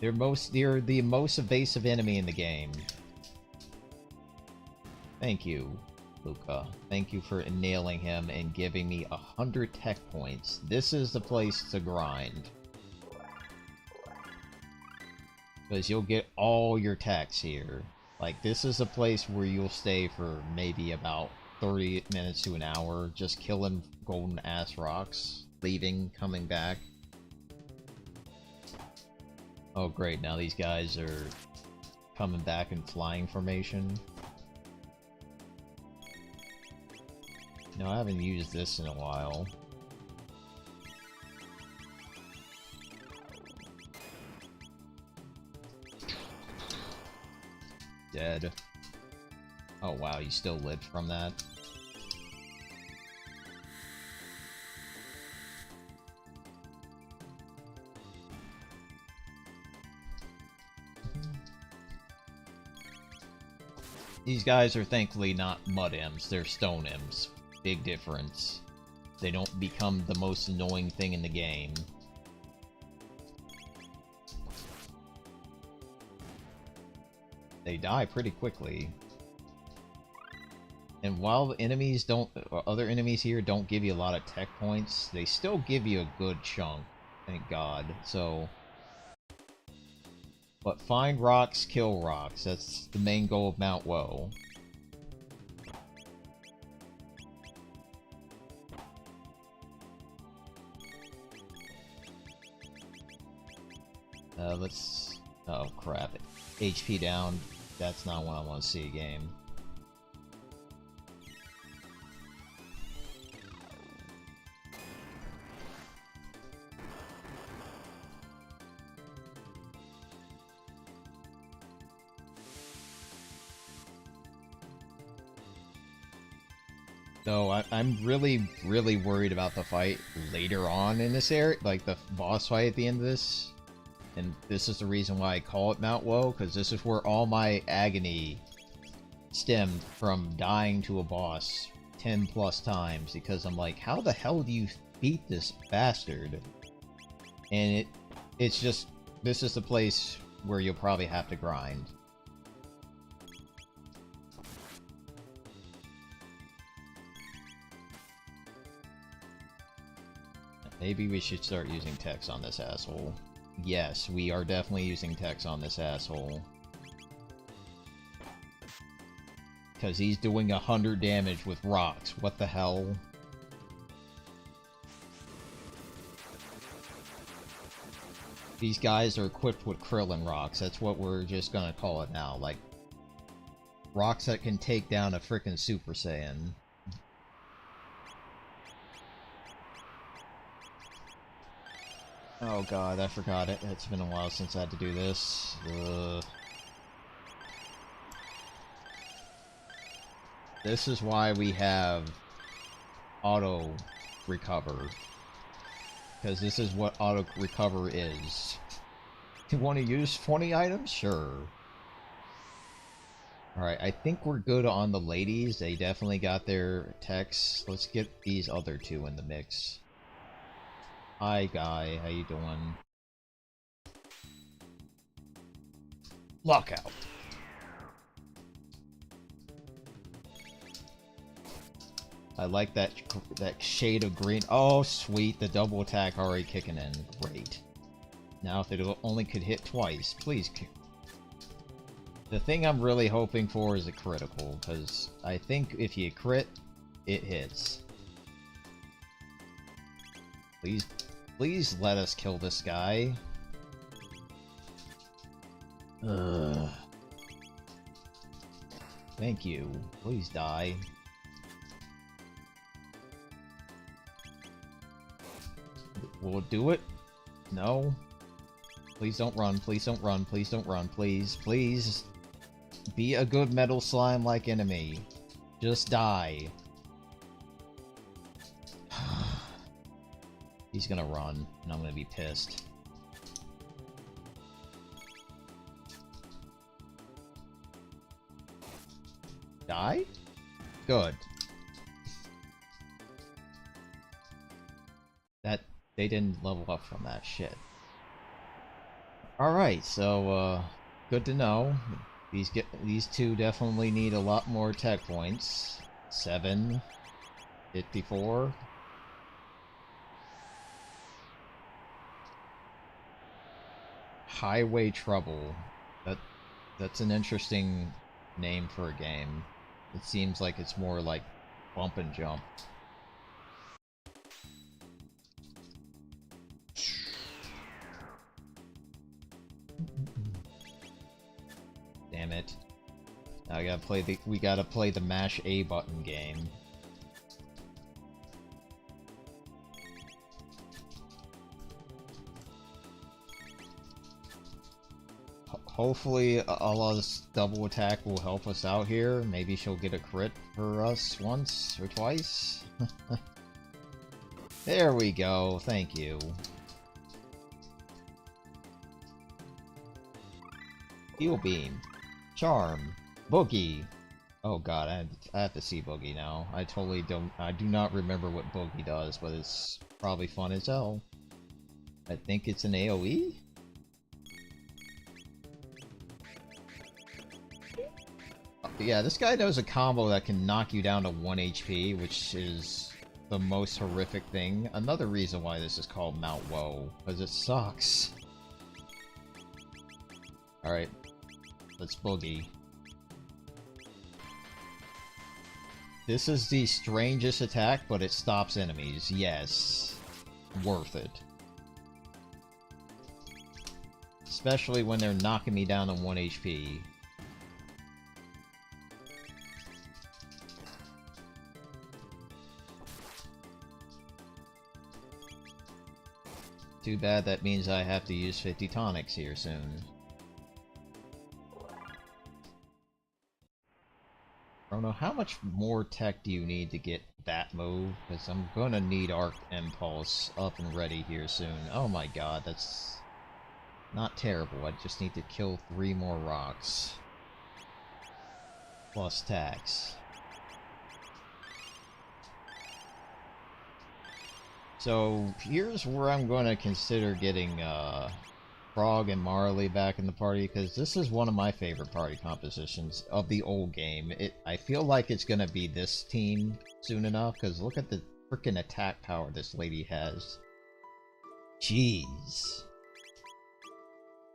They're the most evasive enemy in the game. Thank you, Luca. Thank you for nailing him and giving me 100 tech points. This is the place to grind. Because you'll get all your techs here. Like, this is a place where you'll stay for maybe about 30 minutes to an hour, just killing golden ass rocks, leaving, coming back. Oh great, now these guys are coming back in flying formation. No, I haven't used this in a while. Dead. Oh wow, you still lived from that? These guys are thankfully not mud imps, they're stone imps. Big difference. They don't become the most annoying thing in the game. They die pretty quickly. And while the enemies other enemies here don't give you a lot of tech points, they still give you a good chunk. Thank God. So... But find rocks, kill rocks. That's the main goal of Mount Woe. Let's... Oh, crap. HP down. That's not what I want to see a game. So I'm really worried about the fight later on in this area, like the boss fight at the end of this. And this is the reason why I call it Mount Woe, because this is where all my agony stemmed from dying to a boss 10 plus times, because I'm like, how the hell do you beat this bastard? And it's just, this is the place where you'll probably have to grind. Maybe we should start using text on this asshole. Yes, we are definitely using text on this asshole. Because he's doing 100 damage with rocks. What the hell? These guys are equipped with Krillin rocks. That's what we're just gonna call it now. Like, rocks that can take down a frickin' Super Saiyan. Oh god, I forgot it. It's been a while since I had to do this. This is why we have auto recover. Because this is what auto recover is. You want to use 20 items? Sure. Alright, I think we're good on the ladies. They definitely got their techs. Let's get these other two in the mix. Hi, Guy. How you doing? Lockout. I like that shade of green. Oh, sweet. The double attack already kicking in. Great. Now, if it only could hit twice, please. The thing I'm really hoping for is a critical, because I think if you crit, it hits. Please let us kill this guy. Ugh. Thank you. Please die. Will it do it? No. Please don't run, please don't run, please don't run, please, please. Be a good metal slime-like enemy. Just die. He's gonna run, and I'm gonna be pissed. Die? Good. That they didn't level up from that shit. Alright, so good to know. These two definitely need a lot more tech points. 7, 54. Highway Trouble. That's an interesting name for a game. It seems like it's more like bump and jump. Damn it. Now we gotta play the mash A button game. Hopefully Ayla's double attack will help us out here. Maybe she'll get a crit for us once or twice. There we go, thank you. Heal Beam. Charm. Boogie. Oh god, I have to see Boogie now. I do not remember what Boogie does, but it's probably fun as hell. I think it's an AoE? Yeah, this guy knows a combo that can knock you down to 1 HP, which is the most horrific thing. Another reason why this is called Mount Woe, because it sucks. Alright, let's Boogie. This is the strangest attack, but it stops enemies. Yes. Worth it. Especially when they're knocking me down to 1 HP. Too bad that means I have to use 50 tonics here soon. Chrono, how much more tech do you need to get that move? Because I'm gonna need Arc Impulse up and ready here soon. Oh my god, that's not terrible. I just need to kill 3 more rocks. Plus tax. So here's where I'm going to consider getting Frog and Marley back in the party, because this is one of my favorite party compositions of the old game. I feel like it's going to be this team soon enough, because look at the freaking attack power this lady has. Jeez.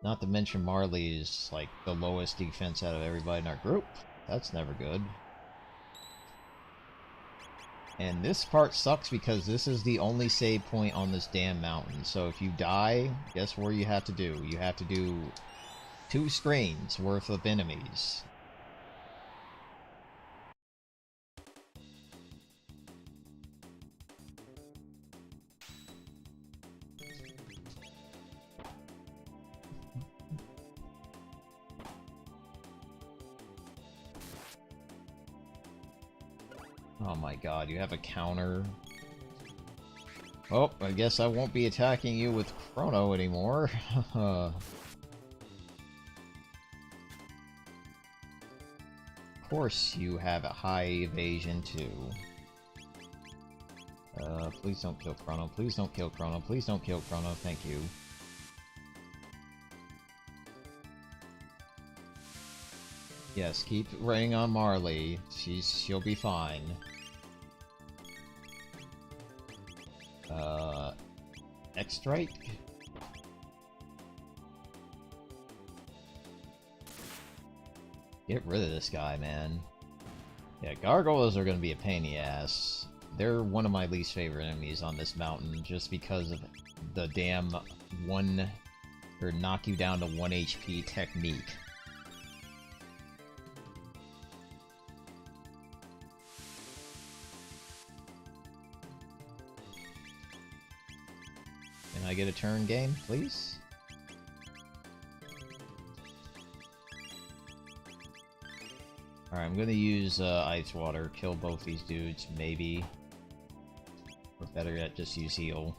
Not to mention Marley is like the lowest defense out of everybody in our group. That's never good. And this part sucks because this is the only save point on this damn mountain. So if you die, guess what you have to do? You have to do 2 screens worth of enemies. Oh my god, you have a counter. Oh, I guess I won't be attacking you with Chrono anymore. Of course you have a high evasion too. Please don't kill Chrono, please don't kill Chrono, please don't kill Chrono, thank you. Yes, keep raining on Marley. She'll be fine. X-Strike? Get rid of this guy, man. Yeah, gargoyles are gonna be a pain in the ass. They're one of my least favorite enemies on this mountain, just because of the damn knock you down to 1 HP technique. Can I get a turn game, please? Alright, I'm gonna use Ice Water, kill both these dudes, maybe. Or better yet, just use Heal.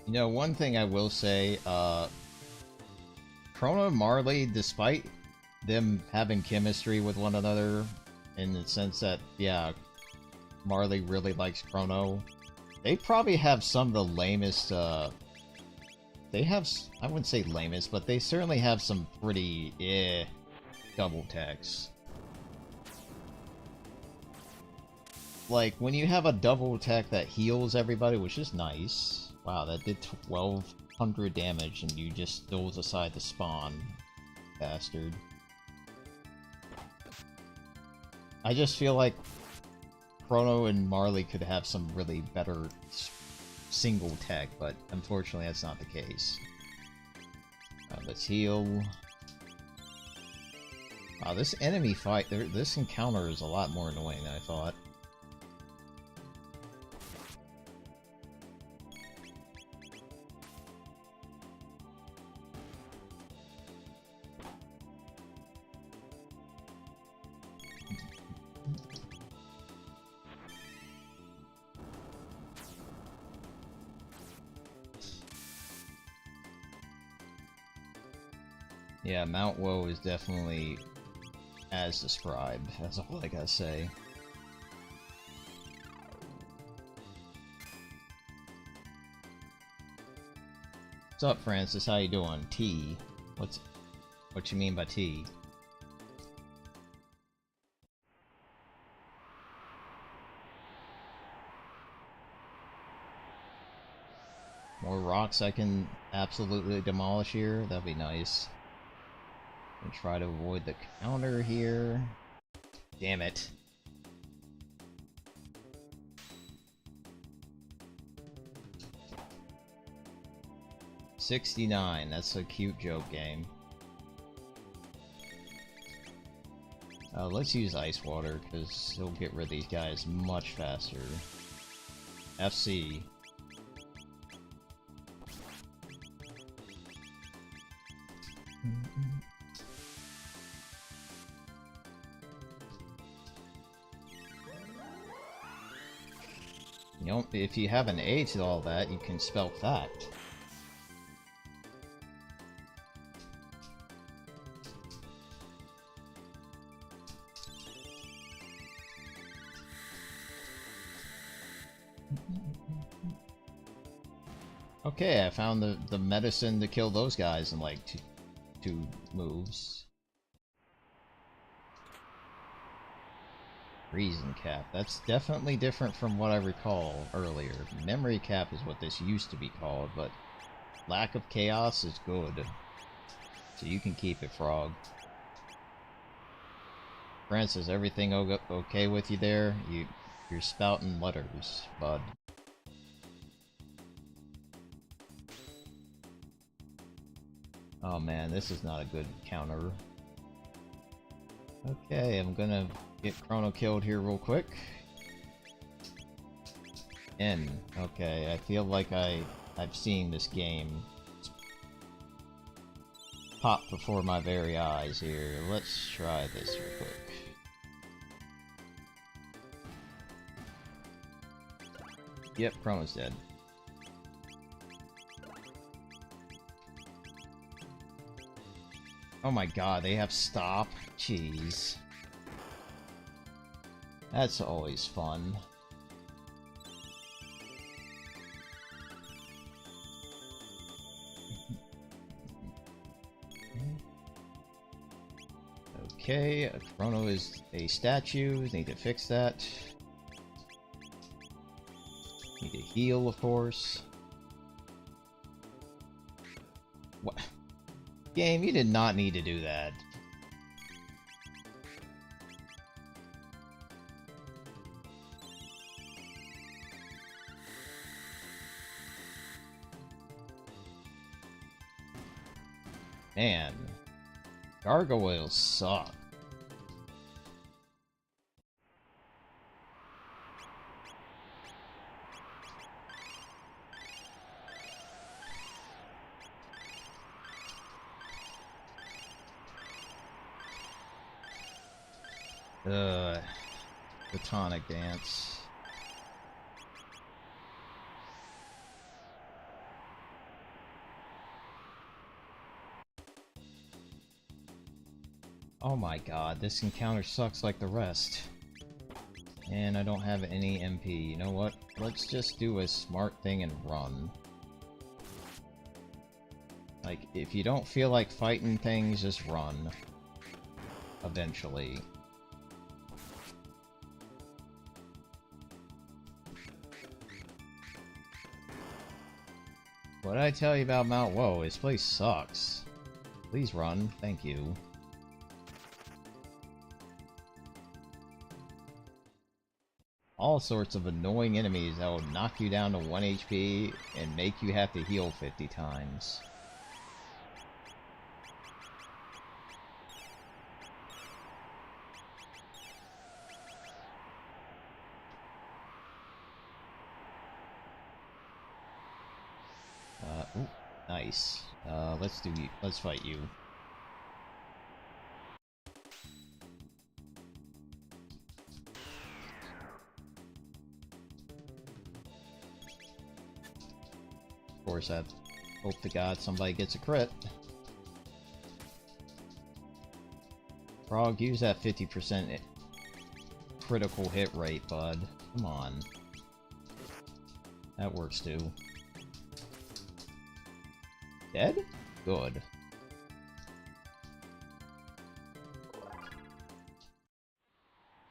You know, one thing I will say, Chrono and Marley, despite them having chemistry with one another, in the sense that, yeah, Marley really likes Chrono, they probably have some of the lamest, they have, I wouldn't say lamest, but they certainly have some pretty, double techs. Like, when you have a double tech that heals everybody, which is nice. Wow, that did 1200 damage and you just stole aside the spawn. Bastard. I just feel like Chrono and Marley could have some really better single tech, but unfortunately that's not the case. Let's heal. Wow, this enemy fight, this encounter is a lot more annoying than I thought. Yeah, Mount Woe is definitely as described. That's all I gotta say. What's up, Francis? How you doing? T. What you mean by T? More rocks I can absolutely demolish here. That'd be nice. And try to avoid the counter here. Damn it. $69. That's a cute joke game. Let's use Ice Water, because he'll get rid of these guys much faster. FC. You know, if you have an A to all that, you can spell fact. Okay, I found the medicine to kill those guys in like two moves. Reason cap. That's definitely different from what I recall earlier. Memory cap is what this used to be called, but lack of chaos is good. So you can keep it, Frog. Francis, everything okay with you there? You're spouting letters, bud. Oh man, this is not a good counter. Okay, I'm gonna get Chrono killed here real quick. N. Okay, I feel like I've seen this game pop before my very eyes here. Let's try this real quick. Yep, Chrono's dead. Oh my god, they have stop? Jeez. That's always fun. Okay, Chrono is a statue. Need to fix that. Need to heal, of course. What? Game, you did not need to do that. Man, gargoyles suck. The tonic dance. Oh my god, this encounter sucks like the rest. And I don't have any MP. You know what? Let's just do a smart thing and run. Like, if you don't feel like fighting things, just run. Eventually. What did I tell you about Mount Woe? This place sucks. Please run. Thank you. All sorts of annoying enemies that will knock you down to 1 HP and make you have to heal 50 times. Ooh, nice. Let's fight you. Of course, I hope to God somebody gets a crit. Frog, use that 50% critical hit rate, bud. Come on. That works too. Dead? Good.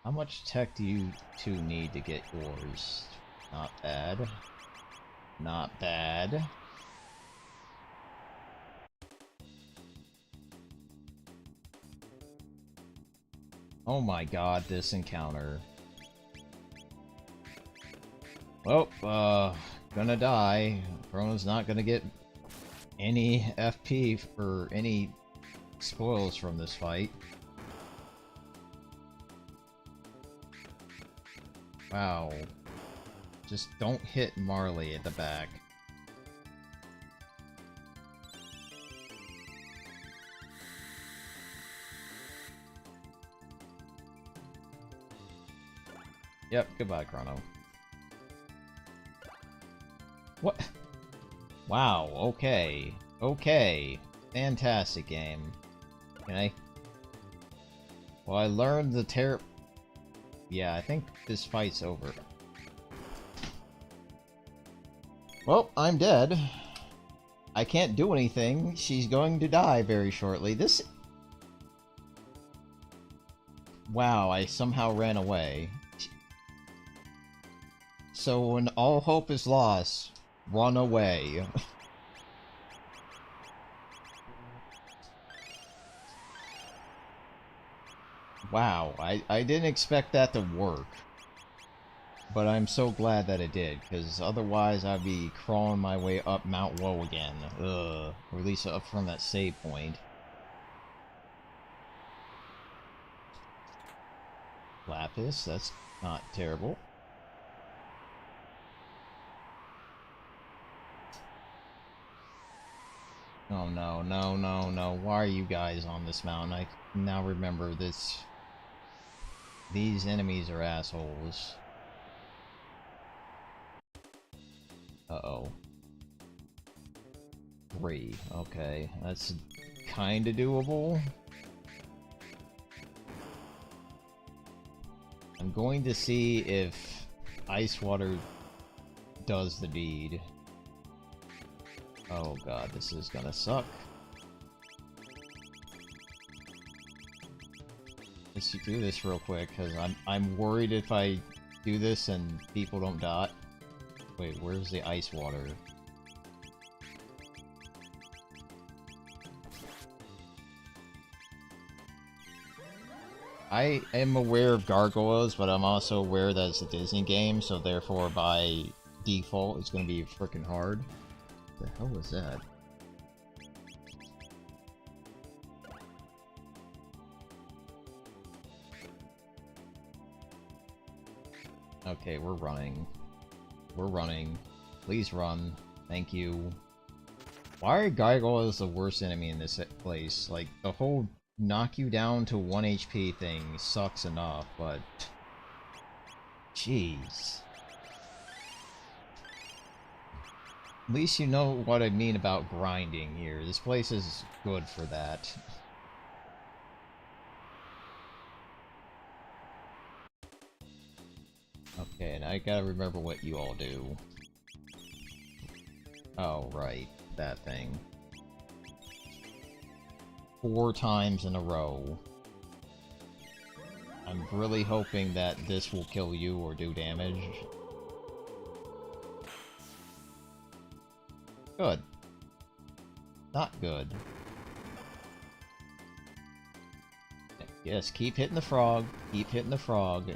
How much tech do you two need to get yours? Not bad. Not bad. Oh my god, this encounter. Well, gonna die. Chrono's not gonna get any FP or any spoils from this fight. Wow. Just don't hit Marley at the back. Yep, goodbye, Chrono. What? Wow, okay. Okay. Fantastic game. Okay. Well, I learned the Yeah, I think this fight's over. Well, I'm dead. I can't do anything. She's going to die very shortly. Wow, I somehow ran away. So when all hope is lost, run away. Wow, I didn't expect that to work. But I'm so glad that it did, because otherwise I'd be crawling my way up Mount Woe again. Ugh. Or at least up from that save point. Lapis, that's not terrible. Oh no, no, no, no. Why are you guys on this mountain? I now remember this. These enemies are assholes. Uh-oh. 3. Okay, that's kinda doable. I'm going to see if ice water does the deed. Oh god, this is gonna suck. Let's do this real quick, because I'm worried if I do this and people don't die. Wait, where's the ice water? I am aware of gargoyles, but I'm also aware that it's a Disney game, so therefore by default it's going to be freaking hard. What the hell was that? Okay, we're running. We're running. Please run. Thank you. Why are gargoyles the worst enemy in this place? Like, the whole knock you down to 1 HP thing sucks enough, but... Jeez. At least you know what I mean about grinding here. This place is good for that. Okay, and I gotta remember what you all do. Oh, right. That thing. 4 times in a row. I'm really hoping that this will kill you or do damage. Good. Not good. Yes, keep hitting the frog. Keep hitting the frog.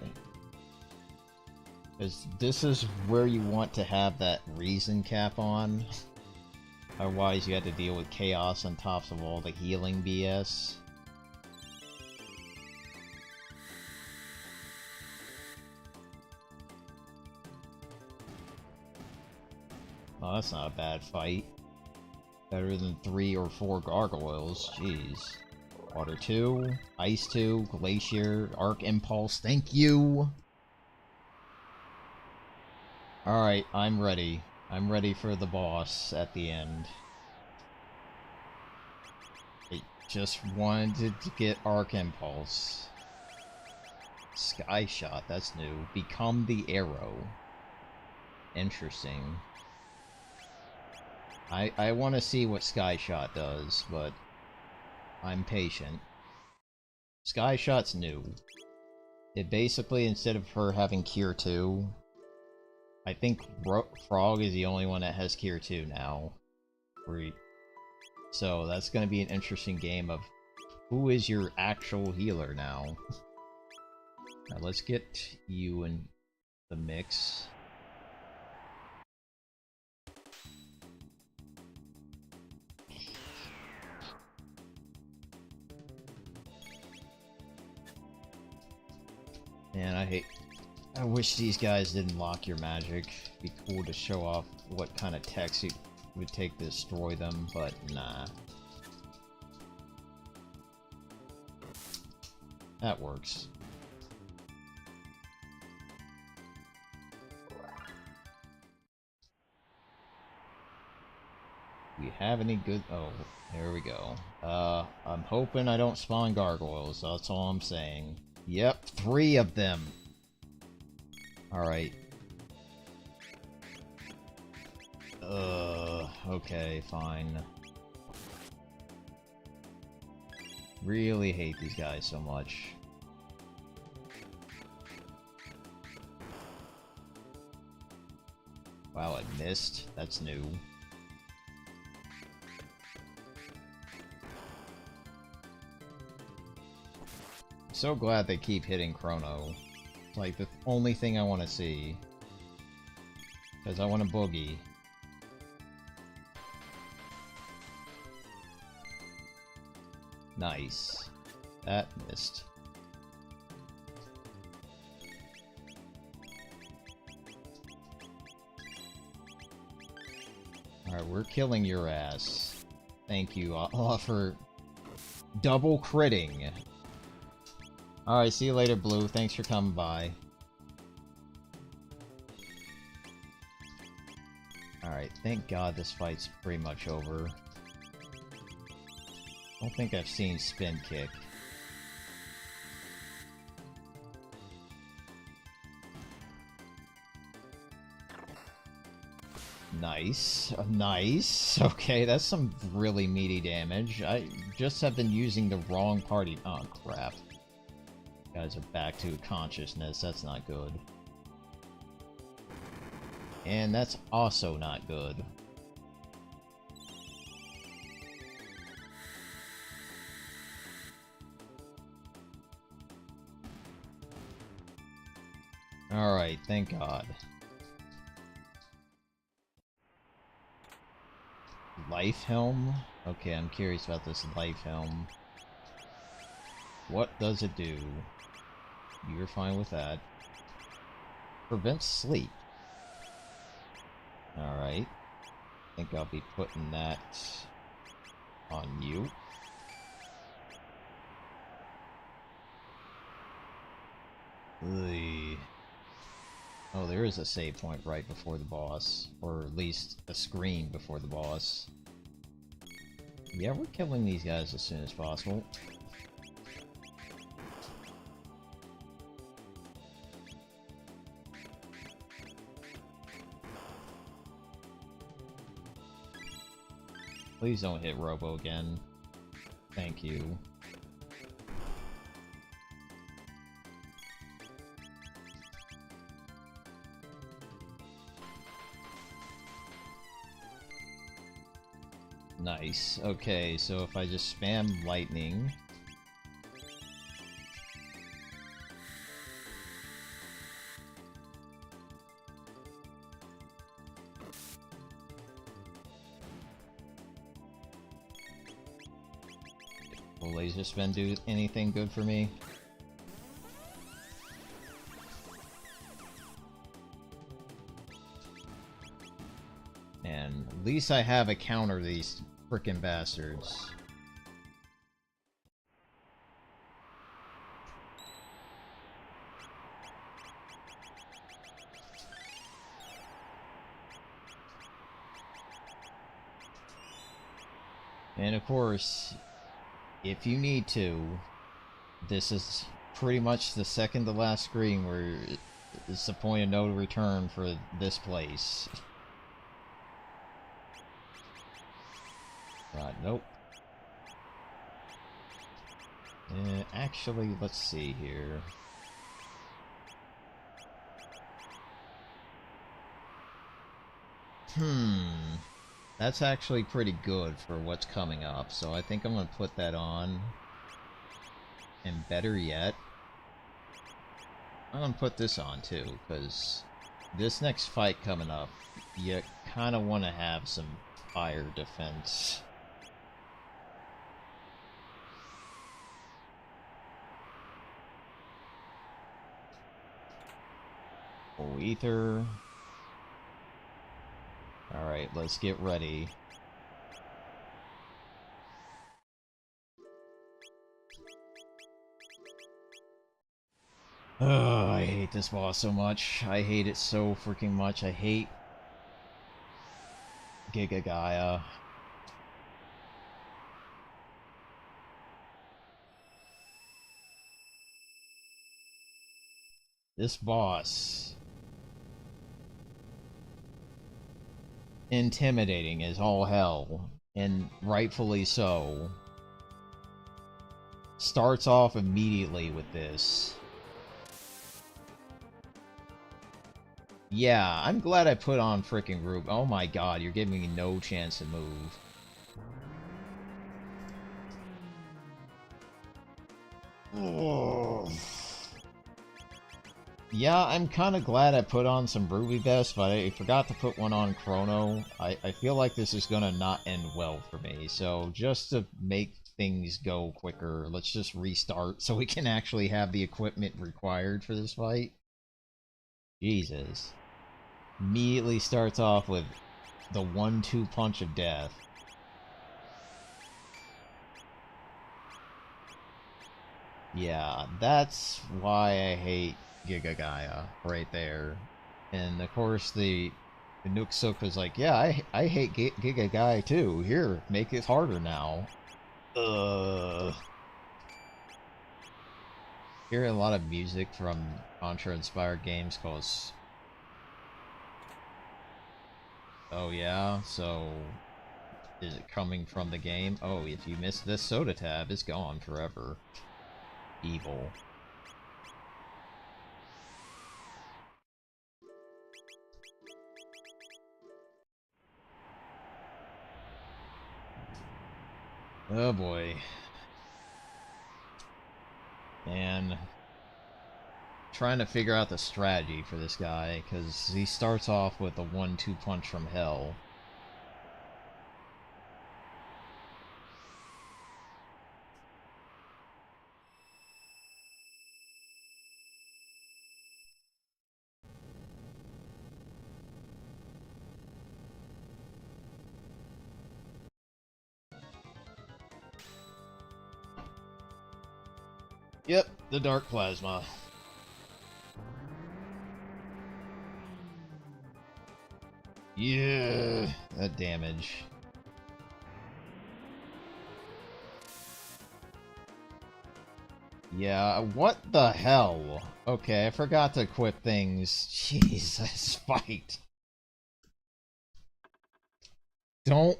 Because this is where you want to have that reason cap on. Otherwise you have to deal with chaos on top of all the healing BS. Oh, that's not a bad fight. Better than 3 or 4 gargoyles, jeez. Water 2, Ice 2, Glacier, Arc Impulse, thank you! Alright, I'm ready. I'm ready for the boss at the end. I just wanted to get Arc Impulse. Sky Shot, that's new. Become the Arrow. Interesting. I want to see what Sky Shot does, but I'm patient. Sky Shot's new. It basically, instead of her having Cure 2, I think Frog is the only one that has Cure 2 now. So that's going to be an interesting game of who is your actual healer now. Now let's get you in the mix. Man, I wish these guys didn't lock your magic. It'd be cool to show off what kind of techs it would take to destroy them, but nah. That works. Do we have any good... Oh, there we go. I'm hoping I don't spawn gargoyles, that's all I'm saying. Yep, 3 of them! Alright. Okay, fine. Really hate these guys so much. Wow, I missed. That's new. So glad they keep hitting Chrono. It's like the only thing I want to see. Because I want a boogie. Nice. That missed. Alright, we're killing your ass. Thank you. I'll offer double critting. Alright, see you later, Blue. Thanks for coming by. Alright, thank God this fight's pretty much over. I don't think I've seen Spin Kick. Nice. Nice. Okay, that's some really meaty damage. I just have been using the wrong party. Oh, crap. Guys are back to consciousness. That's not good. And that's also not good. Alright, thank God. Life Helm? Okay, I'm curious about this Life Helm. What does it do? You're fine with that. Prevents sleep. Alright. I think I'll be putting that on you. Ugh. Oh, there is a save point right before the boss. Or at least a screen before the boss. Yeah, we're killing these guys as soon as possible. Please don't hit Robo again. Thank you. Nice. Okay, so if I just spam lightning... Will laser spin do anything good for me? And at least I have a counter these frickin' bastards. And of course, if you need to, this is pretty much the second to last screen where it's the point of no return for this place. Nope. Actually, let's see here. That's actually pretty good for what's coming up, so I think I'm gonna put that on. And better yet, I'm gonna put this on too, because this next fight coming up, you kinda wanna have some fire defense. Oh, ether. Alright, let's get ready. Oh, I hate this boss so much. I hate it so freaking much. I hate Giga Gaia. This boss... intimidating as all hell, and rightfully so. Starts off immediately with this. Yeah, I'm glad I put on frickin' group. Oh my god, you're giving me no chance to move. Oh. Yeah, I'm kind of glad I put on some Ruby Vest, but I forgot to put one on Chrono. I feel like this is gonna not end well for me, so just to make things go quicker, let's just restart so we can actually have the equipment required for this fight. Jesus. Immediately starts off with the 1-2 punch of death. Yeah, that's why I hate Giga Gaia right there. And of course the Nooksuk was like, yeah, I hate Giga Gaia too. Here, make it harder now. Hear a lot of music from Contra inspired games called... Oh yeah, so is it coming from the game? Oh, if you miss this soda tab, it's gone forever. Evil. Oh boy. And trying to figure out the strategy for this guy, because he starts off with a 1-2 punch from hell. Yep, the dark plasma. Yeah, that damage. Yeah, what the hell? Okay, I forgot to equip things. Jesus, fight. Don't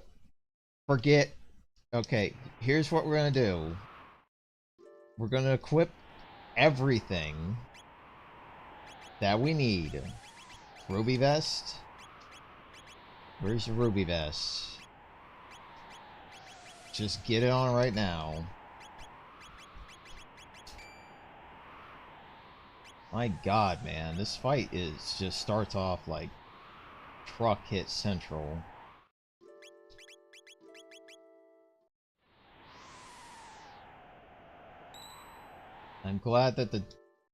forget. Okay, here's what we're gonna do. We're gonna equip everything that we need. Ruby vest? Where's the ruby vest? Just get it on right now. My god, man, this fight is just starts off like truck hit central. I'm glad that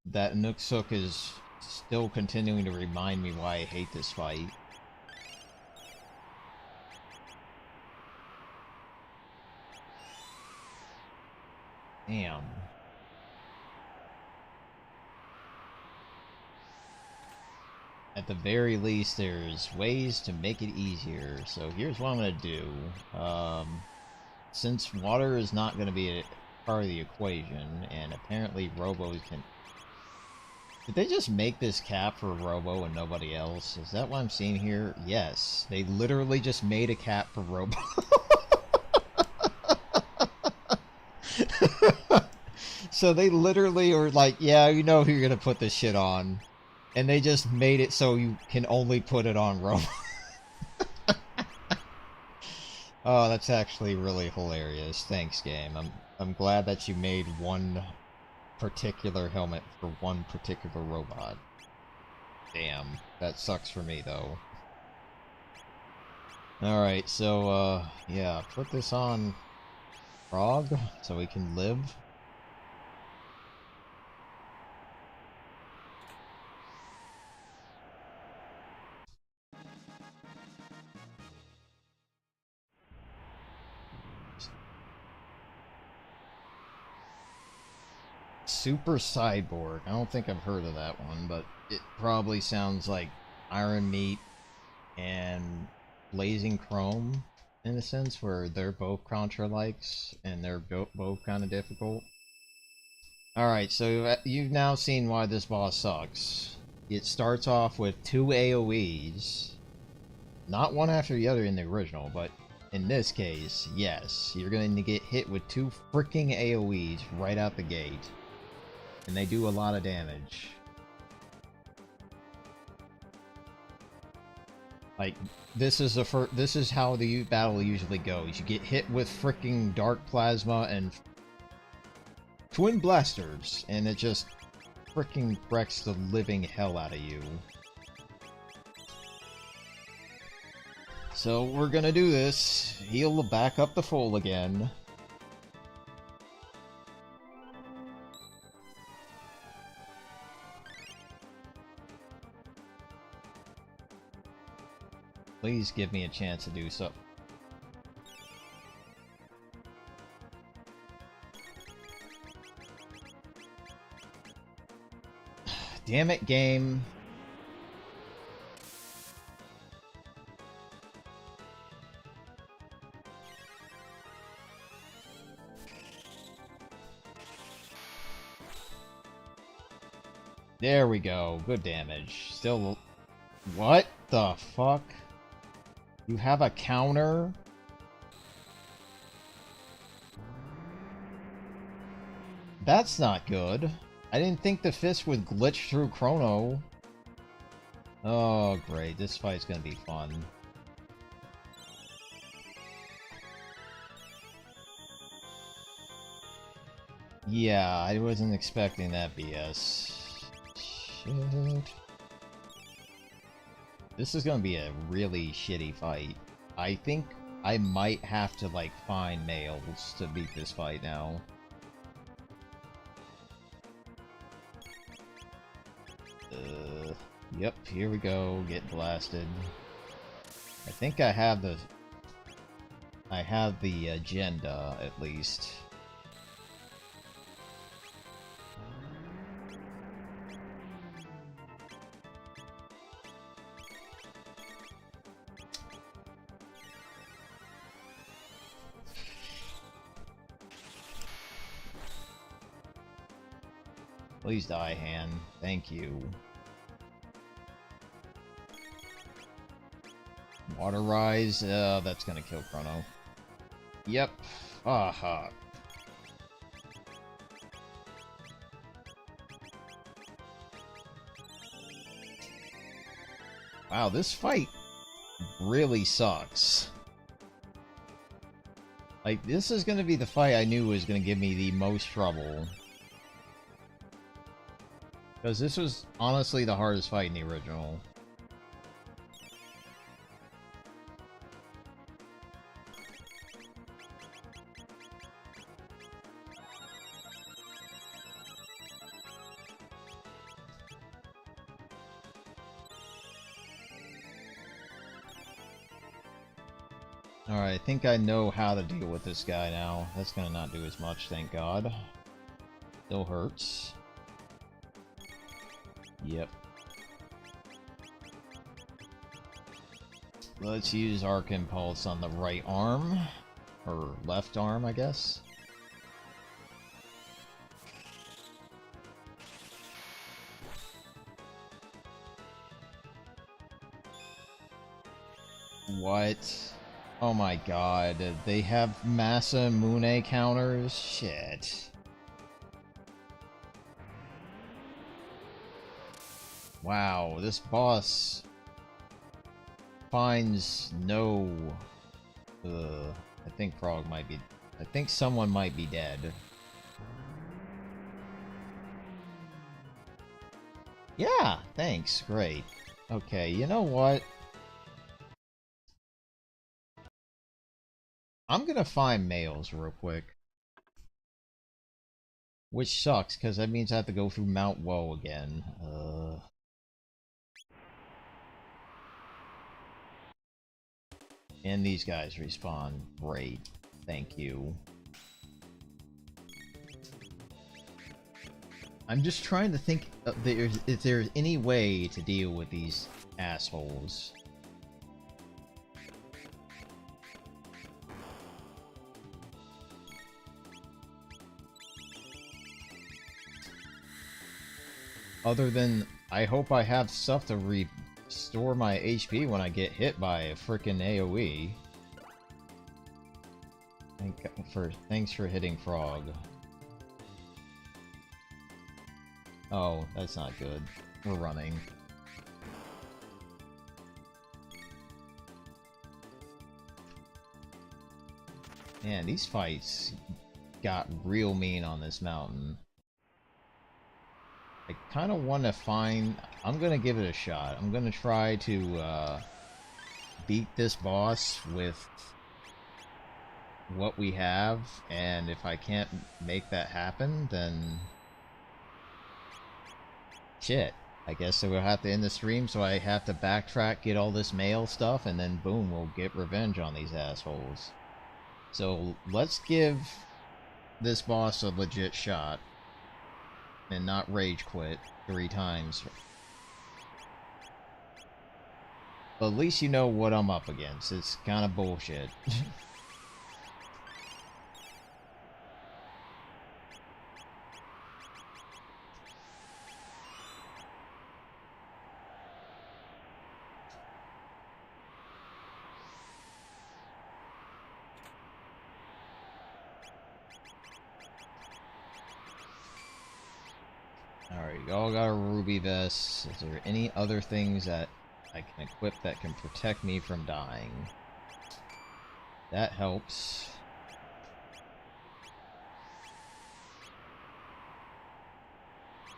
that Nooksuk is still continuing to remind me why I hate this fight. Damn. At the very least, there's ways to make it easier. So here's what I'm going to do. Since water is not going to be a part of the equation, and apparently Robo can... Did they just make this cap for Robo and nobody else? Is that what I'm seeing here? Yes. They literally just made a cap for Robo. So they literally were like, yeah, you know who you're going to put this shit on. And they just made it so you can only put it on Robo. Oh, that's actually really hilarious. Thanks, game. I'm glad that you made one particular helmet for one particular robot. Damn, that sucks for me though. Alright, so yeah, put this on Frog so we can live. Super Cyborg. I don't think I've heard of that one, but it probably sounds like Iron Meat and Blazing Chrome in a sense, where they're both Contra-likes and they're both kind of difficult. Alright, so you've now seen why this boss sucks. It starts off with 2 AoEs. Not one after the other in the original, but in this case, yes. You're going to get hit with 2 freaking AoEs right out the gate. And they do a lot of damage. Like, this is how the battle usually goes. You get hit with freaking dark plasma and twin blasters, and it just freaking wrecks the living hell out of you. So we're gonna do this. Heal back up the full again. Please give me a chance to do so. Damn it, game. There we go. Good damage. Still... What the fuck? You have a counter? That's not good. I didn't think the fist would glitch through Chrono. Oh, great. This fight's gonna be fun. Yeah, I wasn't expecting that BS. Shit. This is gonna be a really shitty fight. I think I might have to, like, find males to beat this fight now. Yep, here we go, get blasted. I think I have the agenda, at least. Please die, hand. Thank you. Water Rise, that's gonna kill Chrono. Yep. Aha. Wow, this fight really sucks. Like, this is gonna be the fight I knew was gonna give me the most trouble. Because this was honestly the hardest fight in the original. Alright, I think I know how to deal with this guy now. That's gonna not do as much, thank God. Still hurts. Yep. Let's use Arc Impulse on the right arm. Or left arm, I guess. What? Oh my god, they have Masamune counters? Shit. Wow, this boss finds no... I think Frog might be... I think someone might be dead. Yeah, thanks, great. Okay, you know what? I'm gonna find males real quick. Which sucks, because that means I have to go through Mount Woe again. And these guys respawn. Great. Thank you. I'm just trying to think if there's any way to deal with these assholes. Other than, I hope I have stuff to restore my HP when I get hit by a frickin' AoE. Thanks for hitting Frog. Oh, that's not good. We're running. Man, these fights got real mean on this mountain. I kind of want to find... I'm going to give it a shot. I'm going to try to beat this boss with what we have, and if I can't make that happen, then... shit. I guess we'll have to end the stream, so I have to backtrack, get all this mail stuff, and then boom, we'll get revenge on these assholes. So let's give this boss a legit shot. And not rage quit 3 times. But at least you know what I'm up against. It's kind of bullshit. Alright, you all got a ruby vest. Is there any other things that I can equip that can protect me from dying? That helps.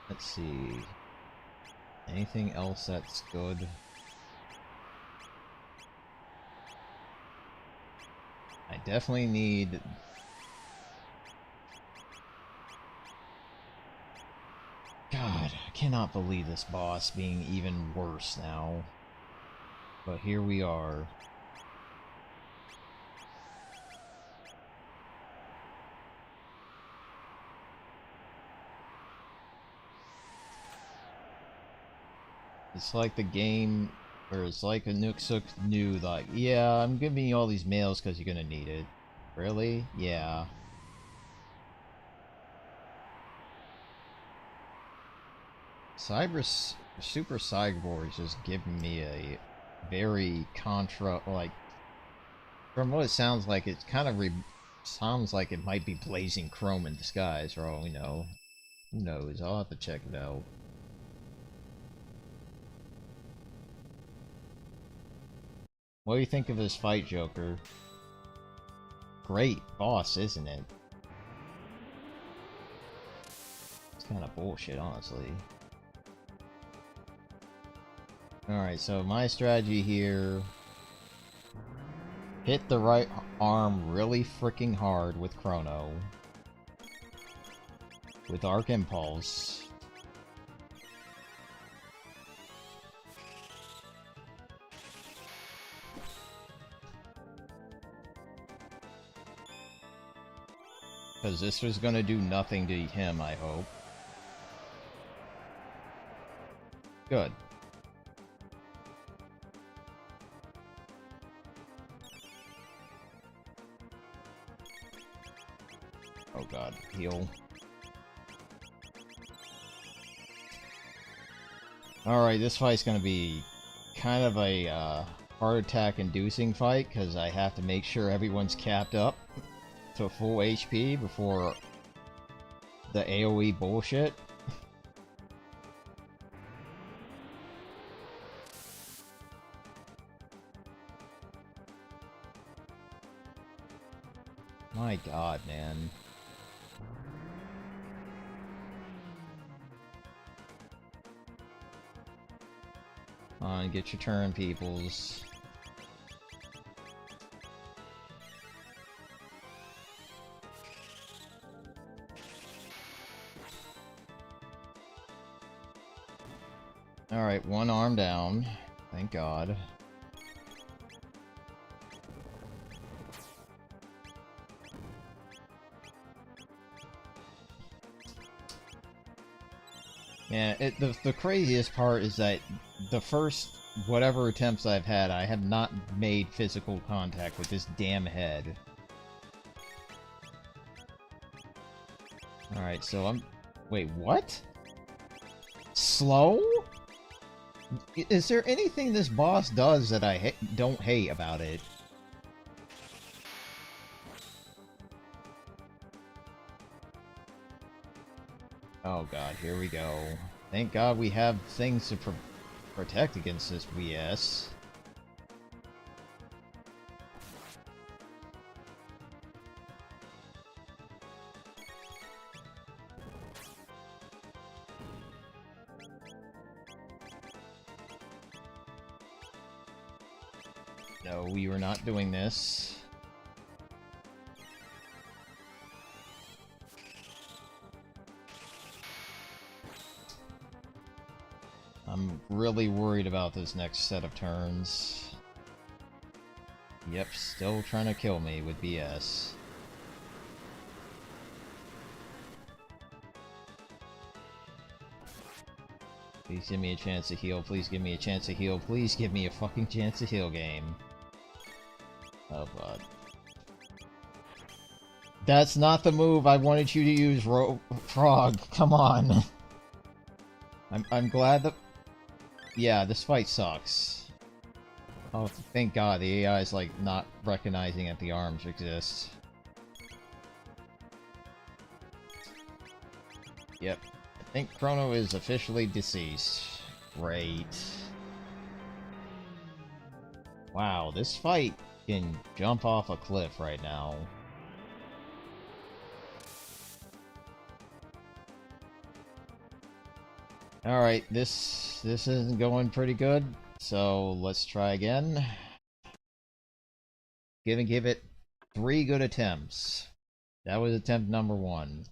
Let's see. Anything else that's good? I definitely need... God, I cannot believe this boss being even worse now. But here we are. It's like the game, or it's like a Nooksuk knew, like, yeah, I'm giving you all these mails because you're gonna need it. Really? Yeah. Super Cyborg is just giving me a very Contra, like, from what it sounds like, it kind of sounds like it might be Blazing Chrome in disguise, for all we know. Who knows? I'll have to check it out. What do you think of this fight, Joker? Great boss, isn't it? It's kind of bullshit, honestly. Alright, so my strategy here... Hit the right arm really freaking hard with Chrono. With Arc Impulse. Because this was going to do nothing to him, I hope. Good. Oh god, heal. Alright, this fight's gonna be kind of a heart attack inducing fight, because I have to make sure everyone's capped up to full HP before the AoE bullshit. My god, man. Come on, get your turn, peoples. Alright, one arm down. Thank God. Yeah, the craziest part is that the first whatever attempts I've had, I have not made physical contact with this damn head. Alright, so I'm... Wait, what? Slow? Is there anything this boss does that I don't hate about it? Oh god, here we go. Thank god we have things to protect against this BS. No, we were not doing this. I'm really worried about this next set of turns. Yep, still trying to kill me with BS. Please give me a chance to heal, please give me a chance to heal, please give me a fucking chance to heal, game. Oh god. That's not the move I wanted you to use, Frog, come on. I'm glad that... Yeah, this fight sucks. Oh, thank god, the AI is like not recognizing that the arms exist. Yep. I think Chrono is officially deceased. Great. Wow, this fight can jump off a cliff right now. Alright, this isn't going pretty good, so let's try again. Give it 3 good attempts. That was attempt number 1.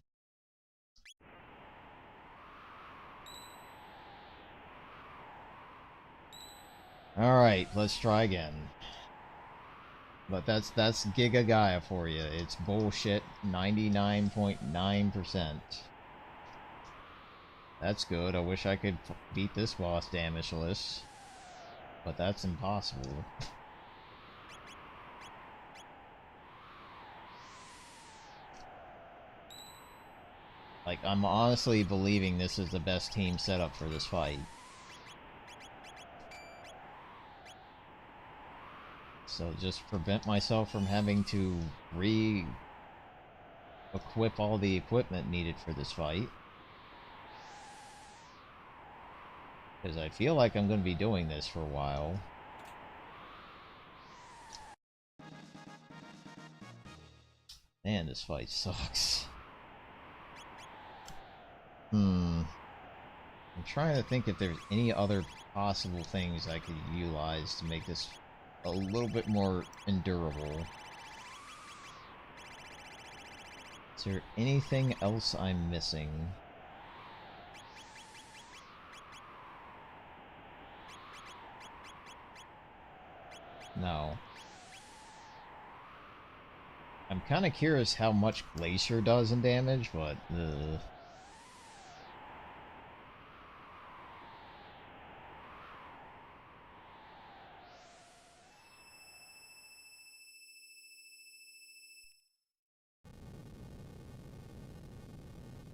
Alright, let's try again. But that's Giga Gaia for you. It's bullshit 99.9%. That's good. I wish I could beat this boss damageless. But that's impossible. Like, I'm honestly believing this is the best team setup for this fight. So just prevent myself from having to equip all the equipment needed for this fight. Because I feel like I'm going to be doing this for a while. Man, this fight sucks. I'm trying to think if there's any other possible things I could utilize to make this a little bit more endurable. Is there anything else I'm missing? No. I'm kind of curious how much Glacier does in damage, but...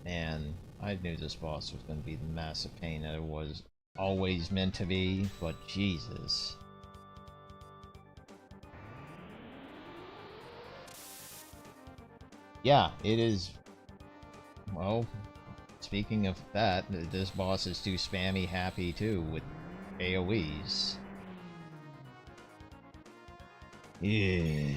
Man, I knew this boss was going to be the massive pain that it was always meant to be, but Jesus. Yeah, it is... Well, speaking of that, this boss is too spammy happy too, with AoEs. Yeah.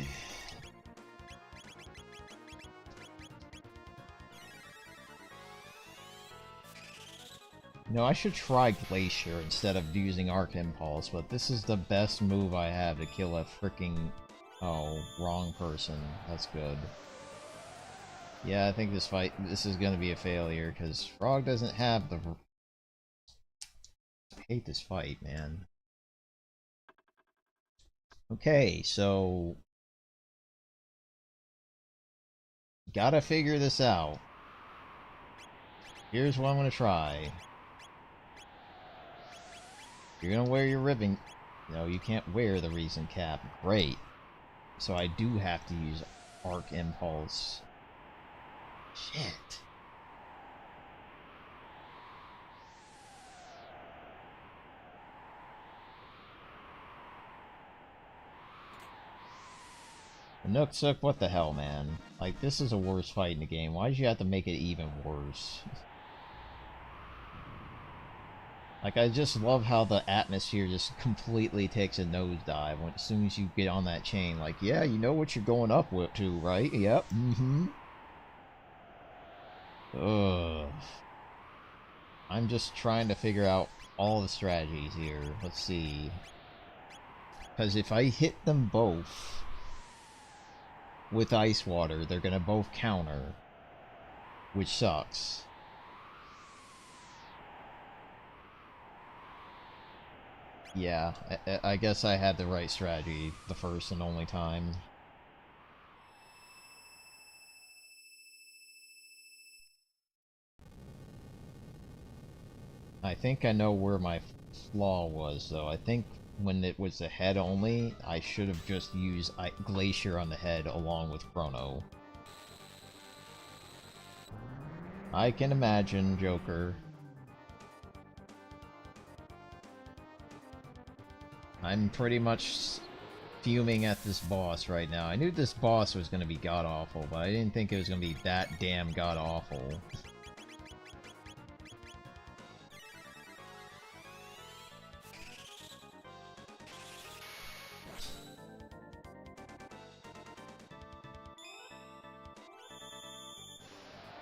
No, I should try Glacier instead of using Arc Impulse, but this is the best move I have to kill a freaking... Oh, wrong person. That's good. Yeah, I think this is gonna be a failure, because Frog doesn't have the... I hate this fight, man. Okay, so... Gotta figure this out. Here's what I'm gonna try. You're gonna wear your ribbon... No, you can't wear the Reason Cap. Great. So I do have to use Arc Impulse. Shit. Nooksook, what the hell, man? Like, this is a worse fight in the game. Why did you have to make it even worse? Like, I just love how the atmosphere just completely takes a nosedive when, as soon as you get on that chain. Like, yeah, you know what you're going up with to, right? Yep, Ugh. I'm just trying to figure out all the strategies here. Let's see. Because if I hit them both with Ice Water, they're gonna both counter, which sucks. Yeah, I guess I had the right strategy the first and only time. I think I know where my flaw was, though. I think when it was the head only, I should have just used Glacier on the head along with Chrono. I can imagine, Joker. I'm pretty much fuming at this boss right now. I knew this boss was going to be god-awful, but I didn't think it was going to be that damn god-awful.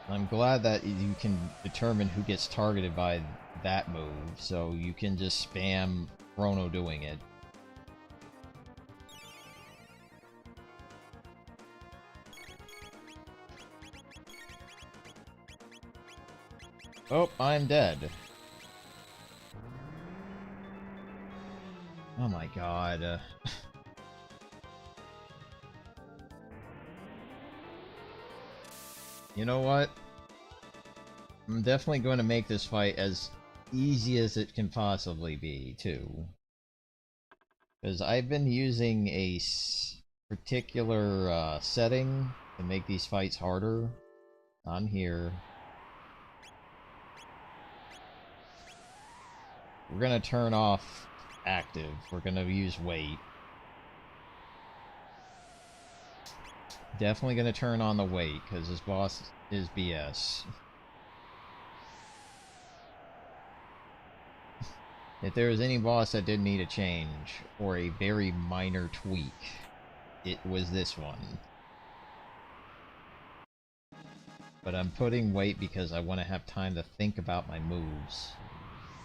I'm glad that you can determine who gets targeted by that move, so you can just spam Chrono doing it. Oh, I'm dead. Oh my god. You know what? I'm definitely going to make this fight as easy as it can possibly be, too. Because I've been using a particular setting to make these fights harder. I'm here. we're gonna turn off active. We're gonna use wait. Definitely gonna turn on the wait, because this boss is BS. If there was any boss that didn't need a change, or a very minor tweak, it was this one. But I'm putting wait because I want to have time to think about my moves.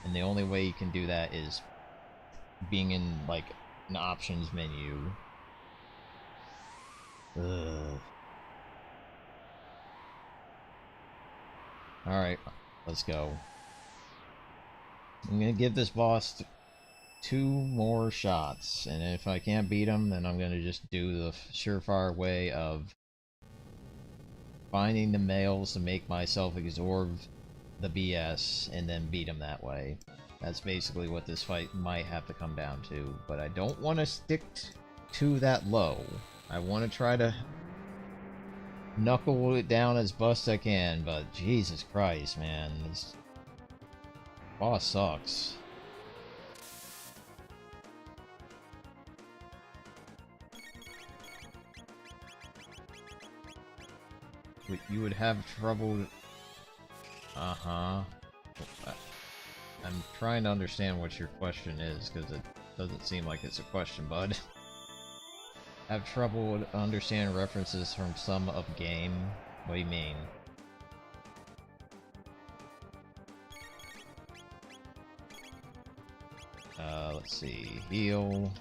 And the only way you can do that is being in, like, an options menu. Ugh. Alright, let's go. I'm gonna give this boss 2 more shots, and if I can't beat him, then I'm gonna just do the surefire way of finding the males to make myself absorb the BS, and then beat him that way. That's basically what this fight might have to come down to, but I don't want to stick to that low. I want to try to knuckle it down as best I can, but Jesus Christ, man, this boss sucks. You would have trouble... Uh-huh. I'm trying to understand what your question is, because it doesn't seem like it's a question, bud. Have trouble understanding references from some of game? What do you mean? Let's see. Heal.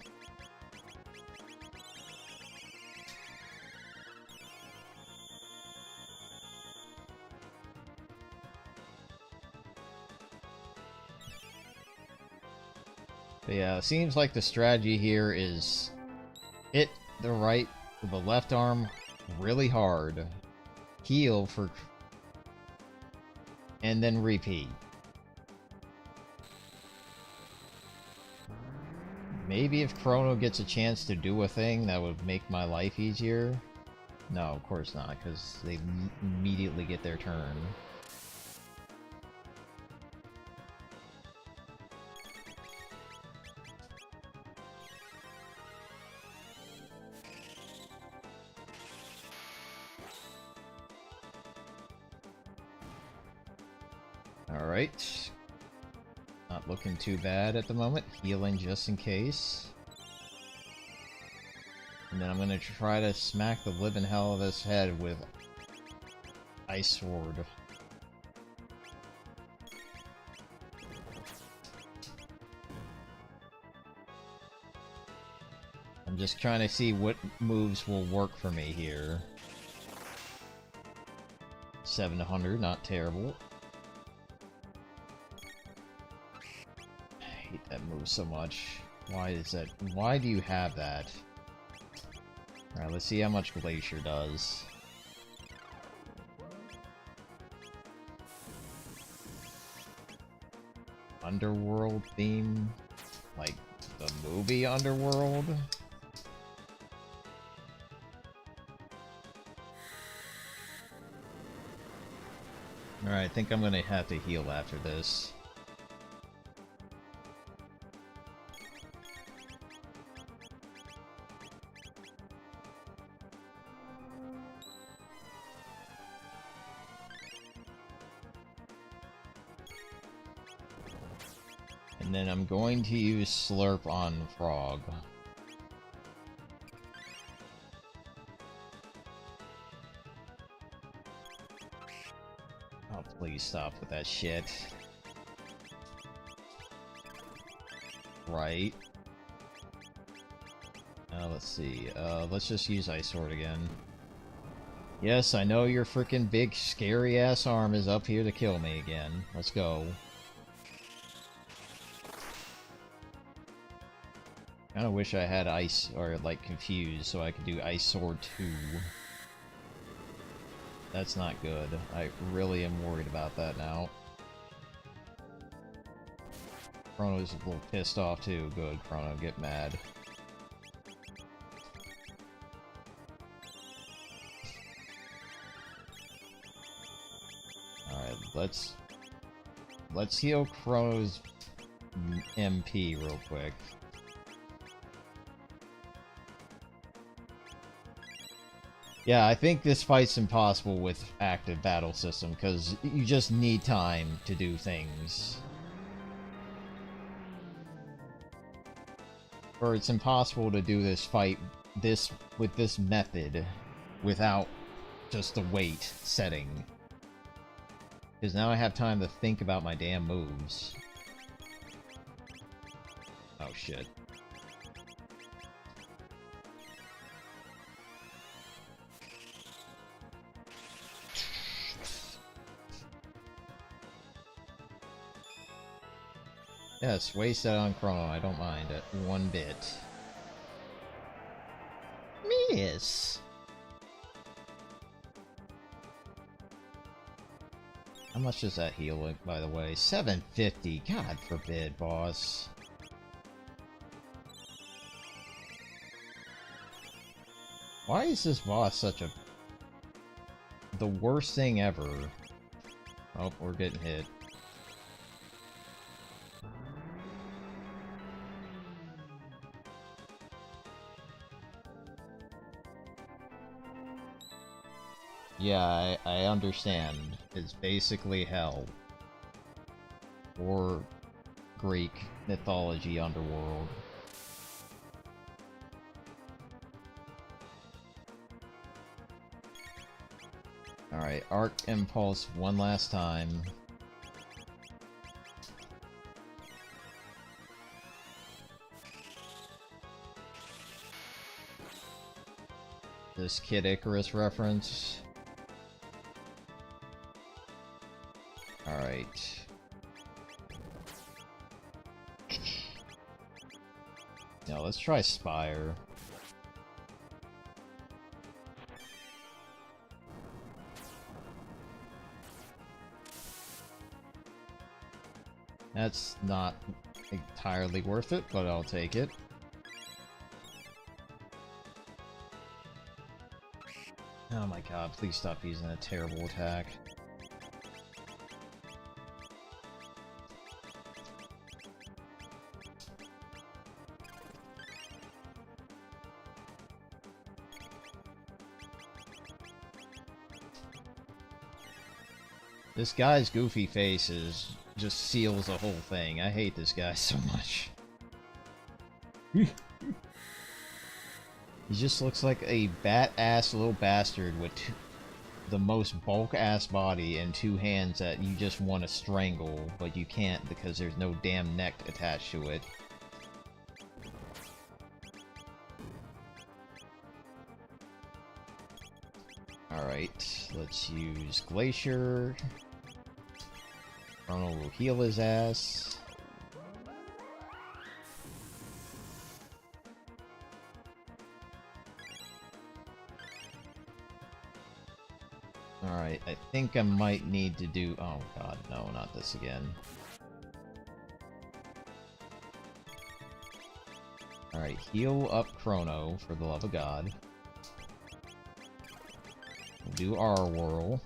But yeah, it seems like the strategy here is hit the left arm really hard, heal for, and then repeat. Maybe if Chrono gets a chance to do a thing that would make my life easier. No, of course not, because they immediately get their turn. Alright. Not looking too bad at the moment. Healing just in case. And then I'm gonna try to smack the living hell of his head with Ice Sword. I'm just trying to see what moves will work for me here. 700, not terrible. I hate that move so much. Why is that? Why do you have that? Alright, let's see how much Glacier does. Underworld theme? Like the movie Underworld? Alright, I think I'm gonna have to heal after this. And then I'm going to use Slurp on Frog. Oh, please stop with that shit. Right. Let's see. Let's just use Ice Sword again. Yes, I know your freaking big scary ass arm is up here to kill me again. Let's go. Kinda wish I had Ice, or like Confused, so I could do Ice Sword 2. That's not good. I really am worried about that now. Chrono's a little pissed off too. Good, Chrono, get mad. Alright, let's heal Chrono's MP real quick. Yeah, I think this fight's impossible with active battle system, because you just need time to do things. Or it's impossible to do this fight with this method without just the wait setting. Because now I have time to think about my damn moves. Oh shit. Yes, waste that on Chrono, I don't mind it one bit. Miss! How much does that heal, by the way? 750, God forbid, boss. Why is this boss such a... the worst thing ever? Oh, we're getting hit. Yeah, I understand. It's basically hell. Or Greek mythology underworld. Alright, Arc Impulse one last time. This Kid Icarus reference. Alright. Now let's try Spire. That's not entirely worth it, but I'll take it. Oh my god, please stop using a terrible attack. This guy's goofy face just seals the whole thing. I hate this guy so much. He just looks like a bat-ass little bastard with the most bulk-ass body and two hands that you just want to strangle, but you can't because there's no damn neck attached to it. Alright, let's use Glacier. Chrono will heal his ass. Alright, I think I might need to do... oh god, no, not this again. Alright, heal up Chrono, for the love of God. We'll do our whirl.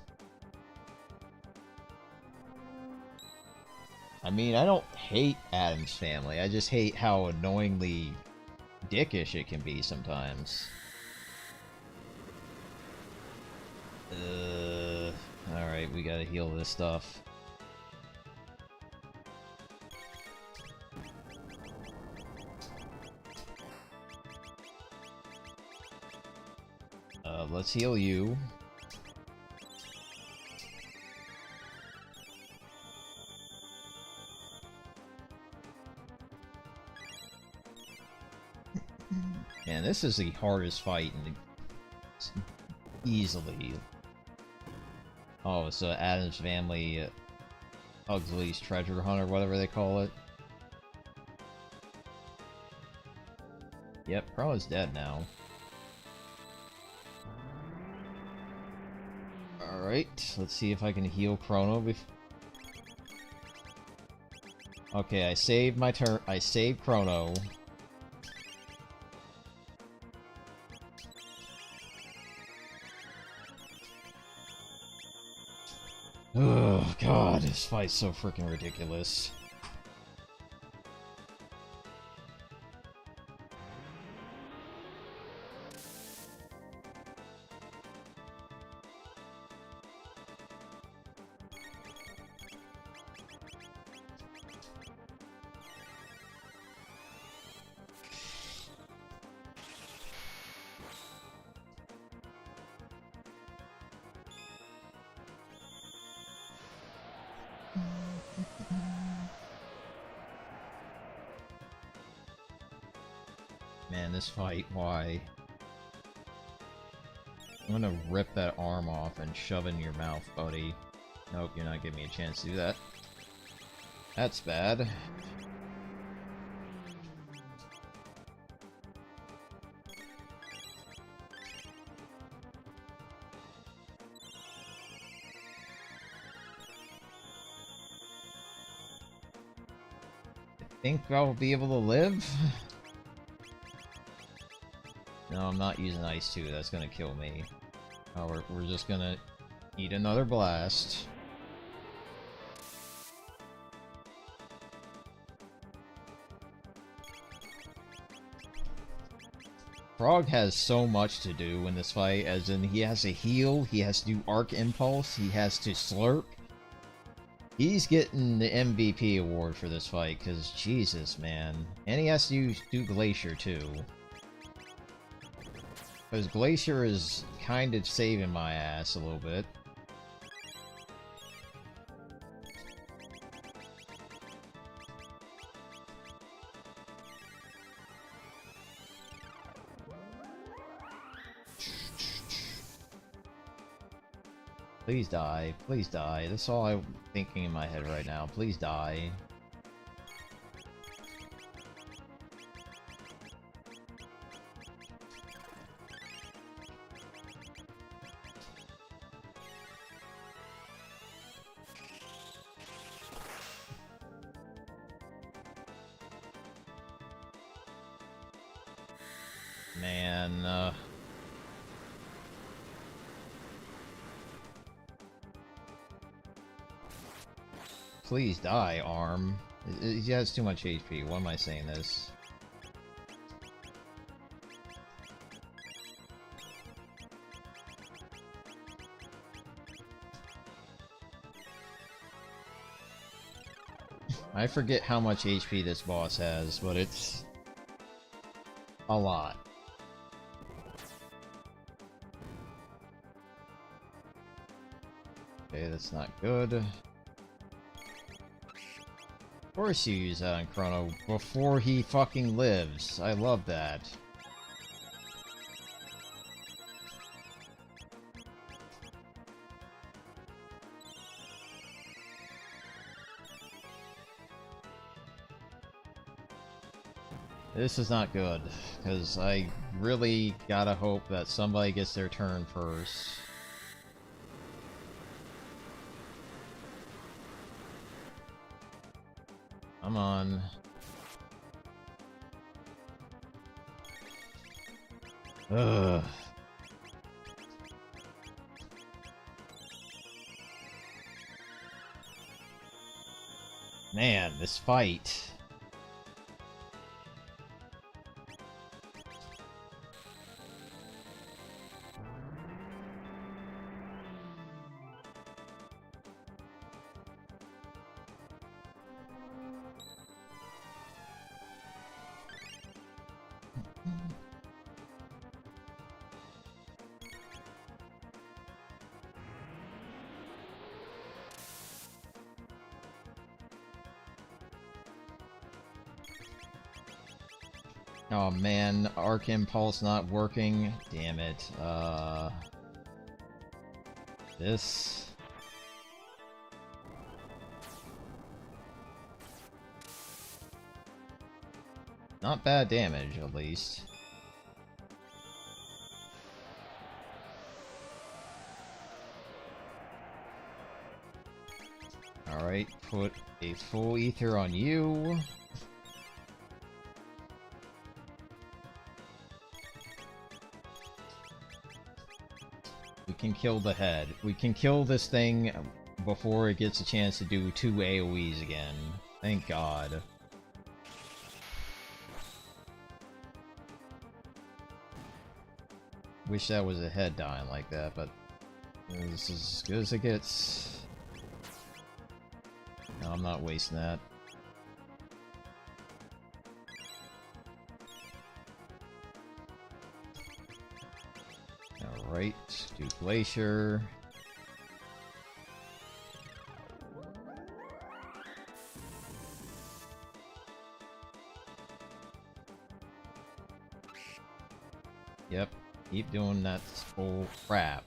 I mean, I don't hate Addams Family, I just hate how annoyingly dickish it can be sometimes. Alright, we gotta heal this stuff. Let's heal you. Man, this is the hardest fight in the... easily. Oh, it's Addams Family Pugsley's Treasure Hunt or whatever they call it. Yep, Chrono's dead now. Alright, let's see if I can heal Chrono okay, I saved my turn. I saved Chrono. Oh god, this fight's so freaking ridiculous. Man, this fight, why? I'm gonna rip that arm off and shove it in your mouth, buddy. Nope, you're not giving me a chance to do that. That's bad. I think I'll be able to live? No, I'm not using Ice 2, that's gonna kill me. Oh, we're just gonna eat another blast. Frog has so much to do in this fight, as in he has to heal, he has to do Arc Impulse, he has to slurp. He's getting the MVP award for this fight, because Jesus, man. And he has to do Glacier, too. Because Glacier is kind of saving my ass a little bit. Please die. Please die. That's all I'm thinking in my head right now. Please die. Man, please die, Arm. He has too much HP. Why am I saying this? I forget how much HP this boss has, but it's a lot. Okay, that's not good. Of course you use that on Chrono before he fucking lives. I love that. This is not good, because I really gotta hope that somebody gets their turn first. Come on. Ugh. Man, this fight. Oh man, Arc Impulse not working. Damn it. This. Not bad damage, at least. Alright, put a full ether on you. We can kill the head. We can kill this thing before it gets a chance to do 2 AoEs again. Thank God. Wish that was a head dying like that, but this is as good as it gets. No, I'm not wasting that. Alright, do Glacier. Yep. Keep doing that whole crap.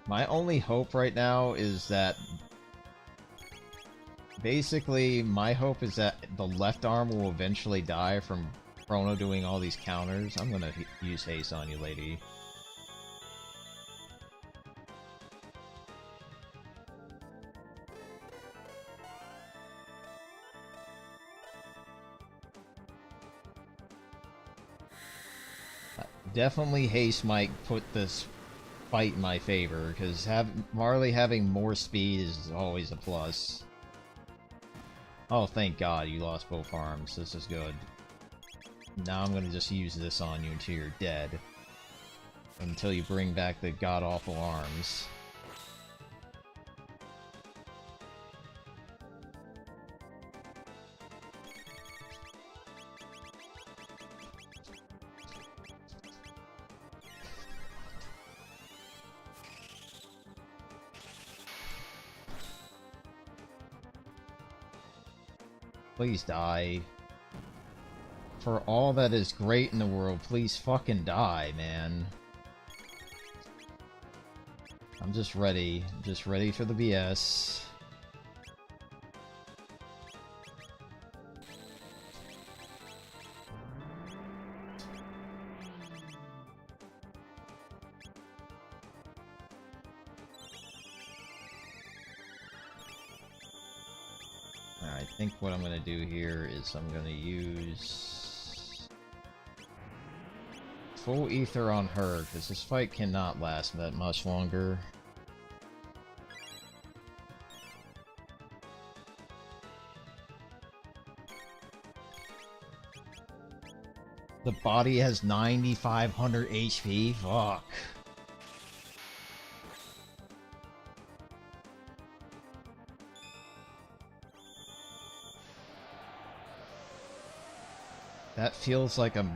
My only hope right now is that... Basically, my hope is that the left arm will eventually die from Chrono doing all these counters. I'm gonna use haste on you, lady. Definitely haste might put this fight in my favor, because Marley having more speed is always a plus. Oh, thank God you lost both arms. This is good. Now I'm gonna just use this on you until you're dead. Until you bring back the god-awful arms. Please die. For all that is great in the world, please fucking die, man. I'm just ready. Just ready for the BS. I think what I'm gonna do here is I'm gonna use full ether on her, because this fight cannot last that much longer. The body has 9,500 HP? Fuck. That feels like a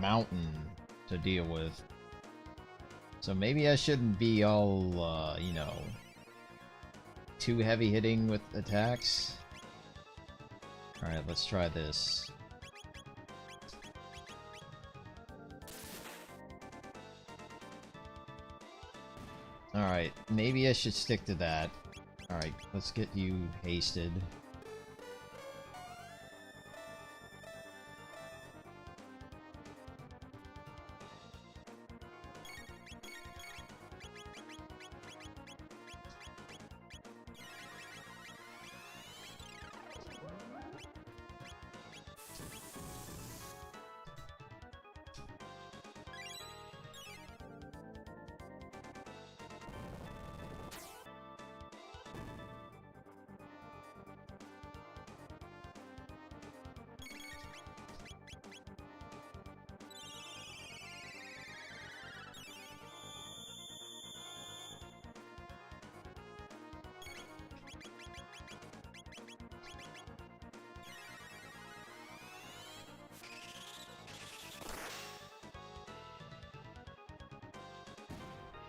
mountain to deal with. So maybe I shouldn't be all, you know, too heavy hitting with attacks. Alright, let's try this. Alright, maybe I should stick to that. Alright, let's get you hasted.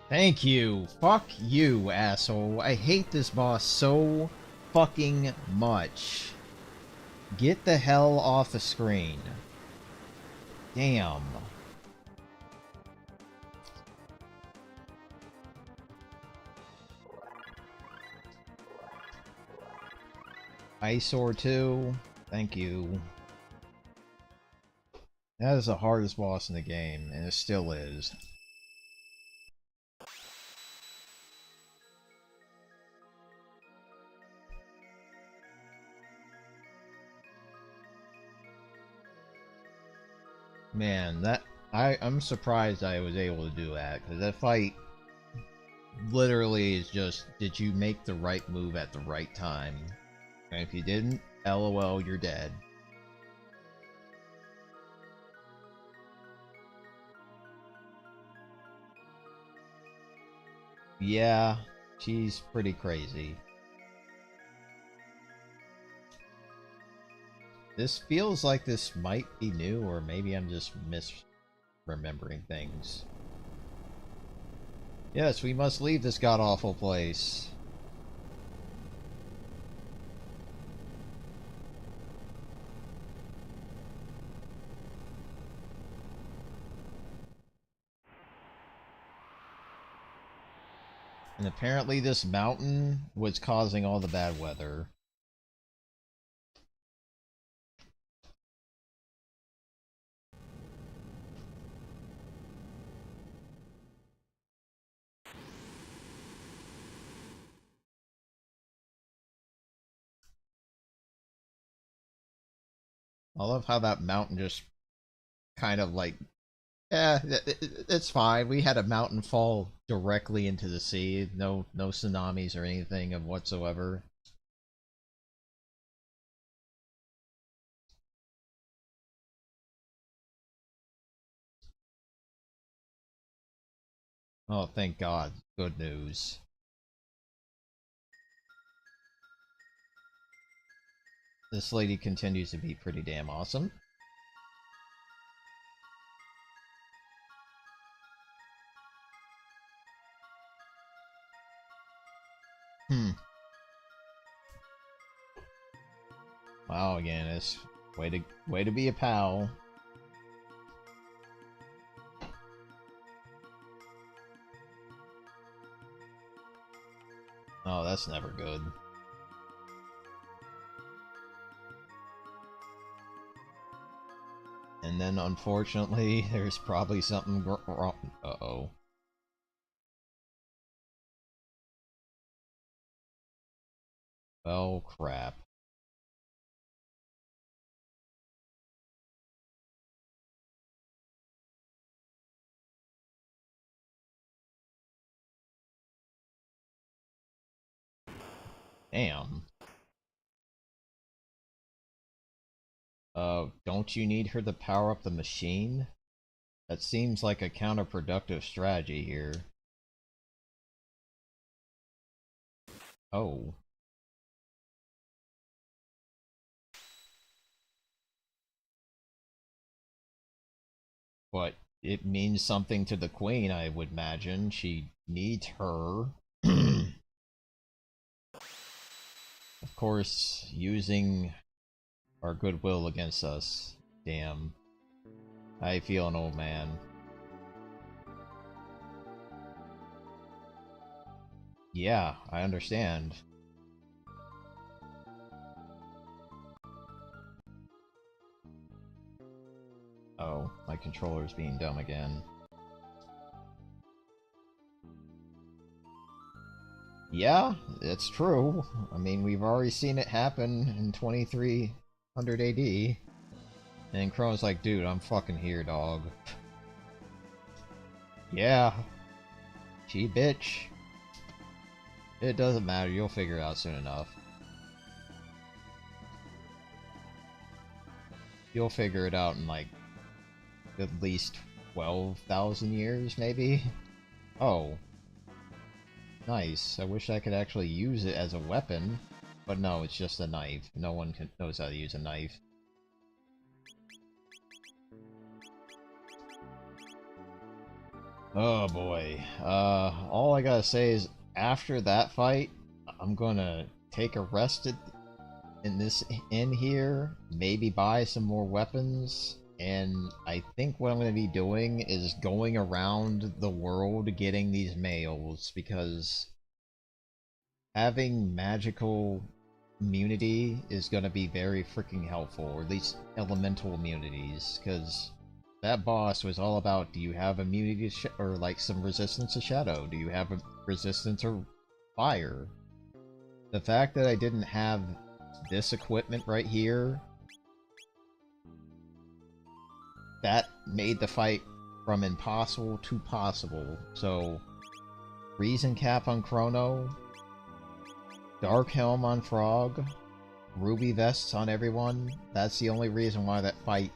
Thank you. Fuck you, asshole. I hate this boss so fucking much. Get the hell off the screen. Damn. Eyesore 2. Thank you. That is the hardest boss in the game, and it still is. Man, I'm surprised I was able to do that, because that fight literally is just, did you make the right move at the right time? And if you didn't, LOL, you're dead. Yeah, she's pretty crazy. This feels like this might be new, or maybe I'm just misremembering things. Yes, we must leave this god-awful place. And apparently this mountain was causing all the bad weather. I love how that mountain just kind of like, it's fine. We had a mountain fall directly into the sea. No tsunamis or anything of whatsoever. Oh, thank God. Good news. This lady continues to be pretty damn awesome. Wow, again, it's way to be a pal. Oh, that's never good. And then, unfortunately, there's probably something wrong. Uh-oh. Oh, crap. Damn. Don't you need her to power up the machine? That seems like a counterproductive strategy here. Oh. But it means something to the queen, I would imagine. She needs her. Of course, using our goodwill against us. Damn. I feel an old man. Yeah, I understand. Oh, my controller's being dumb again. Yeah, it's true. I mean, we've already seen it happen in 2300 AD. And Chrono's like, dude, I'm fucking here, dog. Yeah. She bitch. It doesn't matter, you'll figure it out soon enough. You'll figure it out in like at least 12,000 years, maybe? Oh. Nice. I wish I could actually use it as a weapon. But no, it's just a knife. No one knows how to use a knife. Oh boy. All I gotta say is, after that fight, I'm gonna take a rest in this inn here, maybe buy some more weapons, and I think what I'm gonna be doing is going around the world getting these mails, because having magical immunity is gonna be very freaking helpful, or at least elemental immunities, because that boss was all about, do you have immunity to or like some resistance to shadow? Do you have a resistance to fire? The fact that I didn't have this equipment right here, that made the fight from impossible to possible. So, Reason Cap on Chrono, Dark Helm on Frog, Ruby Vests on everyone. That's the only reason why that fight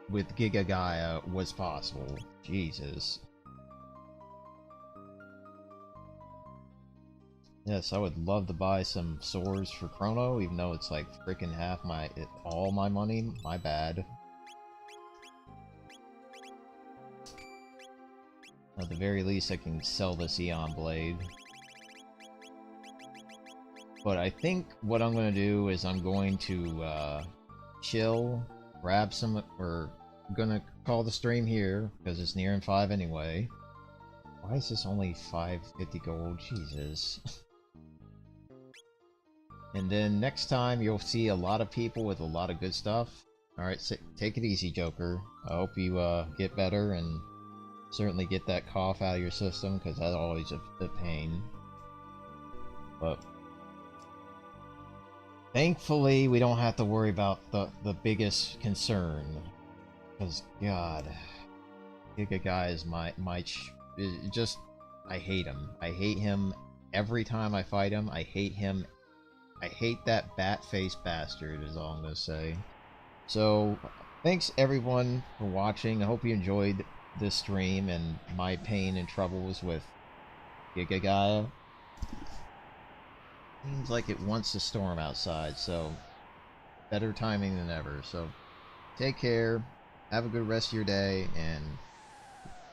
with Giga Gaia was possible. Jesus. Yes, I would love to buy some swords for Chrono, even though it's like freaking all my money. My bad. At the very least, I can sell this Eon Blade. But I think what I'm going to do is I'm going to chill, grab some, or I'm going to call the stream here, because it's nearing 5 anyway. Why is this only 550 gold? Jesus. And then next time you'll see a lot of people with a lot of good stuff. Alright, take it easy, Joker. I hope you get better and certainly get that cough out of your system, because that's always a pain. But thankfully, we don't have to worry about the biggest concern. Because, God, Giga Guy is just, I hate him. I hate him every time I fight him. I hate him. I hate that bat-faced bastard, is all I'm going to say. So, thanks everyone for watching. I hope you enjoyed this stream and my pain and troubles with Giga Gaia. Seems like it wants to storm outside, so better timing than ever. So, take care, have a good rest of your day, and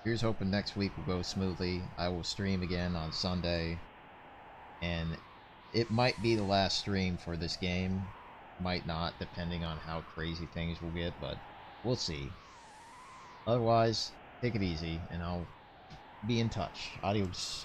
here's hoping next week will go smoothly. I will stream again on Sunday, and it might be the last stream for this game. Might not, depending on how crazy things will get, but we'll see. Otherwise, take it easy, and I'll be in touch. Adios.